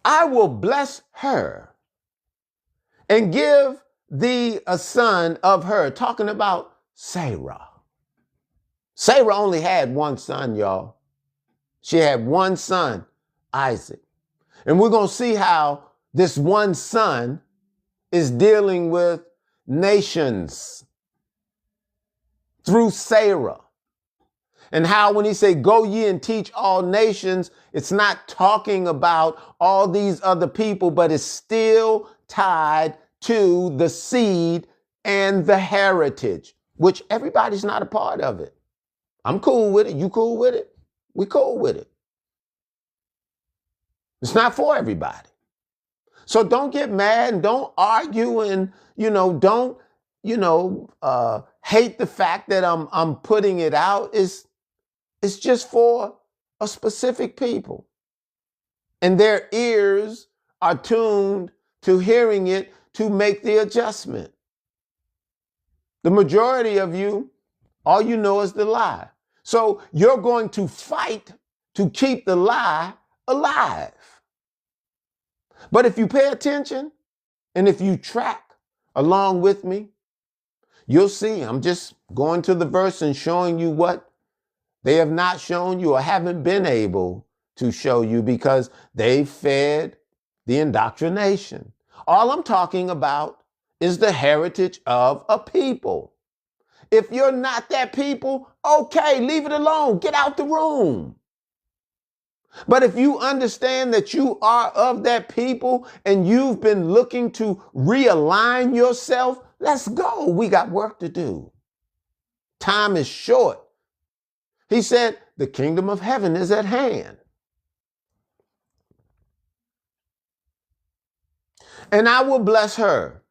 I will bless her and give thee a son of her. Talking about Sarah. Sarah only had one son, y'all. She had one son, Isaac. And we're going to see how this one son is dealing with nations through Sarah. And how when he say, go ye and teach all nations, it's not talking about all these other people, but it's still tied to the seed and the heritage, which everybody's not a part of it. I'm cool with it. You cool with it? We cool with it. It's not for everybody. So don't get mad and don't argue and, don't, hate the fact that I'm putting it out. It's just for a specific people. And their ears are tuned to hearing it to make the adjustment. The majority of you, all you know is the lie. So you're going to fight to keep the lie alive. But if you pay attention and if you track along with me, you'll see I'm just going to the verse and showing you what they have not shown you or haven't been able to show you because they fed the indoctrination. All I'm talking about is the heritage of a people. If you're not that people, okay, leave it alone. Get out the room. But if you understand that you are of that people and you've been looking to realign yourself, let's go. We got work to do. Time is short. He said, the kingdom of heaven is at hand. And I will bless her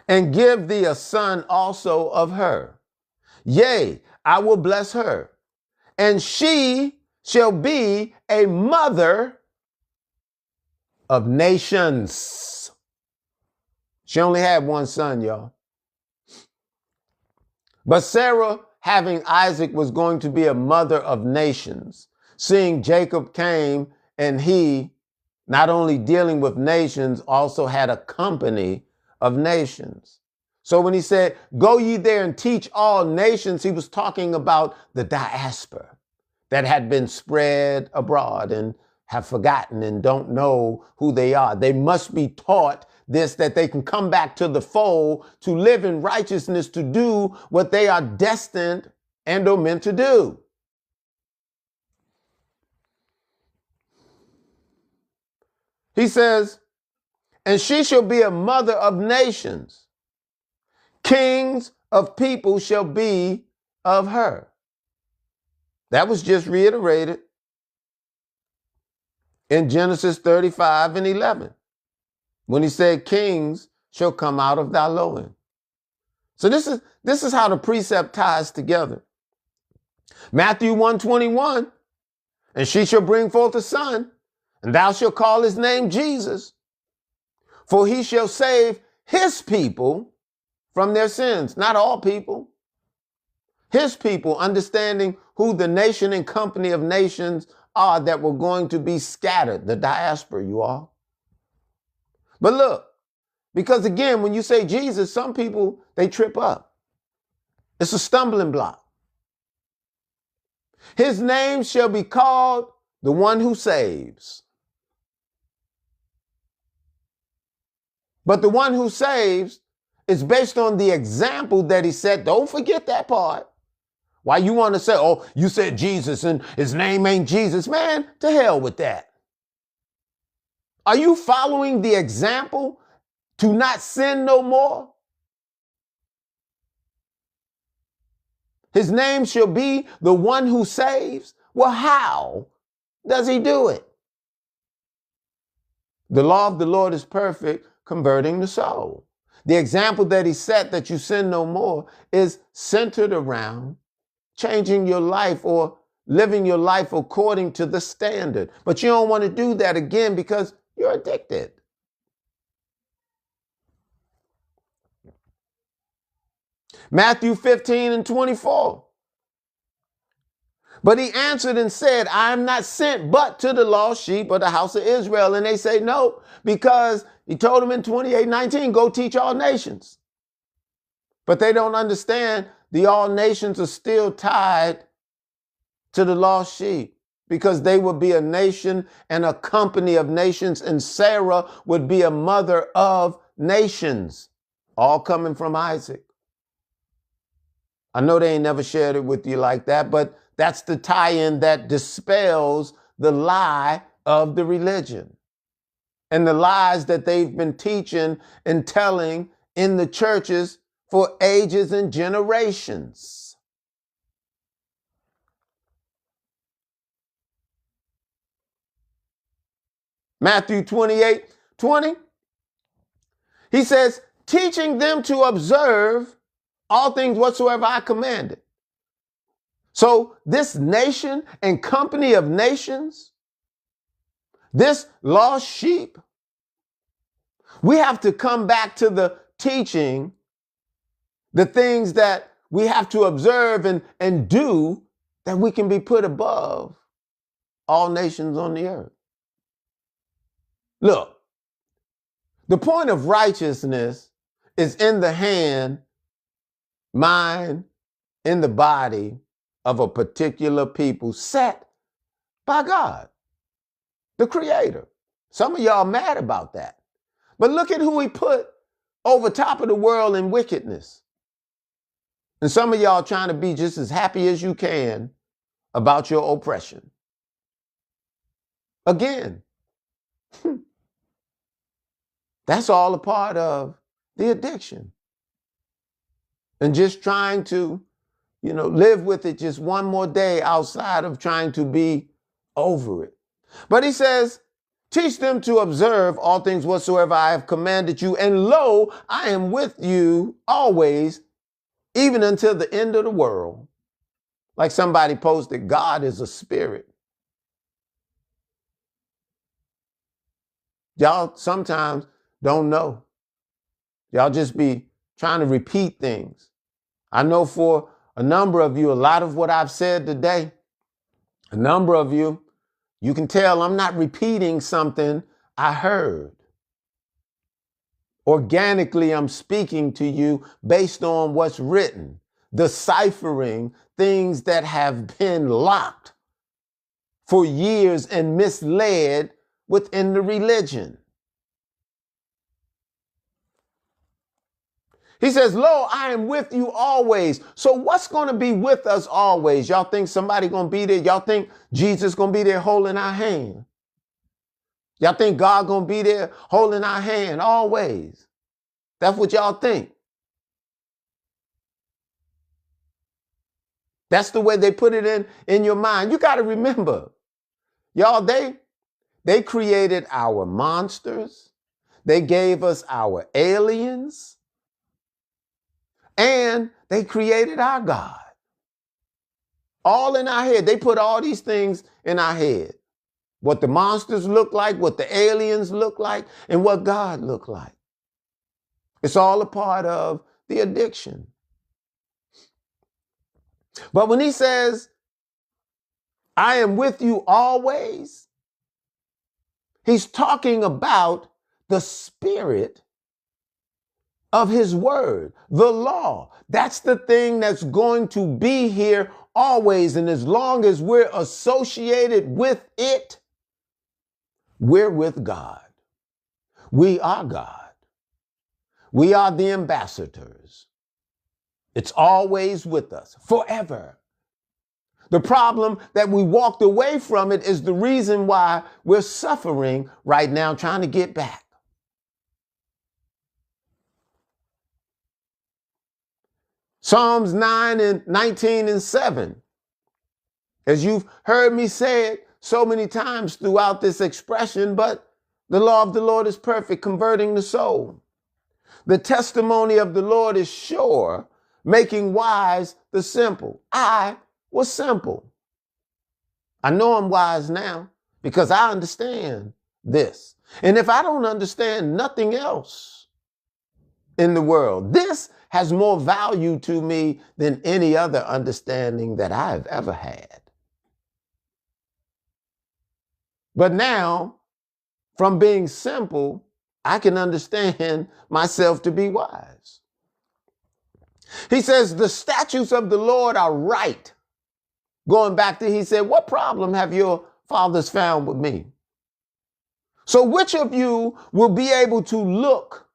and give thee a son also of her. Yea, I will bless her, and she shall be a mother of nations. She only had one son, y'all. But Sarah, having Isaac, was going to be a mother of nations. Seeing Jacob came, and he, not only dealing with nations, also had a company of nations. So when he said, go ye there and teach all nations, he was talking about the diaspora that had been spread abroad and have forgotten and don't know who they are. They must be taught this, that they can come back to the fold, to live in righteousness, to do what they are destined and are meant to do. He says, and she shall be a mother of nations. Kings of people shall be of her. That was just reiterated in Genesis 35:11, when he said, kings shall come out of thy loin. So this is how the precept ties together. Matthew 1:21, and she shall bring forth a son, and thou shalt call his name Jesus, for he shall save his people from their sins. Not all people. His people, understanding who the nation and company of nations are that were going to be scattered, the diaspora, you all. But look, because again, when you say Jesus, some people, they trip up. It's a stumbling block. His name shall be called the one who saves. But the one who saves is based on the example that he set. Don't forget that part. Why you want to say, oh, you said Jesus and his name ain't Jesus. Man, to hell with that. Are you following the example to not sin no more? His name shall be the one who saves. Well, how does he do it? The law of the Lord is perfect, converting the soul. The example that he set, that you sin no more, is centered around changing your life or living your life according to the standard. But you don't want to do that again because you're addicted. Matthew 15:24. But he answered and said, I am not sent but to the lost sheep of the house of Israel. And they say, no, because he told them in 28:19, go teach all nations. But they don't understand the all nations are still tied to the lost sheep, because they would be a nation and a company of nations, and Sarah would be a mother of nations, all coming from Isaac. I know they ain't never shared it with you like that, but that's the tie-in that dispels the lie of the religion and the lies that they've been teaching and telling in the churches for ages and generations. Matthew 28:20, he says, teaching them to observe all things whatsoever I commanded. So this nation and company of nations, this lost sheep, we have to come back to the teaching, the things that we have to observe and do, that we can be put above all nations on the earth. Look, the point of righteousness is in the hand, mind, in the body of a particular people set by God, the Creator. Some of y'all mad about that. But look at who he put over top of the world in wickedness. And some of y'all trying to be just as happy as you can about your oppression. Again, that's all a part of the addiction. and just trying to, live with it just one more day outside of trying to be over it. But he says, teach them to observe all things whatsoever I have commanded you. And lo, I am with you always, even until the end of the world. Like somebody posted, God is a spirit. Y'all sometimes don't know. Y'all just be trying to repeat things. I know for a number of you, a lot of what I've said today, a number of you, you can tell I'm not repeating something I heard. Organically, I'm speaking to you based on what's written, deciphering things that have been locked for years and misled within the religion. He says, lo, I am with you always. So what's going to be with us always? Y'all think somebody going to be there? Y'all think Jesus going to be there holding our hand? Y'all think God going to be there holding our hand always? That's what y'all think. That's the way they put it in your mind. You got to remember, y'all, they created our monsters. They gave us our aliens. And they created our God. All in our head. They put all these things in our head. What the monsters look like, what the aliens look like, and what God looked like. It's all a part of the addiction. But when he says, I am with you always, he's talking about the spirit of his word, the law. That's the thing that's going to be here always. And as long as we're associated with it, we're with God. We are God. We are the ambassadors. It's always with us forever. The problem that we walked away from it is the reason why we're suffering right now, trying to get back. Psalms 9 and 19 and 7. As you've heard me say it so many times throughout this expression, but the law of the Lord is perfect, converting the soul. The testimony of the Lord is sure, making wise the simple. I was simple. I know I'm wise now because I understand this. And if I don't understand nothing else in the world, this has more value to me than any other understanding that I've ever had. But now, from being simple, I can understand myself to be wise. He says, the statutes of the Lord are right. Going back to, he said, what problem have your fathers found with me? So which of you will be able to look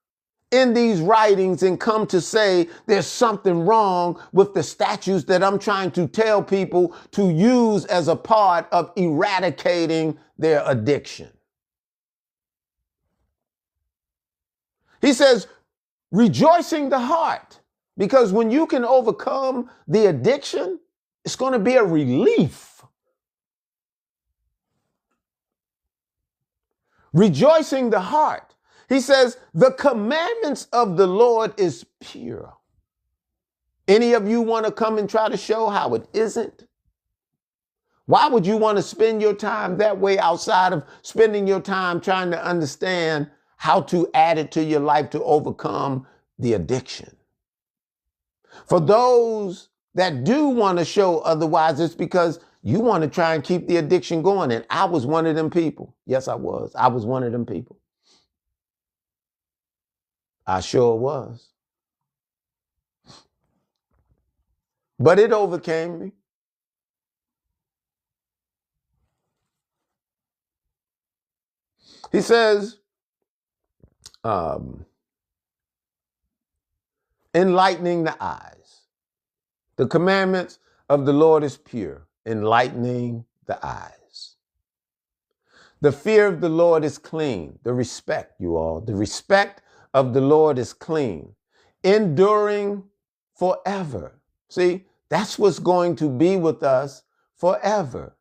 in these writings and come to say there's something wrong with the statutes that I'm trying to tell people to use as a part of eradicating their addiction? He says, rejoicing the heart, because when you can overcome the addiction, it's going to be a relief. Rejoicing the heart. He says, the commandments of the Lord is pure. Any of you want to come and try to show how it isn't? Why would you want to spend your time that way outside of spending your time trying to understand how to add it to your life to overcome the addiction? For those that do want to show otherwise, it's because you want to try and keep the addiction going. And I was one of them people. Yes, I was. I was one of them people. I sure was. But it overcame me. He says, enlightening the eyes. The commandments of the Lord is pure, enlightening the eyes. The fear of the Lord is clean. The respect, you all, the respect of the Lord is clean, enduring forever. See, that's what's going to be with us forever.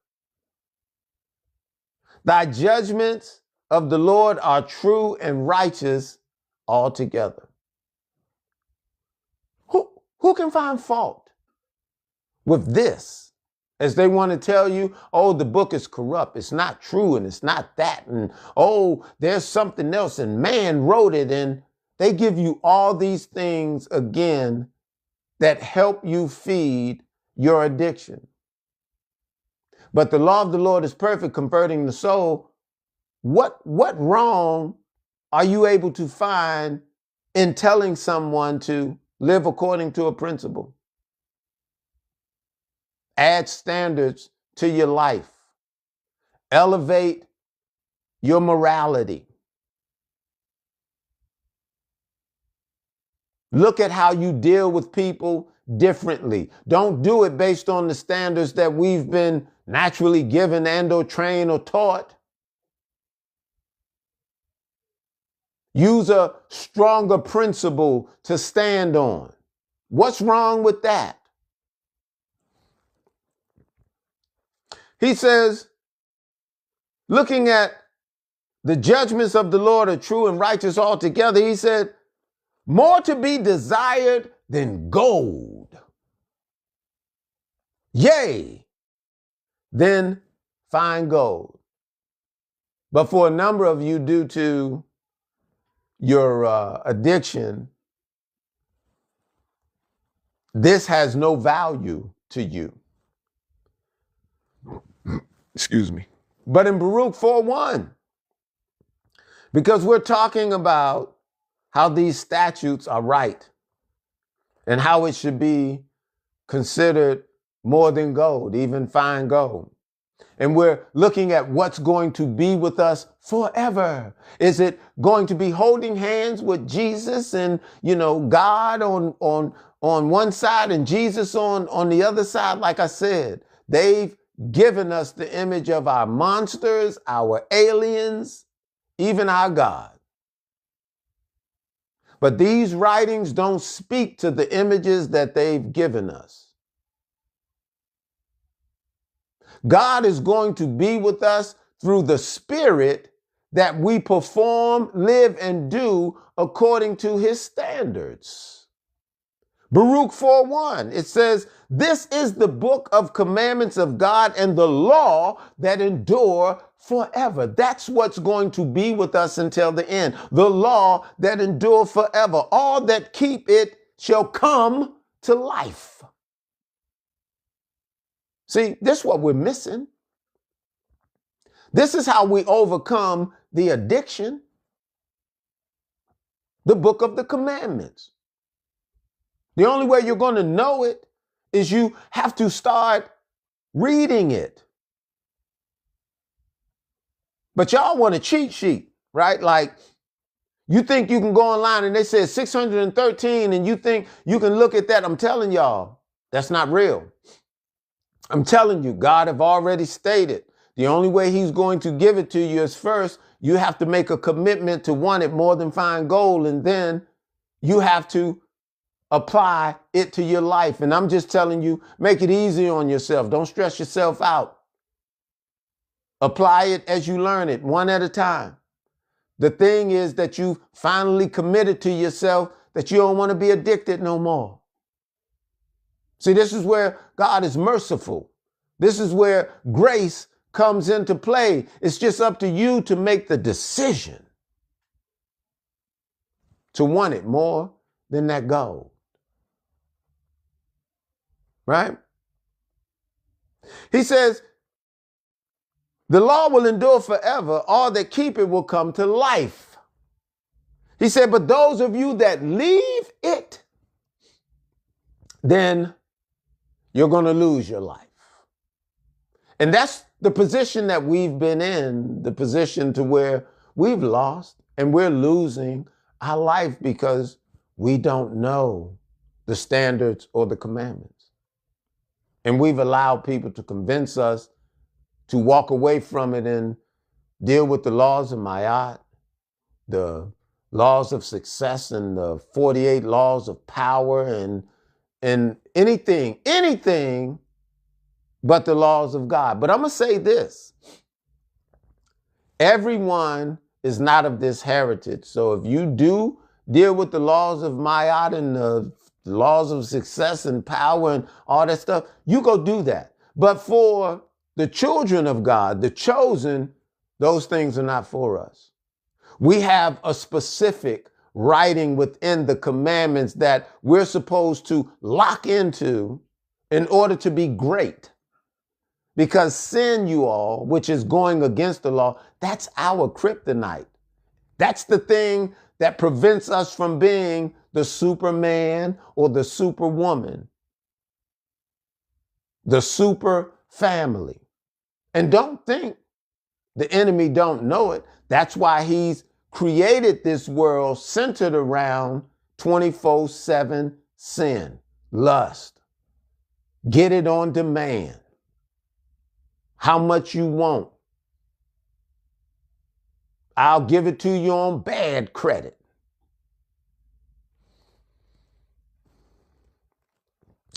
Thy judgments of the Lord are true and righteous altogether. Who can find fault with this? As they want to tell you, oh, the book is corrupt. It's not true and it's not that. And oh, there's something else and man wrote it. And they give you all these things again that help you feed your addiction. But the law of the Lord is perfect, converting the soul. What wrong are you able to find in telling someone to live according to a principle? Add standards to your life. Elevate your morality. Look at how you deal with people differently. Don't do it based on the standards that we've been naturally given and or trained or taught. Use a stronger principle to stand on. What's wrong with that? He says, looking at the judgments of the Lord are true and righteous altogether, he said, more to be desired than gold, yea, than fine gold. But for a number of you, due to your addiction, this has no value to you. Excuse me. But in Baruch 4:1, because we're talking about how these statutes are right and how it should be considered more than gold, even fine gold. And we're looking at what's going to be with us forever. Is it going to be holding hands with Jesus and, God on one side and Jesus on the other side? Like I said, they've given us the image of our monsters, our aliens, even our God. But these writings don't speak to the images that they've given us. God is going to be with us through the Spirit that we perform, live, and do according to his standards. Baruch 4:1, it says, this is the book of commandments of God and the law that endure forever. That's what's going to be with us until the end. The law that endure forever. All that keep it shall come to life. See, this is what we're missing. This is how we overcome the addiction. The book of the commandments. The only way you're going to know it is you have to start reading it. But y'all want a cheat sheet, right? Like, you think you can go online and they say 613 and you think you can look at that. I'm telling y'all, that's not real. I'm telling you, God have already stated the only way he's going to give it to you is first, you have to make a commitment to want it more than fine gold, and then you have to apply it to your life. And I'm just telling you, make it easy on yourself. Don't stress yourself out. Apply it as you learn it, one at a time. The thing is that you finally committed to yourself that you don't want to be addicted no more. See, this is where God is merciful. This is where grace comes into play. It's just up to you to make the decision to want it more than that gold. Right? He says, the law will endure forever. All that keep it will come to life. He said, but those of you that leave it, then you're going to lose your life. And that's the position that we've been in, the position to where we've lost and we're losing our life because we don't know the standards or the commandments. And we've allowed people to convince us to walk away from it and deal with the laws of Ma'at, the laws of success and the 48 laws of power and in anything but the laws of God. But I'm going to say this. Everyone is not of this heritage. So if you do deal with the laws of Ma'at and the laws of success and power and all that stuff, you go do that. But for the children of God, the chosen, those things are not for us. We have a specific writing within the commandments that we're supposed to lock into in order to be great. Because sin, you all, which is going against the law, that's our kryptonite. That's the thing that prevents us from being the Superman or the Superwoman, the super family. And don't think the enemy don't know it. That's why he's created this world centered around 24/7 sin, lust, get it on demand, how much you want. I'll give it to you on bad credit.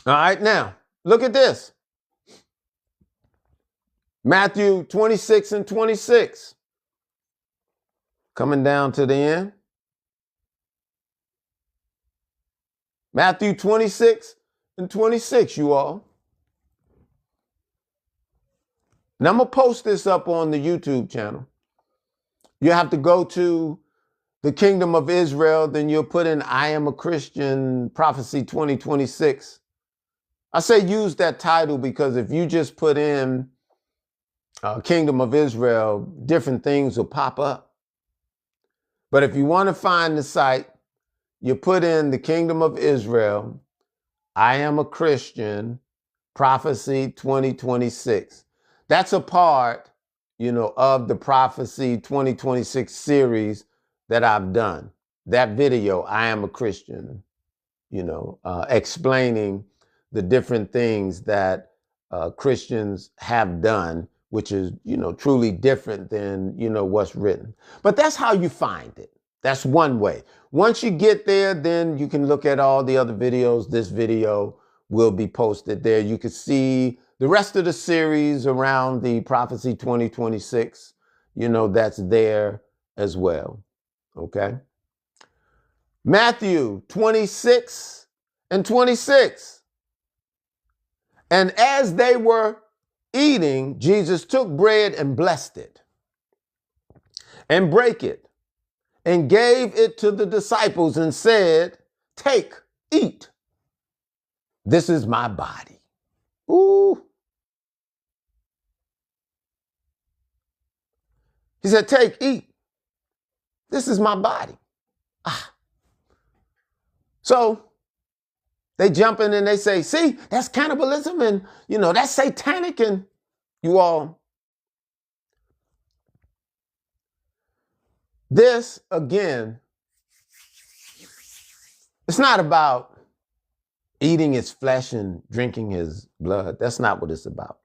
All right, now, look at this. Matthew 26 and 26. Coming down to the end. Matthew 26 and 26, you all. Now, I'm going to post this up on the YouTube channel. You have to go to the Kingdom of Israel, then you'll put in I Am a Christian Prophecy 2026. I say use that title because if you just put in Kingdom of Israel, different things will pop up. But if you want to find the site, you put in the Kingdom of Israel, I Am a Christian Prophecy 2026. That's a part, of the Prophecy 2026 series that I've done. That video, I Am a Christian, explaining the different things that Christians have done, which is, truly different than, what's written. But that's how you find it. That's one way. Once you get there, then you can look at all the other videos. This video will be posted there. You can see the rest of the series around the Prophecy 2026, that's there as well. Okay. Matthew 26 and 26. And as they were eating, Jesus took bread and blessed it and brake it and gave it to the disciples and said, "Take, eat. This is my body." Ooh. He said, "Take, eat. This is my body." Ah. So they jump in and they say, "See, that's cannibalism and, that's satanic." And you all, this again, it's not about eating his flesh and drinking his blood. That's not what it's about.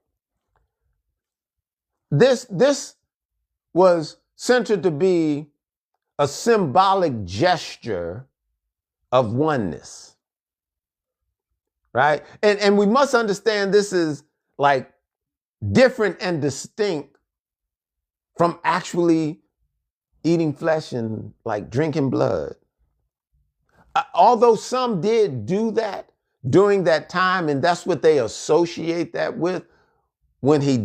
This was centered to be a symbolic gesture of oneness, right? And we must understand this is like different and distinct from actually eating flesh and like drinking blood. Although some did do that during that time, and that's what they associate that with when he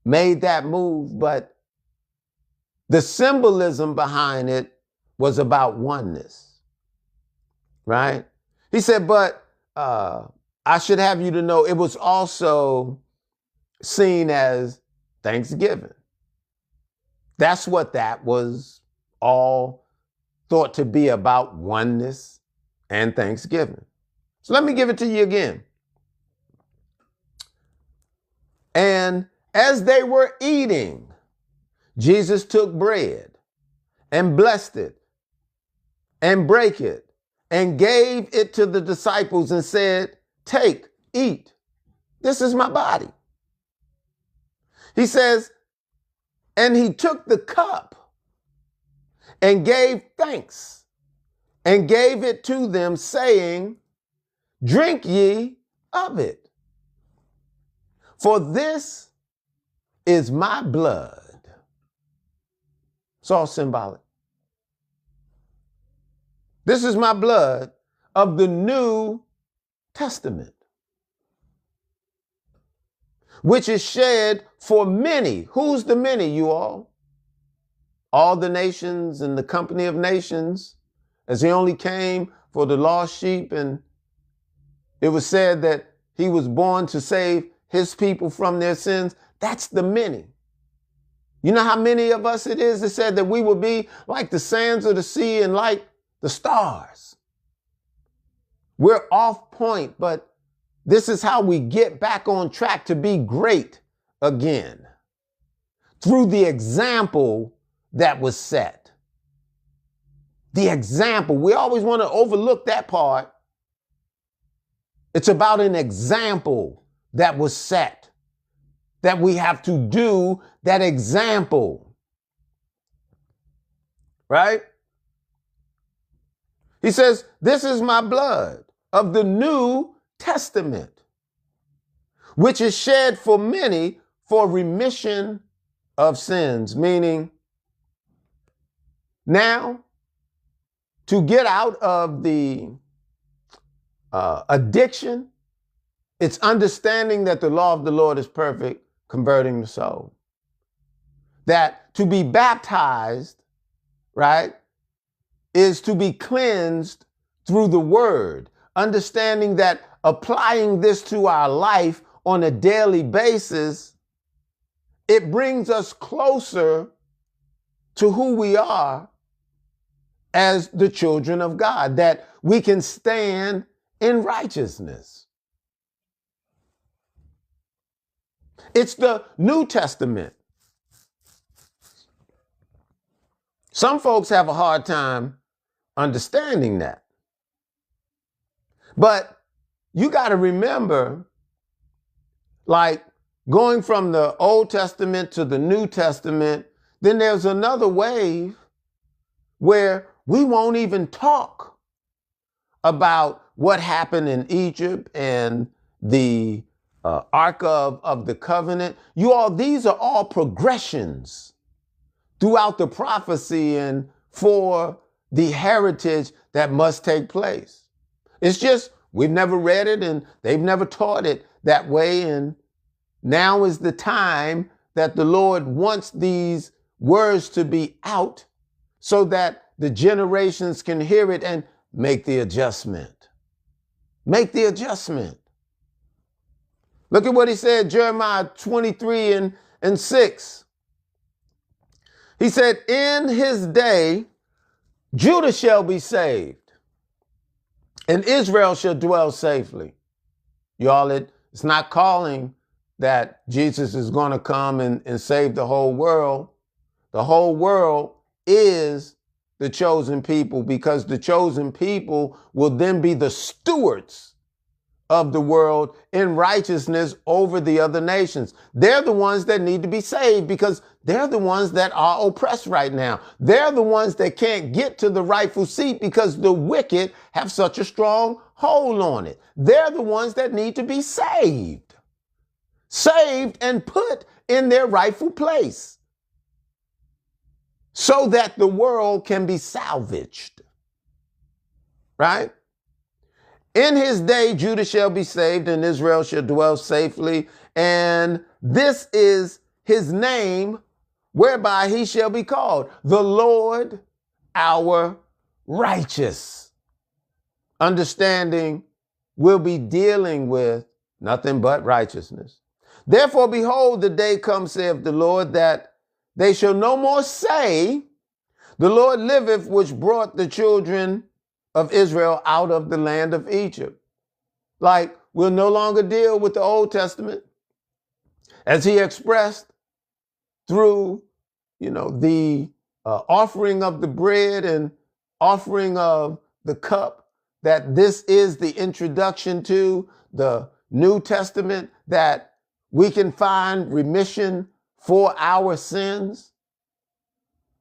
made that move, but the symbolism behind it was about oneness, right? He said, but I should have you to know it was also seen as Thanksgiving. That's what that was all thought to be about, oneness and Thanksgiving. So let me give it to you again. And as they were eating, Jesus took bread and blessed it and brake it and gave it to the disciples and said, "Take, eat. This is my body." He says, and he took the cup and gave thanks and gave it to them, saying, drink ye of it. For this is my blood. It's all symbolic. This is my blood of the New Testament, which is shed for many. Who's the many, you all? All the nations and the company of nations, as he only came for the lost sheep, and it was said that he was born to save his people from their sins. That's the many. You know how many of us it is that said that we will be like the sands of the sea and like the stars. We're off point, but this is how we get back on track to be great again. Through the example that was set. The example. We always want to overlook that part. It's about an example that was set, that we have to do that example. Right? He says, this is my blood of the New Testament, which is shed for many for remission of sins. Meaning, now, to get out of the addiction, it's understanding that the law of the Lord is perfect, converting the soul. That to be baptized, right, is to be cleansed through the word. Understanding that applying this to our life on a daily basis, it brings us closer to who we are as the children of God, that we can stand in righteousness. It's the New Testament. Some folks have a hard time understanding that. But you got to remember, like going from the Old Testament to the New Testament, then there's another wave where we won't even talk about what happened in Egypt and the Ark of the Covenant. You all, these are all progressions throughout the prophecy and for the heritage that must take place. It's just, we've never read it and they've never taught it that way. And now is the time that the Lord wants these words to be out so that the generations can hear it and make the adjustment. Make the adjustment. Look at what he said, Jeremiah 23 and 6. He said, in his day, Judah shall be saved, and Israel shall dwell safely. Y'all, it's not calling that Jesus is going to come and save the whole world. The whole world is the chosen people, because the chosen people will then be the stewards of the world in righteousness over the other nations. They're the ones that need to be saved because they're the ones that are oppressed right now. They're the ones that can't get to the rightful seat because the wicked have such a strong hold on it. They're the ones that need to be saved. Saved and put in their rightful place so that the world can be salvaged. Right? In his day, Judah shall be saved and Israel shall dwell safely. And this is his name whereby he shall be called, the Lord our righteous. Understanding, we'll be dealing with nothing but righteousness. Therefore, behold, the day comes, saith the Lord, that they shall no more say, the Lord liveth, which brought the children of Israel out of the land of Egypt. Like, we'll no longer deal with the Old Testament as he expressed through, the offering of the bread and offering of the cup, that this is the introduction to the New Testament, that we can find remission for our sins,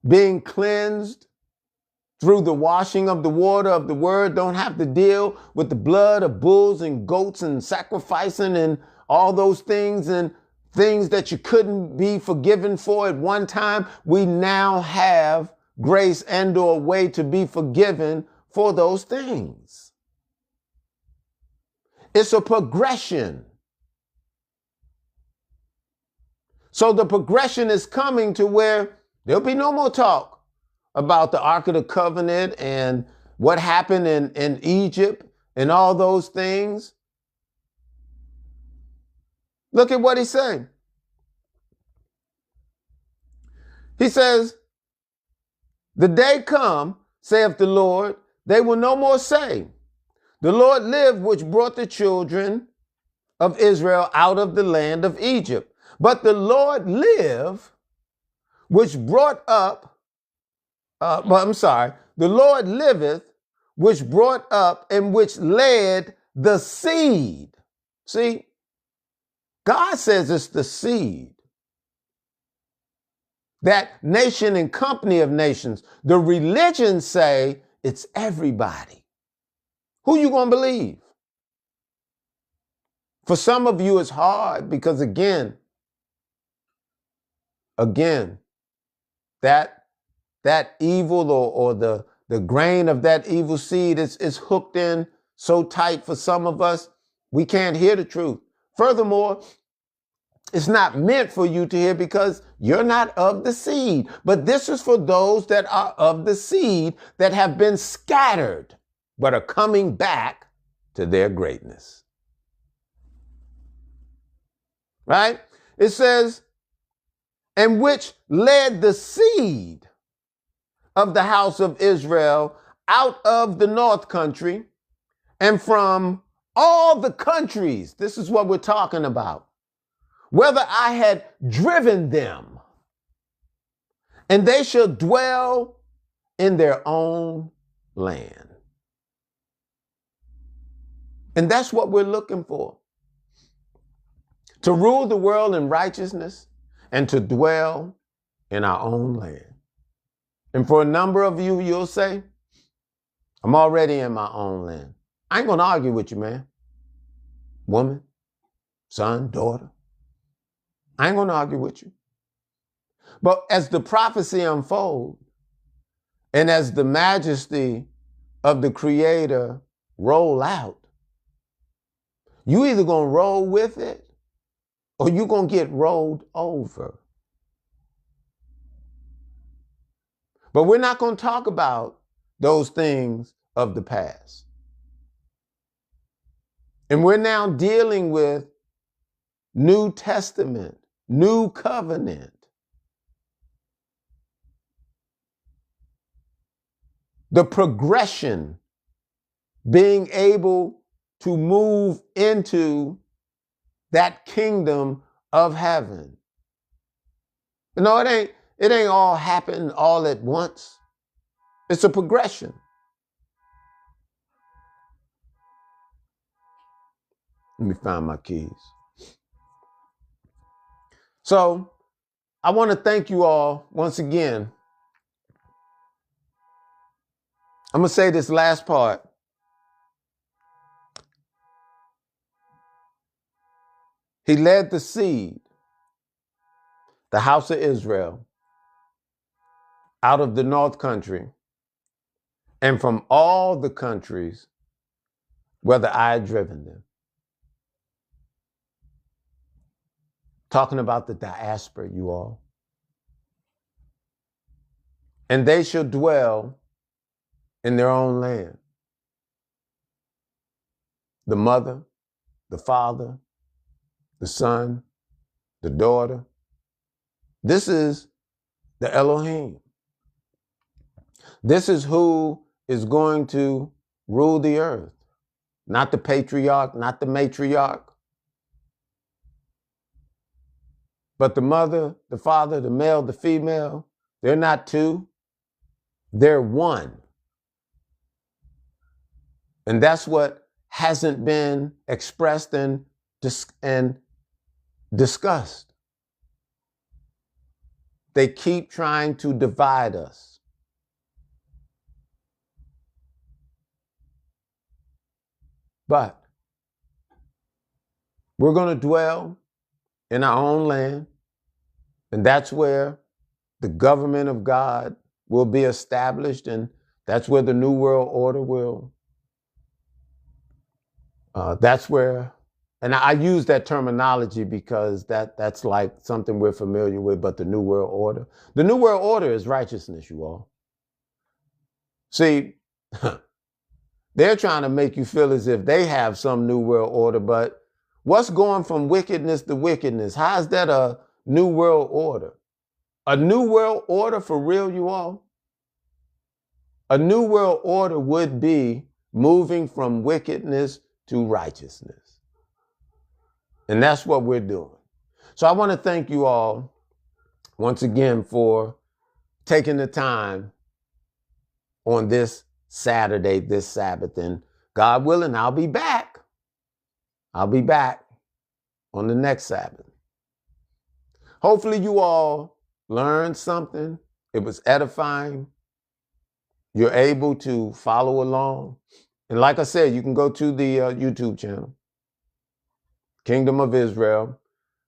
being cleansed through the washing of the water of the word, don't have to deal with the blood of bulls and goats and sacrificing and all those things and things that you couldn't be forgiven for at one time. We now have grace and or way to be forgiven for those things. It's a progression. So the progression is coming to where there'll be no more talk about the Ark of the Covenant and what happened in Egypt and all those things. Look at what he's saying. He says, the day come, saith the Lord, they will no more say, the Lord lived which brought the children of Israel out of the land of Egypt. But the Lord live which brought up, the Lord liveth which brought up and which led the seed. See, God says it's the seed. That nation and company of nations. The religions say it's everybody. Who you gonna believe? For some of you, it's hard because again, that evil or the grain of that evil seed is hooked in so tight for some of us, we can't hear the truth. Furthermore, it's not meant for you to hear because you're not of the seed. But this is for those that are of the seed that have been scattered, but are coming back to their greatness. Right? It says, and which led the seed of the house of Israel out of the north country and from all the countries. This is what we're talking about. Whether I had driven them, and they shall dwell in their own land. And that's what we're looking for. To rule the world in righteousness and to dwell in our own land. And for a number of you, you'll say, I'm already in my own land. I ain't gonna argue with you, man. Woman, son, daughter. I ain't gonna argue with you. But as the prophecy unfolds, and as the majesty of the Creator roll out, you either gonna roll with it or you gonna get rolled over. But we're not gonna talk about those things of the past. And we're now dealing with New Testament, New Covenant. The progression, being able to move into that kingdom of heaven. You know, it ain't all happen all at once. It's a progression. Let me find my keys. So I want to thank you all once again. I'm going to say this last part. He led the seed, the house of Israel, out of the north country and from all the countries whether I had driven them. Talking about the diaspora, you all. And they shall dwell in their own land. The mother, the father, the son, the daughter. This is the Elohim. This is who is going to rule the earth. Not the patriarch, not the matriarch. But the mother, the father, the male, the female, they're not two. They're one. And that's what hasn't been expressed and discussed. They keep trying to divide us. But we're going to dwell in our own land, and that's where the government of God will be established, and that's where the New World Order will. That's where, and I use that terminology because that's like something we're familiar with, but the New World Order. The New World Order is righteousness, you all. See, they're trying to make you feel as if they have some New World Order, but what's going from wickedness to wickedness? How is that a New World Order? A New World Order for real, you all? A New World Order would be moving from wickedness to righteousness. And that's what we're doing. So I want to thank you all once again for taking the time on this Saturday, this Sabbath. And God willing, I'll be back. I'll be back on the next Sabbath. Hopefully you all learned something. It was edifying. You're able to follow along. And like I said, you can go to the YouTube channel, Kingdom of Israel,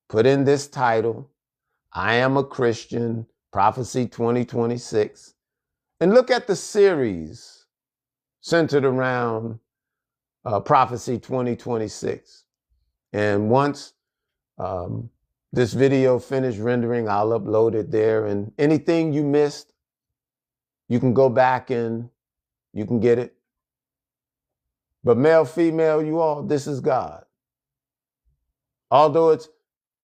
put in this title, I Am a Christian, Prophecy 2026, and look at the series centered around Prophecy 2026. And once this video finished rendering, I'll upload it there. And anything you missed, you can go back and you can get it. But male, female, you all, this is God. Although it's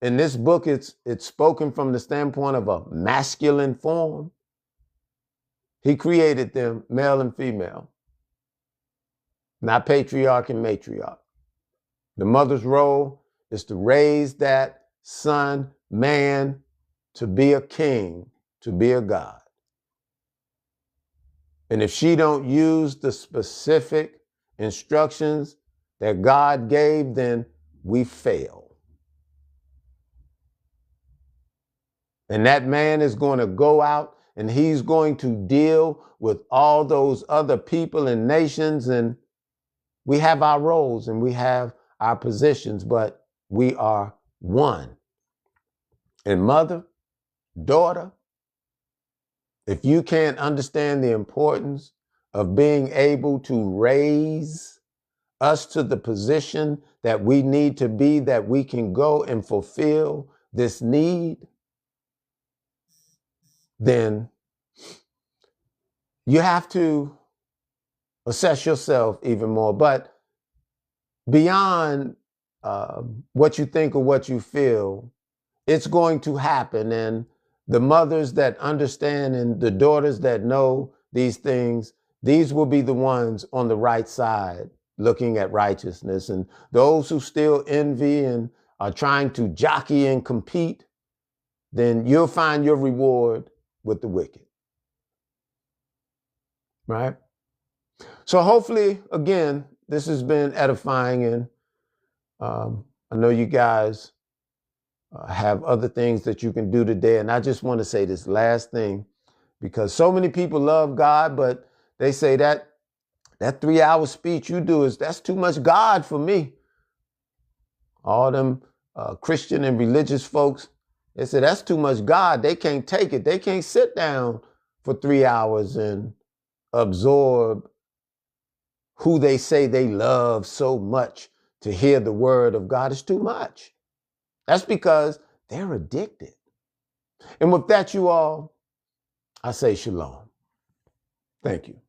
in this book, it's spoken from the standpoint of a masculine form. He created them male and female, not patriarch and matriarch. The mother's role is to raise that son, man, to be a king, to be a God. And if she don't use the specific instructions that God gave, then we fail. And that man is going to go out and he's going to deal with all those other people and nations. And we have our roles and we have our positions, but we are one. And mother, daughter, if you can't understand the importance of being able to raise us to the position that we need to be, that we can go and fulfill this need, then you have to assess yourself even more. But beyond what you think or what you feel, it's going to happen. And the mothers that understand and the daughters that know these things, these will be the ones on the right side looking at righteousness. And those who still envy and are trying to jockey and compete, then you'll find your reward with the wicked. Right? So hopefully, again, this has been edifying, and I know you guys have other things that you can do today. And I just want to say this last thing, because so many people love God, but they say that 3-hour speech you do that's too much God for me. All them Christian and religious folks, they say that's too much God. They can't take it. They can't sit down for 3 hours and absorb who they say they love so much to hear the word of God. Is too much. That's because they're addicted. And with that, you all, I say shalom. Thank you.